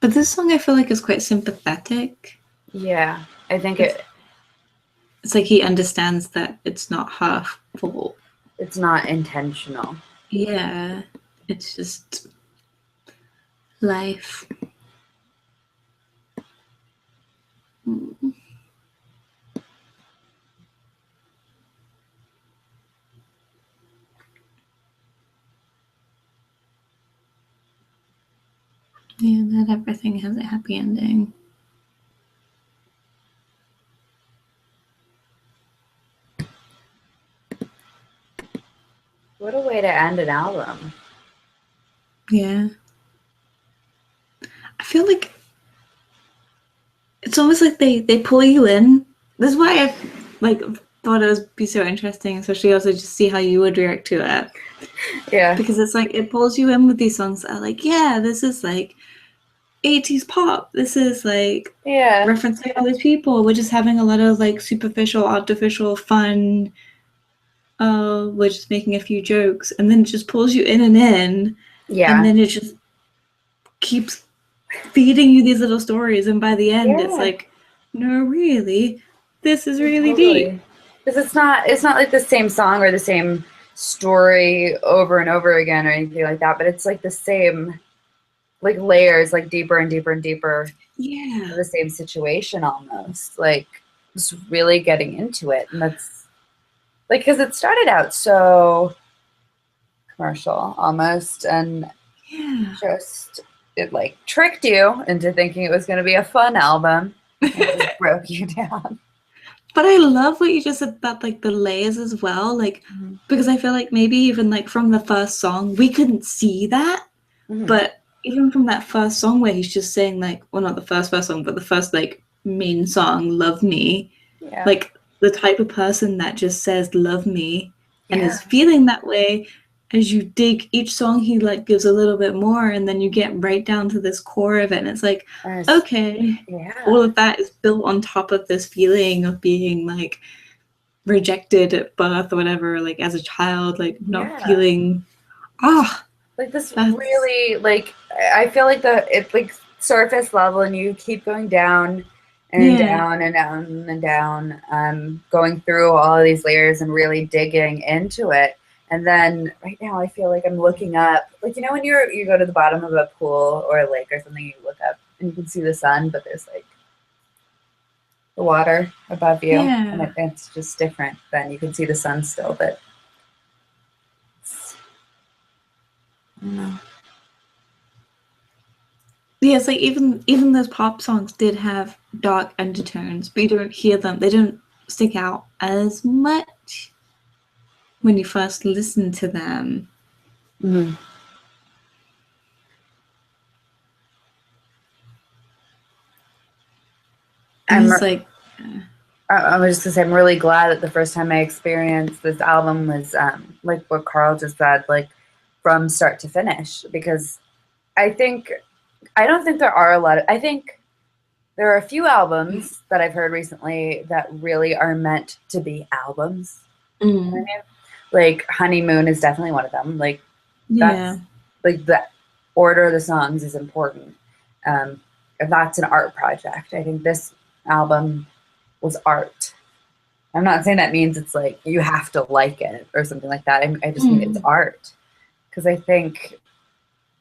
this song I feel like is quite sympathetic. Yeah, I think it's like he understands that it's not her fault. It's not intentional. Yeah, it's just life. Yeah, not everything has a happy ending. What a way to end an album. Yeah. I feel like it's almost like they pull you in. This is why I like thought it would be so interesting, especially also just see how you would react to it. Yeah. Because it's like it pulls you in with these songs that are like, yeah, this is like 80s pop. This is like referencing all these people. We're just having a lot of like superficial, artificial fun. We're just making a few jokes, and then it just pulls you in and in. Yeah. And then it just keeps feeding you these little stories, and by the end it's like, no, really, this is really deep. Because it's not like the same song or the same story over and over again or anything like that, but it's like the same like layers, like deeper and deeper and deeper. Yeah. The same situation almost. Like just really getting into it. And that's like, because it started out so commercial almost, and just it like tricked you into thinking it was going to be a fun album. It just broke you down. But I love what you just said about like the layers as well, like because I feel like maybe even like from the first song we couldn't see that, but even from that first song where he's just saying like, well, not the first song, but the first like main song, "Love Me," like the type of person that just says "love me" and is feeling that way. As you dig each song, he like gives a little bit more, and then you get right down to this core of it, and it's like, okay, all of that is built on top of this feeling of being like rejected at birth or whatever, like as a child, like not feeling like this really, like I feel like it's like surface level, and you keep going down and down and down and down, going through all of these layers and really digging into it. And then right now I feel like I'm looking up, like, you know, when you go to the bottom of a pool or a lake or something, you look up and you can see the sun, but there's like the water above you, and it's just different. Then you can see the sun still, but I don't know. Yeah, it's like even those pop songs did have dark undertones, but you don't hear them. They don't stick out as much when you first listen to them. I was just gonna say, I'm really glad that the first time I experienced this album was like what Carl just said, like from start to finish, because I don't think there are a lot of, I think There are a few albums that I've heard recently that really are meant to be albums. Mm. Like Honeymoon is definitely one of them. Like Yeah. that's like the order of the songs is important. And that's an art project. I think this album was art. I'm not saying that means it's like you have to like it or something like that. I just mean it's art, because I think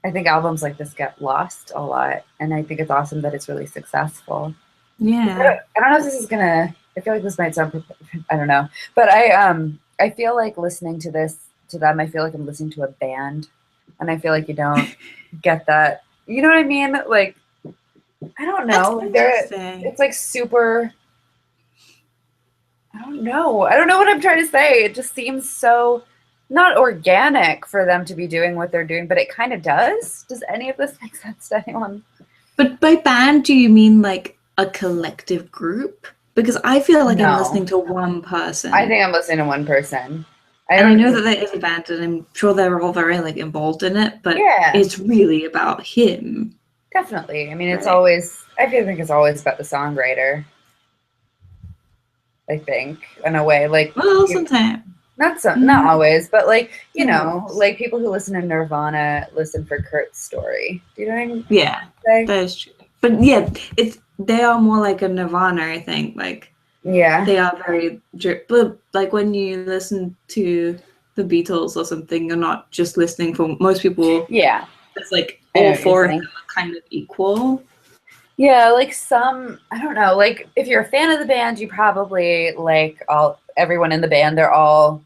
albums like this get lost a lot, and I think it's awesome that it's really successful. Yeah. I don't know if this is gonna. I feel like this might sound. I don't know, but I feel like listening to them. I feel like I'm listening to a band, and I feel like you don't get that. You know what I mean? Like, I don't That's know. interesting. It's like super. I don't know. I don't know what I'm trying to say. It just seems so not organic for them to be doing what they're doing, but it kind of does. Does any of this make sense to anyone? But by band, do you mean like a collective group? Because I feel like I'm No. listening to one person. I think I'm listening to one person. And I know that there is a band, and I'm sure they're all very like involved in it, but Yeah. it's really about him. Definitely. I mean, it's Right. always, I think it's always about the songwriter. I think, in a way, like, Well, sometimes. not always, but like, you know, Sometimes. like people who listen to Nirvana listen for Kurt's story. Do you know what I mean? Yeah, Say? that is true. But yeah, they are more like a Nirvana, I think. Like, Yeah. they are very, but like when you listen to the Beatles or something, you're not just listening for most people. Yeah. It's like I know all what you're four of saying. them are kind of equal. Yeah, like some, I don't know, like if you're a fan of the band, you probably like everyone in the band, they're all,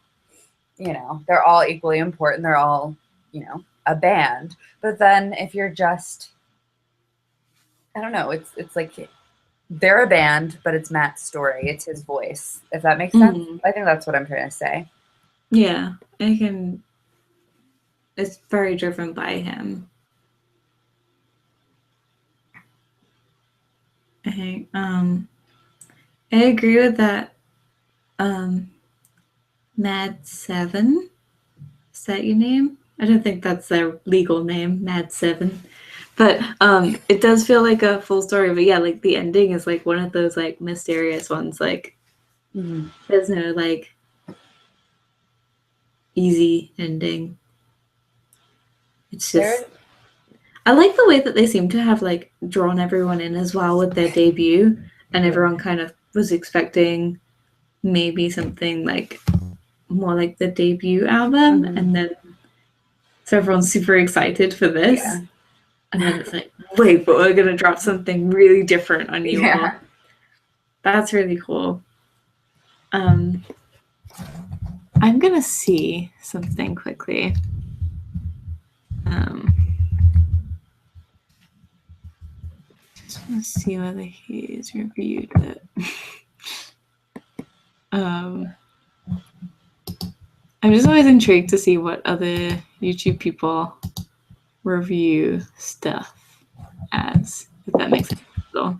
you know, they're all equally important. They're all, you know, a band. But then if you're just, I don't know, it's like they're a band, but it's Matt's story. It's his voice. If that makes sense. I think that's what I'm trying to say. Yeah, it's very driven by him. I agree with that. Mad Seven, is that your name? I don't think that's their legal name, Mad Seven. But it does feel like a full story. But yeah, like the ending is like one of those like mysterious ones. Like there's no like easy ending. It's just I like the way that they seem to have like drawn everyone in as well with their debut, and everyone kind of was expecting maybe something like more like the debut album, and then so everyone's super excited for this. Yeah. And then it's like, wait, but we're gonna drop something really different on you all. That's really cool. I'm gonna see something quickly. Just want to see whether he's reviewed it. I'm just always intrigued to see what other YouTube people review stuff as, if that makes sense at all.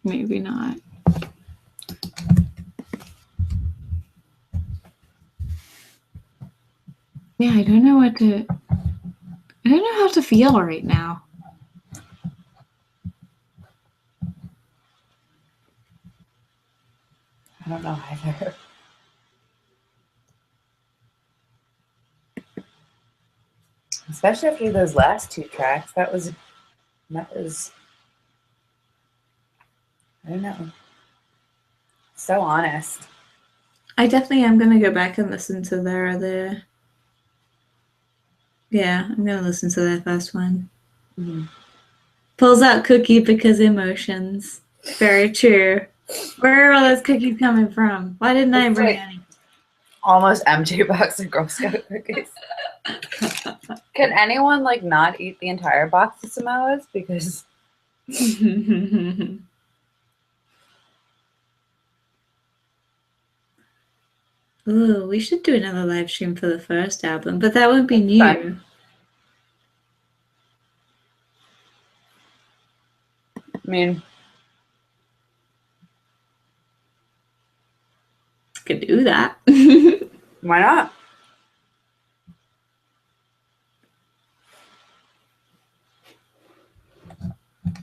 Maybe not. Yeah, I don't know how to feel right now. I don't know either. Especially after those last two tracks. That was I don't know. So honest. I definitely am gonna go back and listen to their other. Yeah, I'm gonna listen to their first one. Pulls out cookie because emotions. Very true. Where are all those cookies coming from? Why didn't I bring any? Almost empty box of Girl Scout cookies. Can anyone like not eat the entire box of Samoas? Because ooh, we should do another live stream for the first album, but that won't be new. Fun. I mean, could do that. Why not?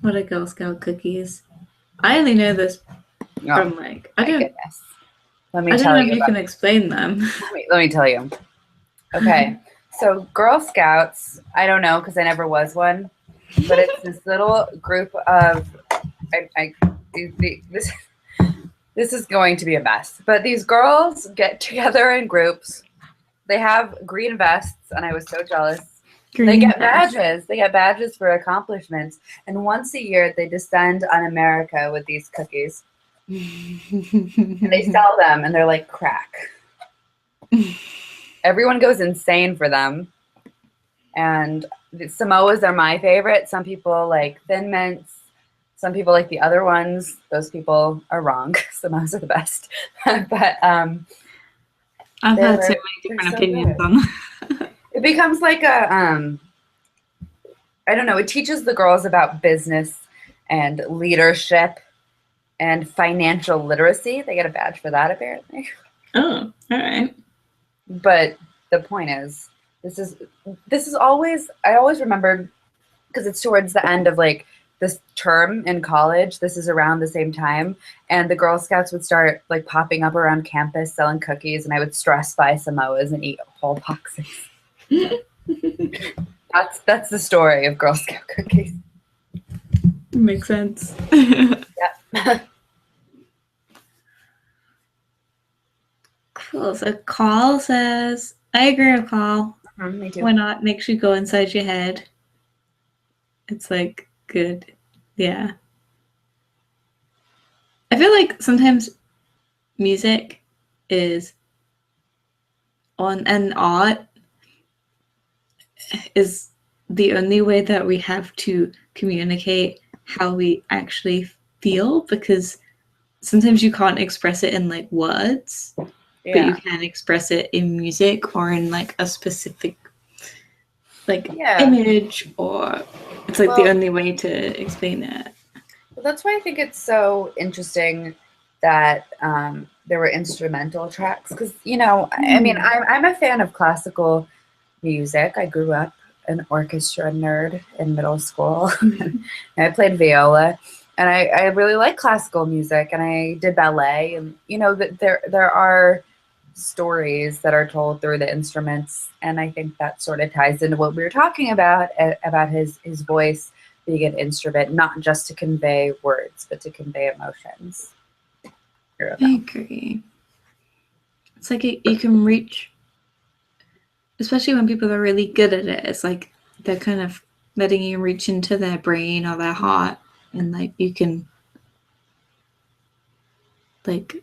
What are Girl Scout cookies? I only know this from like I My don't. goodness. Let me I don't tell know you. if you can explain them. Let me tell you. Okay, so Girl Scouts, I don't know because I never was one, but it's this little group of, this is going to be a mess. But these girls get together in groups. They have green vests, and I was so jealous. They get badges. They get badges for accomplishments. And once a year, they descend on America with these cookies. And they sell them, and they're like crack. Everyone goes insane for them. And the Samoas are my favorite. Some people like Thin Mints. Some people like the other ones. Those people are wrong. Samoas are the best. But I've had so many different opinions on that. It becomes like a I don't know, it teaches the girls about business and leadership and financial literacy. They get a badge for that apparently. Oh, all right. But the point is, this is always, I always remember, because it's towards the end of like this term in college. This is around the same time, and the Girl Scouts would start like popping up around campus selling cookies, and I would stress buy Samoas and eat whole boxes. That's the story of Girl Scout cookies. Makes sense. Yeah. Cool. So Carl says, I agree with Carl. Me too. Why not? Makes you go inside your head. It's like good. Yeah. I feel like sometimes music is and art is the only way that we have to communicate how we actually feel, because sometimes you can't express it in like words, but you can express it in music or in like a specific like image, or it's like the only way to explain it. Well, that's why I think it's so interesting that there were instrumental tracks, because I mean, I'm a fan of classical music. I grew up an orchestra nerd in middle school. And I played viola, and I really like classical music, and I did ballet, and that there are stories that are told through the instruments, and I think that sort of ties into what we were talking about his voice being an instrument, not just to convey words, but to convey emotions. I agree. It's like you can reach, especially when people are really good at it, it's like they're kind of letting you reach into their brain or their heart, and like you can like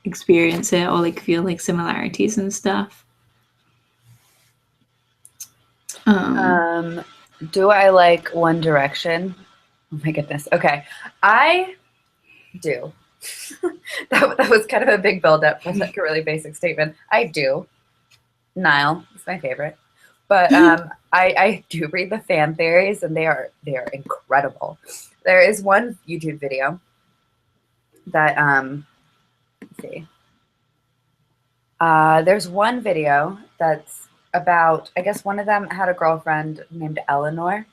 experience it or like feel like similarities and stuff. Do I like One Direction? Oh my goodness. Okay. I do. that was kind of a big build-up for like a really basic statement. I do. Niall is my favorite. But I do read the fan theories, and they are incredible. There is one YouTube video that let's see. There's one video that's about, I guess one of them had a girlfriend named Eleanor,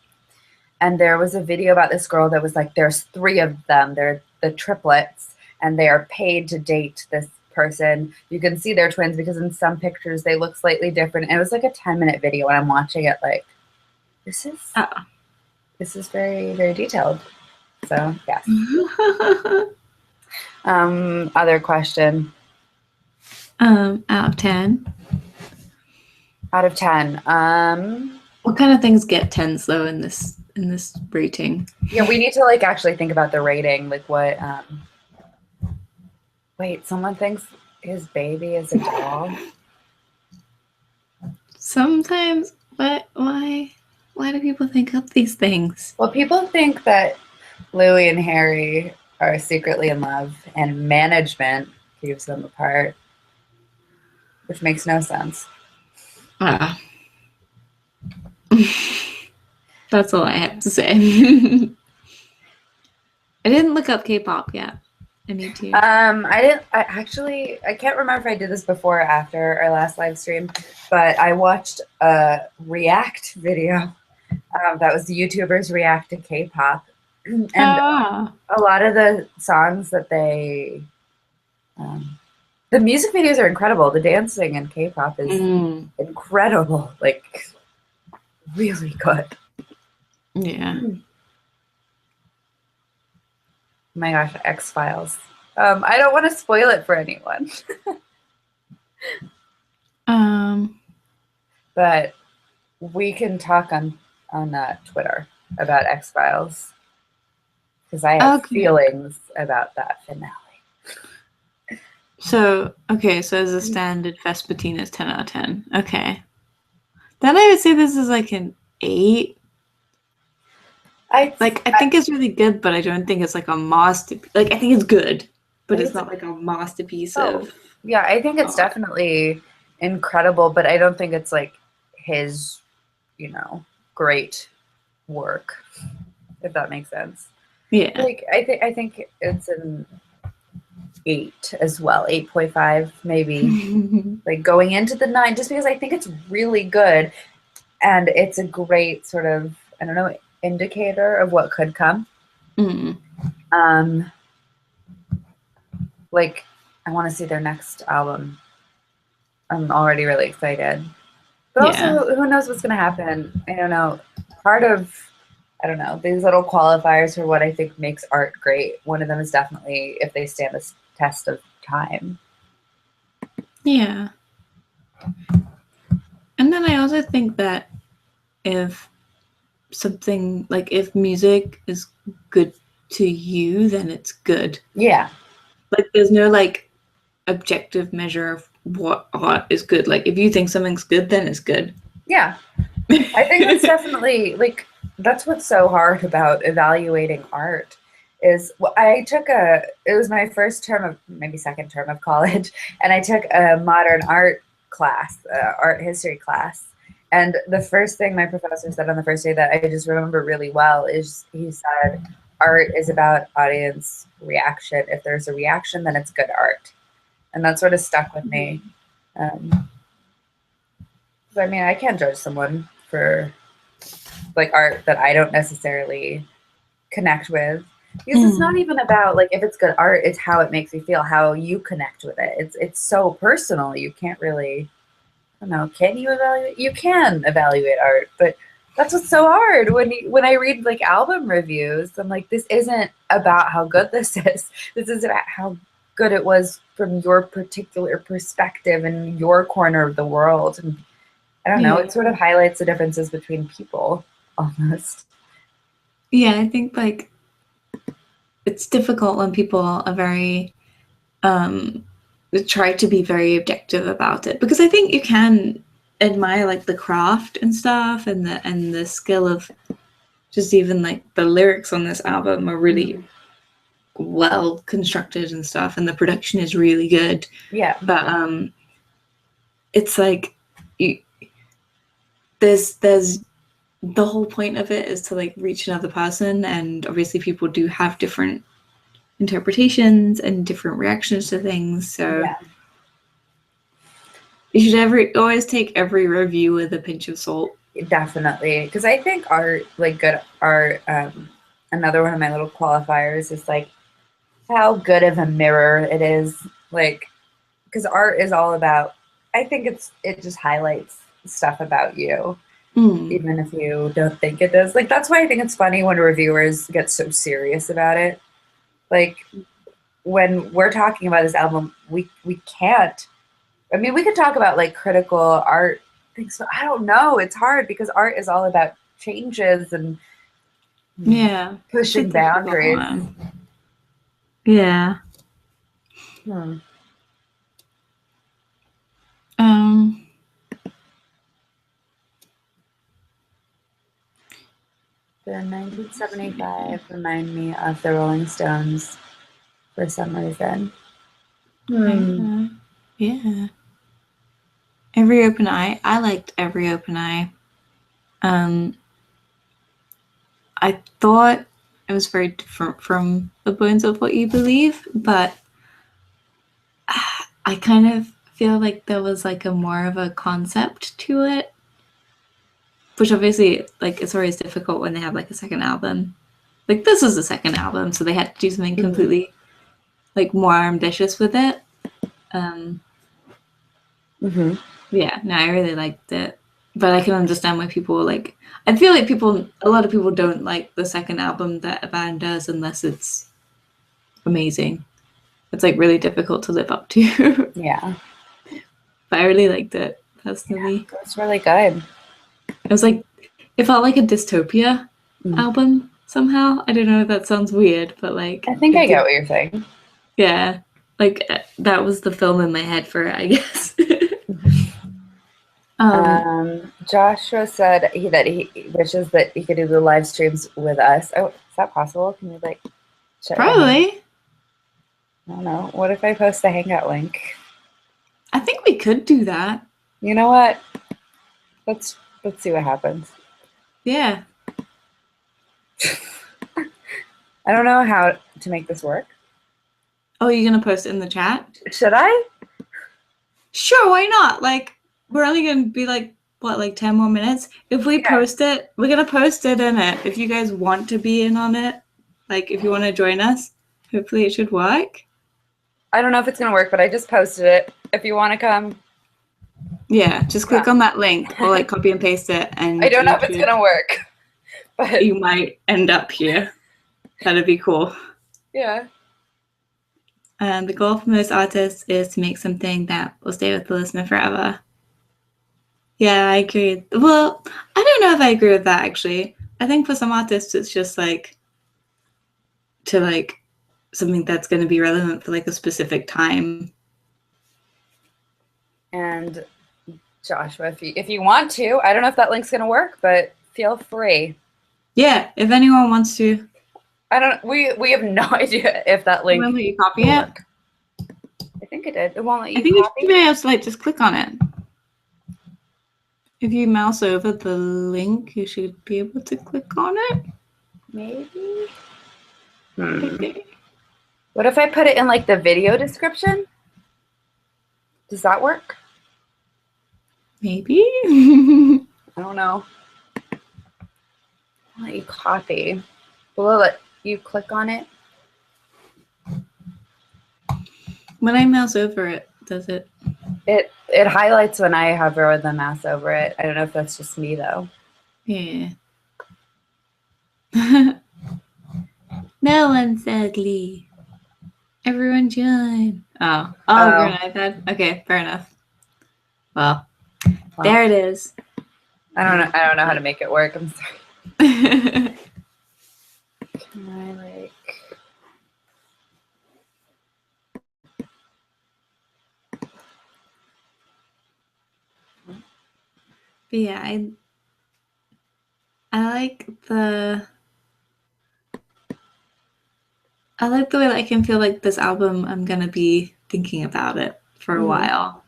and there was a video about this girl that was like, there's 3 of them, they're the triplets, and they are paid to date this person. You can see they're twins because in some pictures they look slightly different. And it was like a 10-minute video, and I'm watching it like, this is very, very detailed. So yes. Other question. Out of 10. Out of 10. What kind of things get 10s though in this rating? Yeah, we need to like actually think about the rating. Like what wait, someone thinks his baby is a doll? Sometimes, but why do people think up these things? Well, people think that Louis and Harry are secretly in love, and management keeps them apart, which makes no sense. That's all I have to say. I didn't look up K-pop yet. I need to. I can't remember if I did this before or after our last live stream, but I watched a React video. That was the YouTubers react to K-pop, and a lot of the songs that the music videos are incredible. The dancing in K-pop is incredible, like really good. Yeah. Oh my gosh, X-Files. I don't want to spoil it for anyone. But we can talk on Twitter about X-Files because I have feelings about that finale. So as a standard, Vespertine is 10 out of 10. Okay. Then I would say this is like an 8. I think it's really good, but I don't think it's like a masterpiece. Like, I think it's good, but it's not like a masterpiece of... Yeah, I think it's definitely incredible, but I don't think it's like his, great work, if that makes sense. Yeah. Like, I think it's an 8 as well, 8.5 maybe. Like going into the 9, just because I think it's really good, and it's a great sort of, I don't know, indicator of what could come. Like, I want to see their next album. I'm already really excited. But also, who knows what's going to happen? I don't know. I don't know, these little qualifiers for what I think makes art great. One of them is definitely if they stand the test of time. Yeah. And then I also think that if something, like if music is good to you, then it's good. Yeah. Like there's no like objective measure of what art is good. Like if you think something's good, then it's good. Yeah. I think that's definitely, like, that's what's so hard about evaluating art is it was my first term of, maybe second term of college, and I took a modern art class, art history class. And the first thing my professor said on the first day that I just remember really well is he said, art is about audience reaction. If there's a reaction, then it's good art. And that sort of stuck with me. I mean, I can't judge someone for like art that I don't necessarily connect with, because it's not even about like if it's good art, it's how it makes you feel, how you connect with it. It's so personal. You can't really, I don't know, can you evaluate? You can evaluate art, but that's what's so hard when I read like album reviews. I'm like, this isn't about how good this is. This is about how good it was from your particular perspective and your corner of the world. And I don't know, it sort of highlights the differences between people almost. Yeah, I think like it's difficult when people are very try to be very objective about it, because I think you can admire like the craft and stuff, and the skill of just even like the lyrics on this album are really well constructed and stuff, and the production is really good. Yeah. But it's like there's the whole point of it is to like reach another person, and obviously people do have different interpretations and different reactions to things, so you should always take every review with a pinch of salt. Definitely, because I think art, like good art, another one of my little qualifiers is like how good of a mirror it is, like, because art is all about, I think it just highlights stuff about you, even if you don't think it does. Like, that's why I think it's funny when reviewers get so serious about it. Like, when we're talking about this album, we can't, I mean, we could talk about like critical art things, but I don't know, it's hard because art is all about changes and pushing boundaries. Yeah. The 1975 remind me of the Rolling Stones for some reason. Yeah. Every Open Eye. I liked Every Open Eye. I thought it was very different from the Bones of What You Believe, but I kind of feel like there was like a more of a concept to it, which obviously like it's always difficult when they have like a second album. Like this was the second album, so they had to do something completely like more ambitious with it. Yeah, no, I really liked it, but I can understand why people like. I feel like a lot of people don't like the second album that a band does unless it's amazing. It's like really difficult to live up to. Yeah. But I really liked it personally. Yeah, it's really good. It was like it felt like a dystopia album somehow. I don't know if that sounds weird, but like I think I get what you're saying. Yeah, like that was the film in my head for it, I guess. Joshua said that he wishes that he could do the live streams with us. Oh, is that possible? Can we like share Probably. I don't know. What if I post a Hangout link? I think we could do that. You know what? Let's see what happens. Yeah. I don't know how to make this work. Oh, you're gonna post it in the chat? Should I? Sure, why not? Like, we're only gonna be like, what, like 10 more minutes? If we post it, we're gonna post it in it. If you guys want to be in on it, like if you want to join us, hopefully it should work. I don't know if it's gonna work, but I just posted it. If you want to come. Yeah, just click on that link or like copy and paste it, and I don't know if it's gonna work, but you might end up here. That'd be cool. Yeah. The goal for most artists is to make something that will stay with the listener forever. Yeah, I agree. Well, I don't know if I agree with that actually. I think for some artists it's just like to like something that's going to be relevant for like a specific time. And Joshua, if you want to, I don't know if that link's going to work, but feel free. Yeah, if anyone wants to. We have no idea if that link will let you copy it. Work. I think it did. It won't let you. I think copy? you should be able to like just click on it. If you mouse over the link, you should be able to click on it. Maybe. Okay. What if I put it in like the video description? Does that work? Maybe. I don't know. I'll let you copy. Will it let you click on it? When I mouse over it, does it? It highlights when I hover the mouse over it. I don't know if that's just me though. Yeah. No one's ugly. Everyone join. Oh, you're an iPad? Okay, fair enough. Well, there it is. I don't know how to make it work. I'm sorry. Can I like... But yeah, I like the way that I can feel like this album, I'm gonna be thinking about it for a while.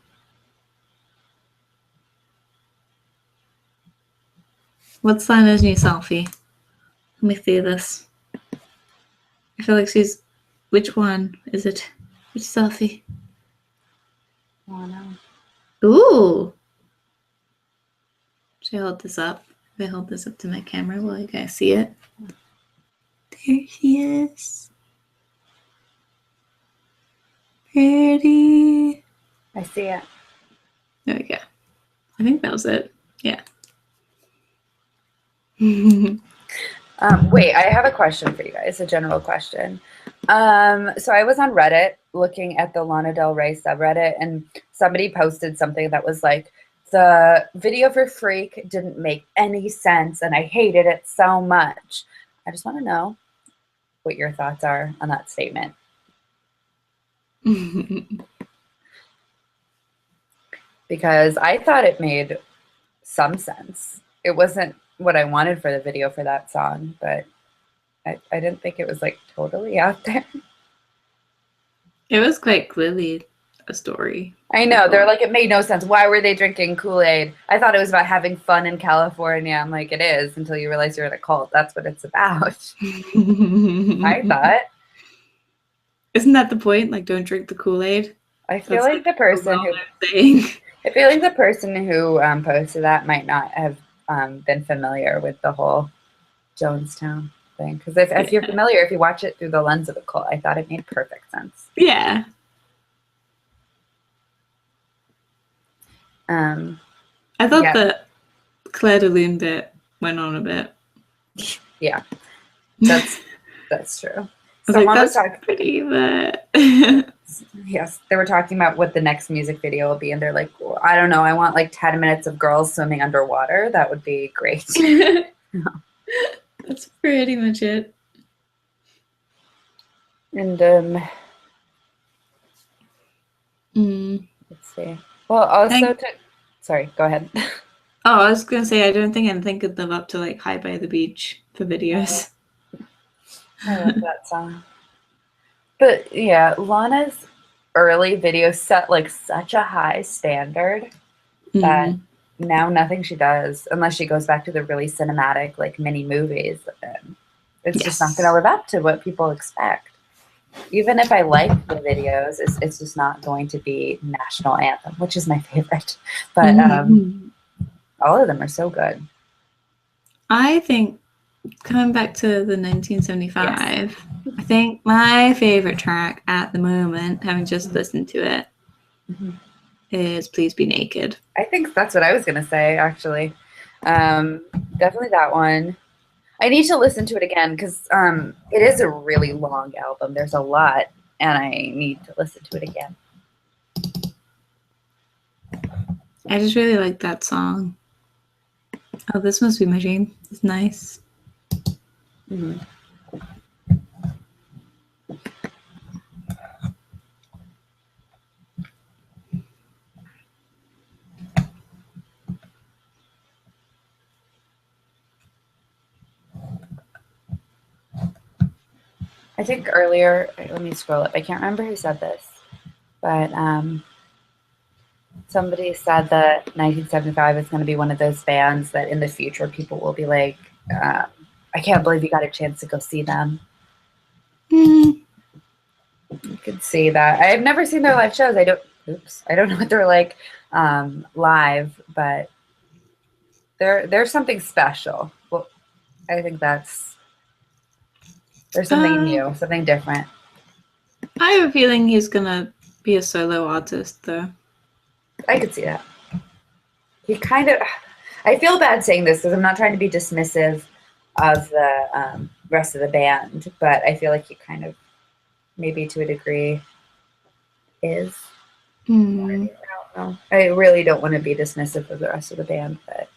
What's Lana's new selfie? Let me see this. I feel like she's... Which one is it? Which selfie? Oh no. Ooh! Should I hold this up? If I hold this up to my camera, will you guys see it? There she is. Pretty. I see it. There we go. I think that was it. Yeah. Wait, I have a question for you guys, a general question. So I was on Reddit looking at the Lana Del Rey subreddit, and somebody posted something that was like, the video for Freak didn't make any sense, and I hated it so much. I just want to know what your thoughts are on that statement. Because I thought it made some sense. It wasn't what I wanted for the video for that song, but I didn't think it was like totally out there. It was quite clearly a story. I know. They're like, it made no sense. Why were they drinking Kool-Aid? I thought it was about having fun in California. I'm like, it is, until you realize you're in a cult. That's what it's about. I thought. Isn't that the point? Like, don't drink the Kool-Aid? I feel like the person who posted that might not have been familiar with the whole Jonestown thing. Because if you're familiar, if you watch it through the lens of a cult, I thought it made perfect sense. Yeah. I thought the Claire de Lune bit went on a bit. Yeah, that's true. Someone was talking pretty, but yes, they were talking about what the next music video will be, and they're like, well, I don't know, I want like 10 minutes of girls swimming underwater. That would be great. That's pretty much it. And let's see. Well, also sorry, go ahead. Oh, I was gonna say I don't think I think of them up to like High by the Beach for videos. I love that song. But yeah, Lana's early videos set like such a high standard that now nothing she does, unless she goes back to the really cinematic like mini movies, it's just not going to live up to what people expect. Even if I like the videos, it's just not going to be national anthem, which is my favorite. But all of them are so good. I think coming back to the 1975, I think my favorite track at the moment, having just listened to it, is Please Be Naked. I think that's what I was going to say, actually. Definitely that one. I need to listen to it again because it is a really long album. There's a lot, and I need to listen to it again. I just really like that song. Oh, This Must Be My Dream. It's nice. I think earlier, let me scroll up. I can't remember who said this, but somebody said that 1975 is going to be one of those bands that in the future people will be like, I can't believe you got a chance to go see them. You could see that. I've never seen their live shows. I don't know what they're like live, but there's something special. Well, I think there's something new, something different. I have a feeling he's gonna be a solo artist, though. I could see that. He kind of. I feel bad saying this because I'm not trying to be dismissive of the rest of the band, but I feel like he kind of, maybe to a degree, is. I don't know. I really don't want to be dismissive of the rest of the band, but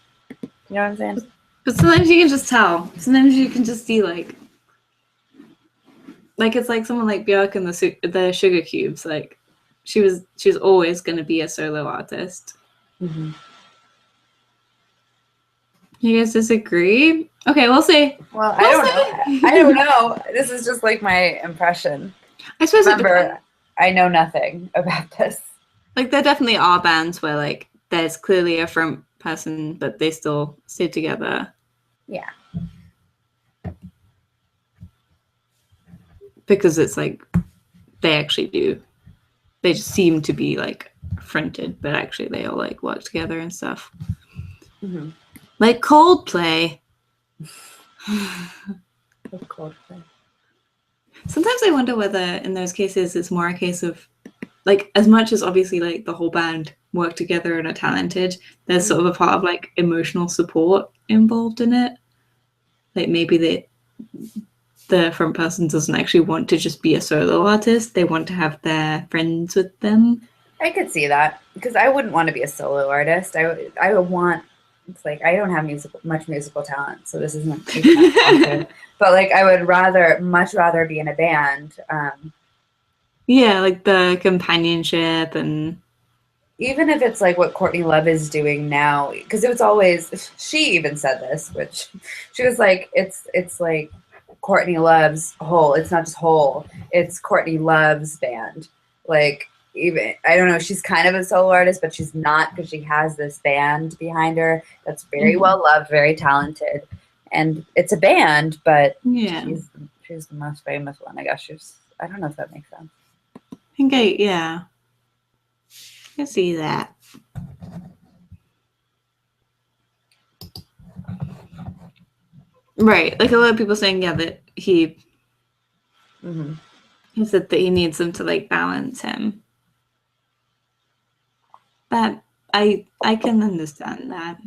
you know what I'm saying? But sometimes you can just tell. Sometimes you can just see like it's like someone like Björk and the Sugar Cubes. Like she was always going to be a solo artist. You guys disagree? Okay, we'll see. Well, I don't know. This is just like my impression. I suppose. Remember, I know nothing about this. Like there definitely are bands where like there's clearly a front person, but they still stay together. Yeah. Because it's like they actually do. They just seem to be like fronted, but actually they all like work together and stuff. Like Coldplay. Coldplay. Sometimes I wonder whether in those cases it's more a case of like as much as obviously like the whole band work together and are talented, there's sort of a part of like emotional support involved in it. Like maybe the front person doesn't actually want to just be a solo artist. They want to have their friends with them. I could see that because I wouldn't want to be a solo artist. I would want. It's like I don't have much musical talent, so this isn't. But like I would much rather be in a band. Yeah, like the companionship and. Even if it's like what Courtney Love is doing now, because it was always she even said this, which she was like, it's like Courtney Love's whole. It's not just whole. It's Courtney Love's band. Like even, I don't know, she's kind of a solo artist, but she's not, because she has this band behind her that's very well loved, very talented. And it's a band, but Yeah. she's the most famous one, I guess. I don't know if that makes sense. I think I can see that. Right. Like a lot of people saying, that he said that he needs them to like balance him. But I can understand that.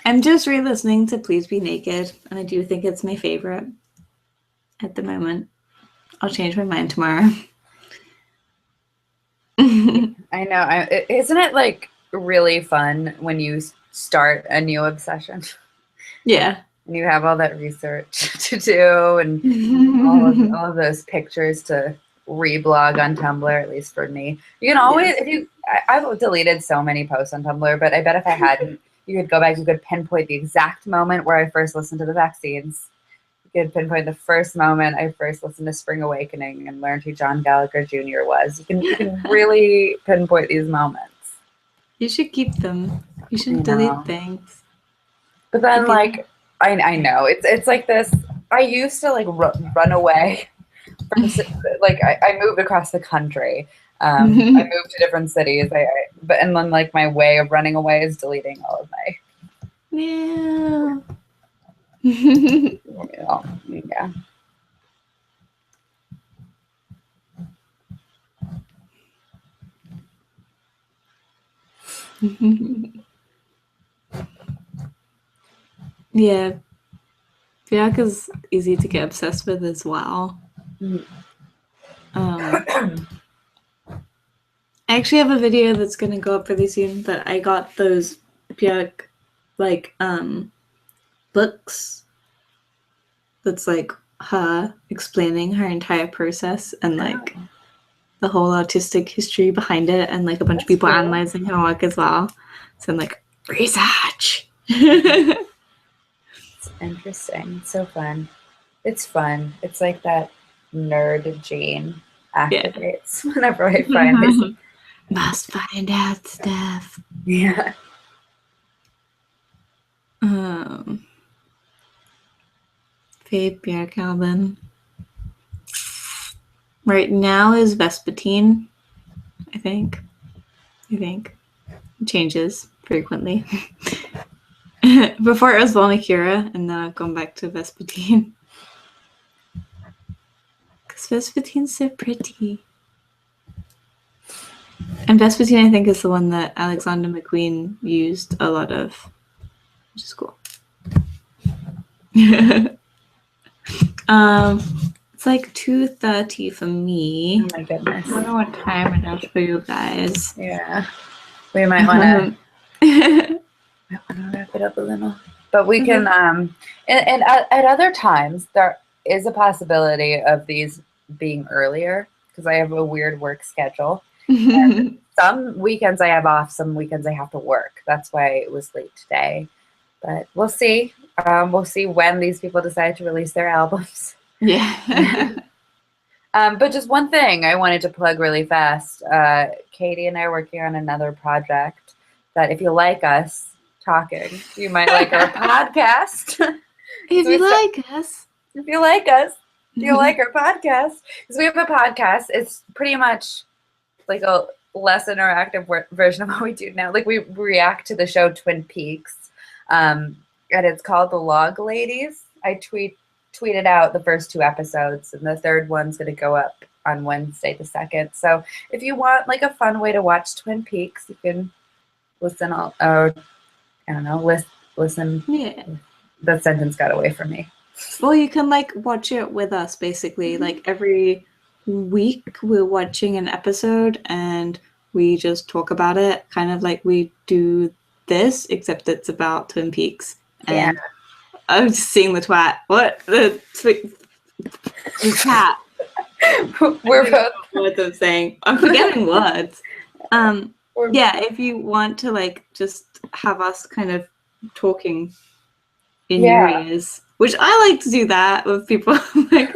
I'm just re-listening to Please Be Naked, and I do think it's my favorite at the moment. I'll change my mind tomorrow. I know. Isn't it like really fun when you start a new obsession? Yeah. And you have all that research to do, and all of those pictures to reblog on Tumblr, at least for me. You can always, I've deleted so many posts on Tumblr, but I bet if I hadn't, you could go back, you could pinpoint the exact moment where I first listened to the vaccines. You could pinpoint the first moment I first listened to Spring Awakening and learned who John Gallagher Jr. was. You can really pinpoint these moments. You should keep them. You shouldn't delete things. But then, like, I know it's like this. I used to like run away from, like, I moved across the country. I moved to different cities. And then like my way of running away is deleting all of my. Yeah. Yeah. Yeah. Bianca's easy to get obsessed with as well. I actually have a video that's going to go up really soon, but I got those Bianca, like, books that's like her explaining her entire process and like the whole artistic history behind it, and like a bunch of people analyzing her work as well. So I'm like, research. It's interesting. It's so fun. It's fun. It's like that nerd gene activates whenever I find this. Must find out stuff. Yeah. Favorite beer album right now is Vespertine. I think it changes frequently. Before it was Volnicura, and then I've gone back to Vespertine. Because Vespertine's so pretty. And Vespertine, I think, is the one that Alexander McQueen used a lot of, which is cool. It's like 2:30 for me. Oh my goodness. I don't know what time it is for you guys. Yeah. We might want to wrap it up a little. But we can, and at other times, there is a possibility of these being earlier, because I have a weird work schedule. And some weekends I have off, some weekends I have to work. That's why it was late today. But we'll see. We'll see when these people decide to release their albums. Yeah. But just one thing I wanted to plug really fast. Catie and I are working on another project that, if you like us talking, you might like our podcast. If you like our podcast. Because we have a podcast. It's pretty much like a less interactive version of what we do now. Like, we react to the show Twin Peaks. And it's called The Log Ladies. I tweeted out the first 2 episodes, and the third one's going to go up on Wednesday the 2nd. So if you want like a fun way to watch Twin Peaks, you can listen. Listen. Yeah. That sentence got away from me. Well, you can like watch it with us, basically. Like every week we're watching an episode and we just talk about it, kind of like we do this, except it's about Twin Peaks. And Yeah. I'm just seeing the twat. What? The cat. We're both. What I'm saying. I'm forgetting words. Yeah, if you want to like just have us kind of talking in your ears, which I like to do that with people. Like,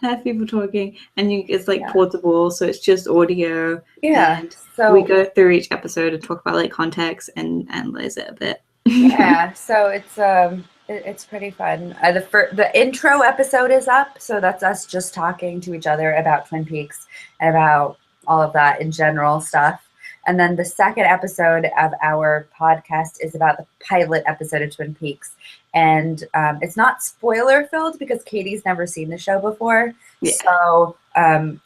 have people talking, and it's like Yeah. portable, so it's just audio. Yeah. And So we go through each episode and talk about like context and analyze it a bit. yeah, so it's pretty fun. The intro episode is up, so that's us just talking to each other about Twin Peaks and about all of that in general stuff. And then the second episode of our podcast is about the pilot episode of Twin Peaks. And it's not spoiler filled because Katie's never seen the show before. Yeah. So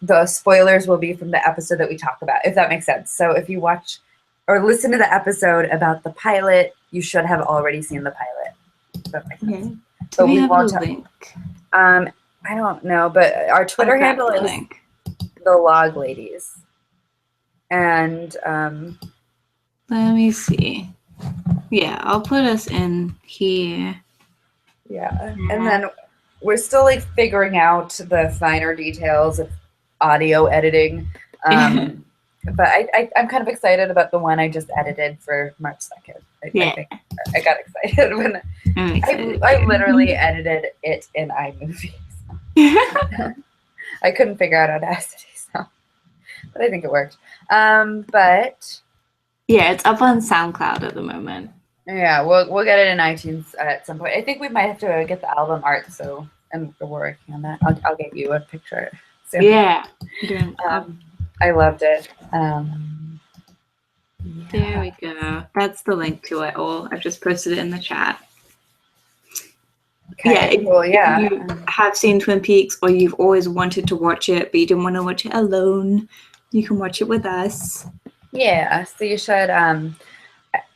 the spoilers will be from the episode that we talk about, if that makes sense. So if you watch or listen to the episode about the pilot, you should have already seen the pilot. If that makes sense. Okay. But we we have won't a link. I don't know, but our Twitter handle the is link. the Log Ladies. And Let me see. Yeah, I'll put us in here. yeah. And then we're still like figuring out the finer details of audio editing. But I'm kind of excited about the one I just edited for March 2nd. I got excited when I literally edited it in iMovie. I couldn't figure out Audacity, so but I think it worked. But yeah, it's up on SoundCloud at the moment. yeah, we'll get it in iTunes at some point. I think we might have to get the album art, and we're working on that. I'll get you a picture soon. Yeah. I loved it. There we go. That's the link to it all. I've just posted it in the chat. Okay, If you have seen Twin Peaks or you've always wanted to watch it but you didn't want to watch it alone, you can watch it with us. Yeah, so you should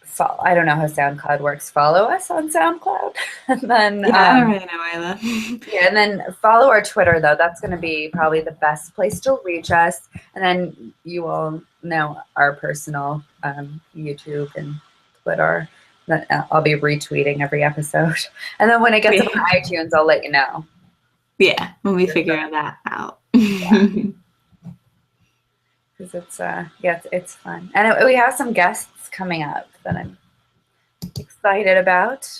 follow. I don't know how SoundCloud works. Follow us on SoundCloud, and then I don't really know either. Yeah, and then follow our Twitter though. That's going to be probably the best place to reach us. And then you will know our personal YouTube and Twitter. I'll be retweeting every episode, and then when it gets up on iTunes, I'll let you know. Yeah, when we figure that out. Because it's fun, and we have some guests coming up that I'm excited about.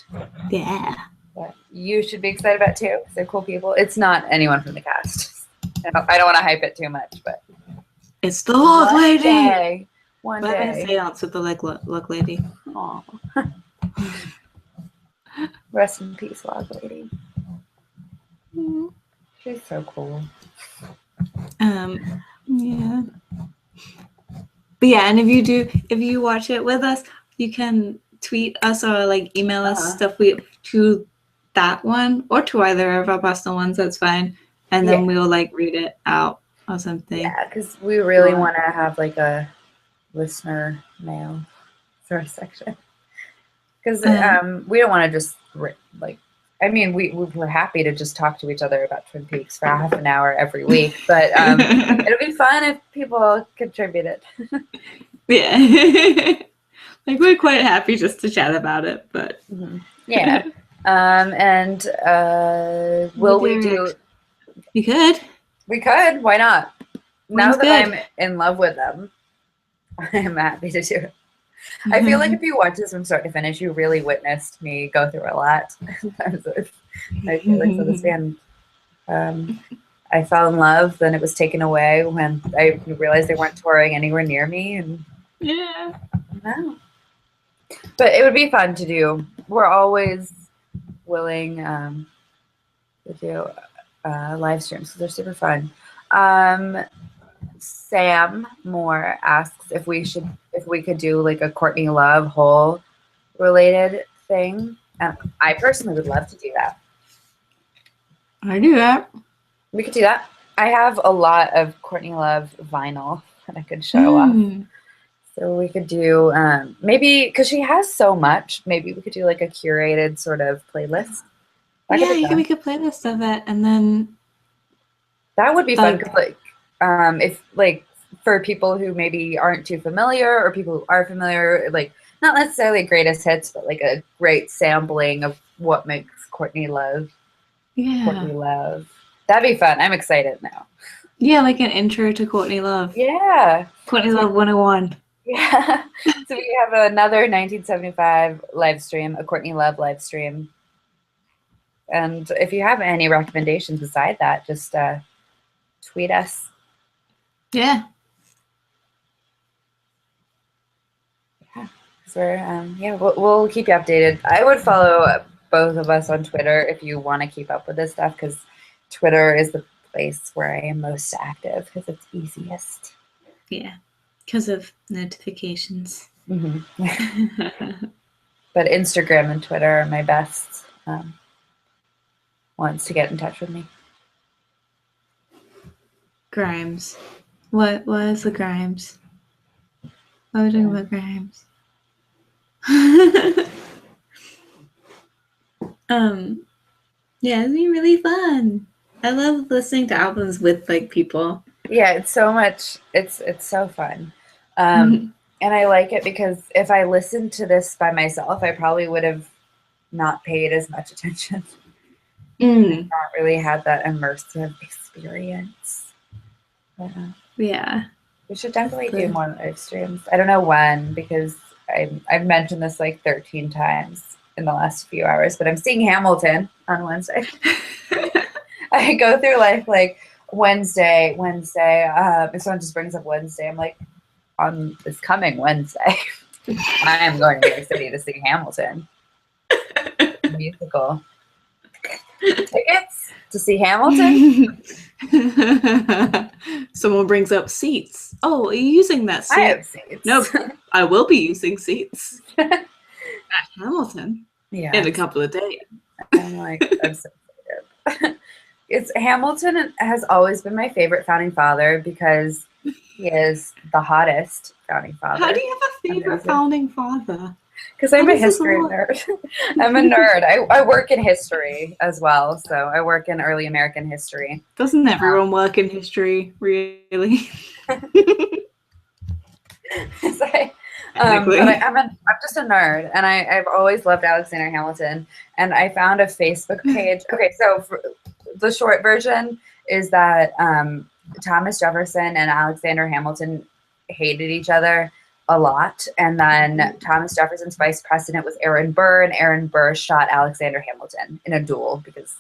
Yeah. That you should be excited about too, because they're cool people. It's not anyone from the cast. I don't want to hype it too much, but it's the Log Lady. One day. Let me seance with the Log Lady. Aw. Rest in peace, Log Lady. She's so cool. Yeah. But yeah, and if you watch it with us, you can tweet us or like email us stuff to that one or to either of our personal ones. That's fine, and then we'll like read it out or something. Yeah, because we really want to have like a listener mail sort of section. Because we don't want to just like. I mean, we're happy to just talk to each other about Twin Peaks for half an hour every week, but it'll be fun if people contribute it. Yeah. Like, we're quite happy just to chat about it, but... Yeah. And will we do... We could. We could. Why not? Now Sounds that good. I'm in love with them, I'm happy to do it. I feel like if you watch this from start to finish, you really witnessed me go through a lot. I feel like for this band. I fell in love, then it was taken away when I realized they weren't touring anywhere near me. And Yeah. no. But it would be fun to do. We're always willing to do live streams, so they're super fun. Sam Moore asks if we could do like a Courtney Love whole related thing. I personally would love to do that. I do that. We could do that. I have a lot of Courtney Love vinyl that I could show off. So we could do maybe, because she has so much, maybe we could do like a curated sort of playlist. Yeah, we could playlist of it, and then that would be fun. Cause like, if like for people who maybe aren't too familiar, or people who are familiar, like not necessarily greatest hits, but like a great sampling of what makes Courtney Love. Yeah. Courtney Love. That'd be fun. I'm excited now. Yeah, like an intro to Courtney Love. Yeah. Courtney Love 101. Yeah. So we have another 1975 live stream, a Courtney Love live stream. And if you have any recommendations beside that, just tweet us. Yeah. So we'll keep you updated. I would follow both of us on Twitter if you want to keep up with this stuff, because Twitter is the place where I am most active because it's easiest. Yeah. Because of notifications. Mm-hmm. But Instagram and Twitter are my best ones to get in touch with me. Grimes. What is the Grimes? Why are we talking about Grimes? Yeah, it's been really fun. I love listening to albums with like people. Yeah, it's so much. It's so fun. And I like it because if I listened to this by myself, I probably would have not paid as much attention. Not really had that immersive experience. But, yeah. We should definitely do more live streams. I don't know when, because I've mentioned this like 13 times in the last few hours, but I'm seeing Hamilton on Wednesday. I go through life like Wednesday. If someone just brings up Wednesday, I'm like, on this coming Wednesday, I am going to New York City to see Hamilton musical. Tickets to see Hamilton? Someone brings up seats. Oh, are you using that seat? I have seats. No, I will be using seats at Hamilton in a couple of days. I'm like, I'm so excited. Hamilton has always been my favorite founding father because he is the hottest founding father. How do you have a favorite founding father? Because I'm a history nerd. I'm a nerd. I work in history as well, so I work in early American history. Doesn't everyone work in history, really? But I'm just a nerd, and I've always loved Alexander Hamilton. And I found a Facebook page. Okay, so the short version is that Thomas Jefferson and Alexander Hamilton hated each other a lot, and then Thomas Jefferson's vice president was Aaron Burr, and Aaron Burr shot Alexander Hamilton in a duel, because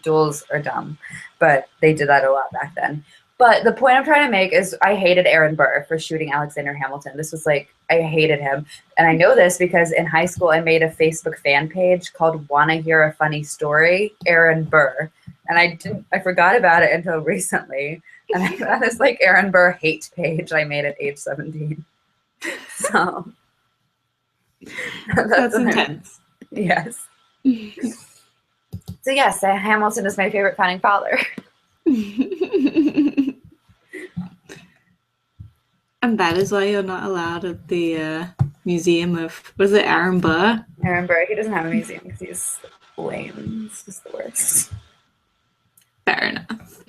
duels are dumb, but they did that a lot back then. But the point I'm trying to make is I hated Aaron Burr for shooting Alexander Hamilton. This was like, I hated him. And I know this because in high school I made a Facebook fan page called Wanna Hear a Funny Story, Aaron Burr. And I forgot about it until recently. And I got this like Aaron Burr hate page I made at age 17. So that's intense. Yes. So yes, Hamilton is my favorite founding father. And that is why you're not allowed at the museum of, was it Aaron Burr? Aaron Burr, he doesn't have a museum because he's lame. He's just the worst. Fair enough.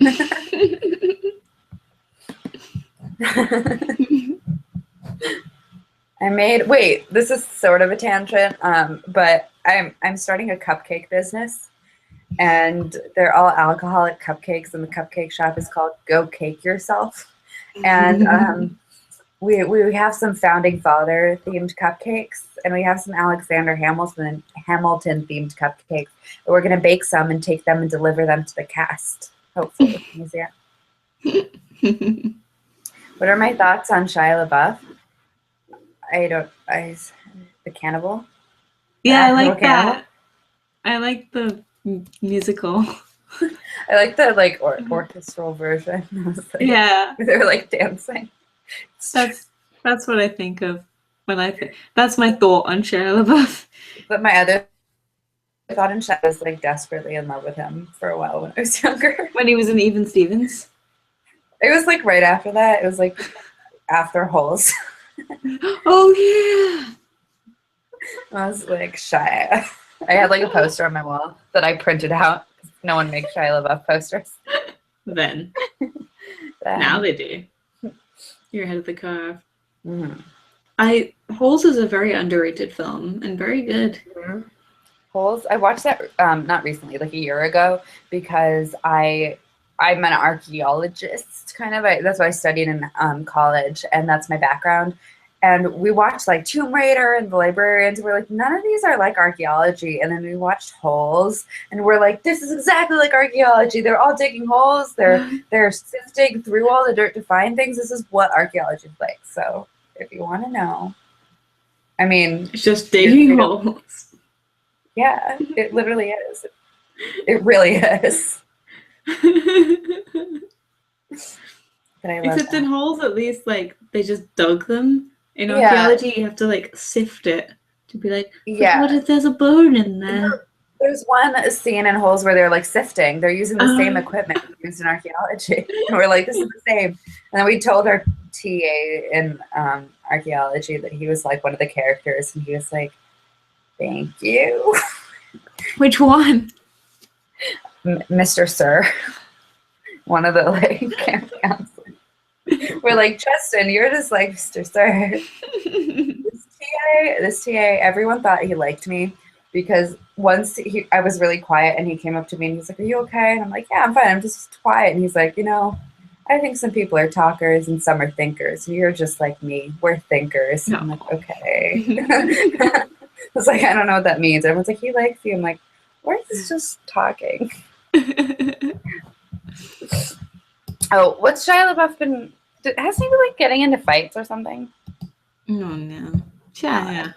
Wait, this is sort of a tangent, but I'm starting a cupcake business, and they're all alcoholic cupcakes, and the cupcake shop is called Go Cake Yourself. And we have some founding father themed cupcakes, and we have some Alexander Hamilton themed cupcakes. We're going to bake some and take them and deliver them to the cast, hopefully. What are my thoughts on Shia LaBeouf? The cannibal? Yeah, I like that. I like the musical. I like the orchestral version. Yeah. They were like dancing. That's what I think of when I think. That's my thought on Shia LaBeouf. But my other thought on Shia was like desperately in love with him for a while when I was younger. When he was in Even Stevens? It was like right after that. It was like after Holes. Oh yeah. I was like Shia. I had like a poster on my wall that I printed out. No one makes Shia LaBeouf posters. Then. Now they do. You're ahead of the curve. Mm-hmm. Holes is a very underrated film and very good. Mm-hmm. Holes. I watched that not recently, like a year ago, because I'm an archaeologist, kind of. That's what I studied in college, and that's my background. And we watched like Tomb Raider and The Librarians. And we're like, none of these are like archaeology. And then we watched Holes, and we're like, this is exactly like archaeology. They're all digging holes. They're sifting through all the dirt to find things. This is what archaeology is like. So if you want to know, I mean, It's just digging holes. Yeah, it literally is. It really is. But I love Except in that. holes, at least like they just dug them. In archaeology, you have to like sift it to be like, but Yeah. what if there's a bone in there? There's one scene in Holes where they're like sifting. They're using the same equipment used in archaeology. And we're like, this is the same. And then we told our TA in archaeology that he was like one of the characters, and he was like, thank you. Which one? Mr. Sir. One of the like camp counselors. We're like, Justin, you're just like Mr. Sir. This TA, everyone thought he liked me because once I was really quiet and he came up to me and he's like, are you okay? And I'm like, yeah, I'm fine. I'm just quiet. And he's like, I think some people are talkers and some are thinkers. You're just like me. We're thinkers. No. I'm like, okay. I was like, I don't know what that means. Everyone's like, he likes you. I'm like, we're just talking. Oh, what's Shia LaBeouf been? Hasn't he been like getting into fights or something? Oh no. Yeah.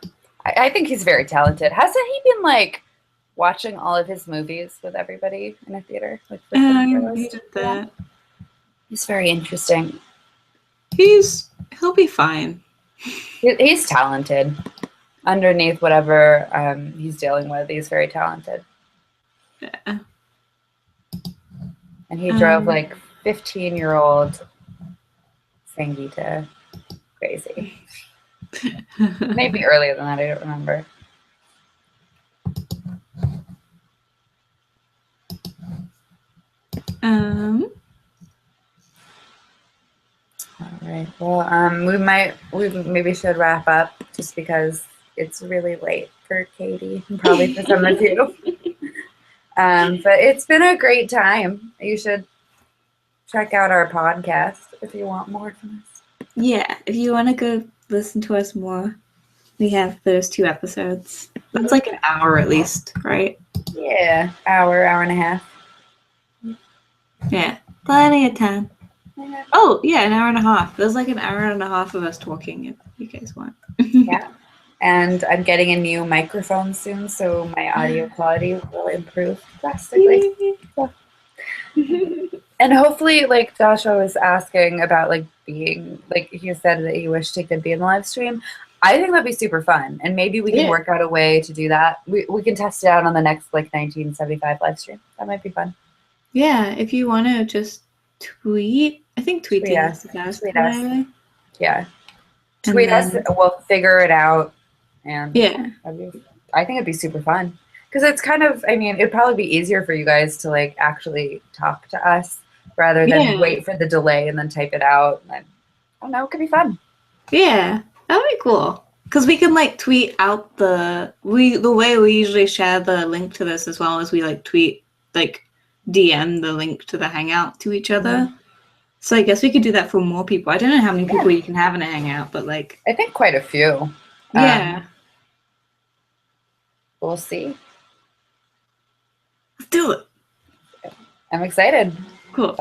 I think he's very talented. Hasn't he been like watching all of his movies with everybody in a theater? Like, he did that. He's very interesting. He'll be fine. He's talented. Underneath whatever he's dealing with, he's very talented. Yeah. And he drove like 15-year-old Sangeeta crazy. Maybe earlier than that, I don't remember. All right. Well, we maybe should wrap up just because it's really late for Catie and probably for some of you. But it's been a great time. You should check out our podcast if you want more from us. Yeah, if you want to go listen to us more, we have those 2 episodes. That's like an hour at least, right? Yeah, hour and a half. Yeah, plenty of time. Yeah. Oh, yeah, an hour and a half. There's like an hour and a half of us talking if you guys want. Yeah. And I'm getting a new microphone soon, so my audio quality will improve drastically. And hopefully, like Joshua was asking about like being, like he said that he wished he could be in the live stream. I think that'd be super fun. And maybe we can work out a way to do that. We can test it out on the next like 1975 live stream. That might be fun. Yeah, if you want to just tweet. I think tweeting us. is the best. Tweet us. Yeah. Tweet us. We'll figure it out. And yeah, I think it'd be super fun because it's kind of, I mean, it'd probably be easier for you guys to like actually talk to us rather than wait for the delay and then type it out. And I don't know, it could be fun. Yeah, that'd be cool because we can like tweet out the way we usually share the link to this as well as we like tweet like DM the link to the Hangout to each other. Mm-hmm. So I guess we could do that for more people. I don't know how many people you can have in a Hangout, but like I think quite a few. Yeah. We'll see. Let's do it. I'm excited. Cool.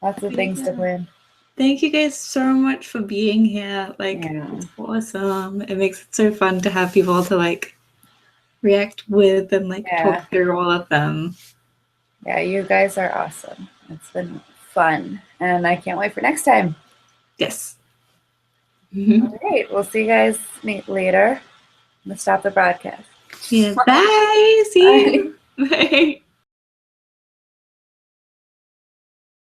Lots of things to plan. Thank you guys so much for being here. Like, it's awesome. It makes it so fun to have people to like react with and like talk through all of them. Yeah, you guys are awesome. It's been fun, and I can't wait for next time. Yes. All right. We'll see you guys later. Let's stop the broadcast. Yeah. Bye. See you. Bye.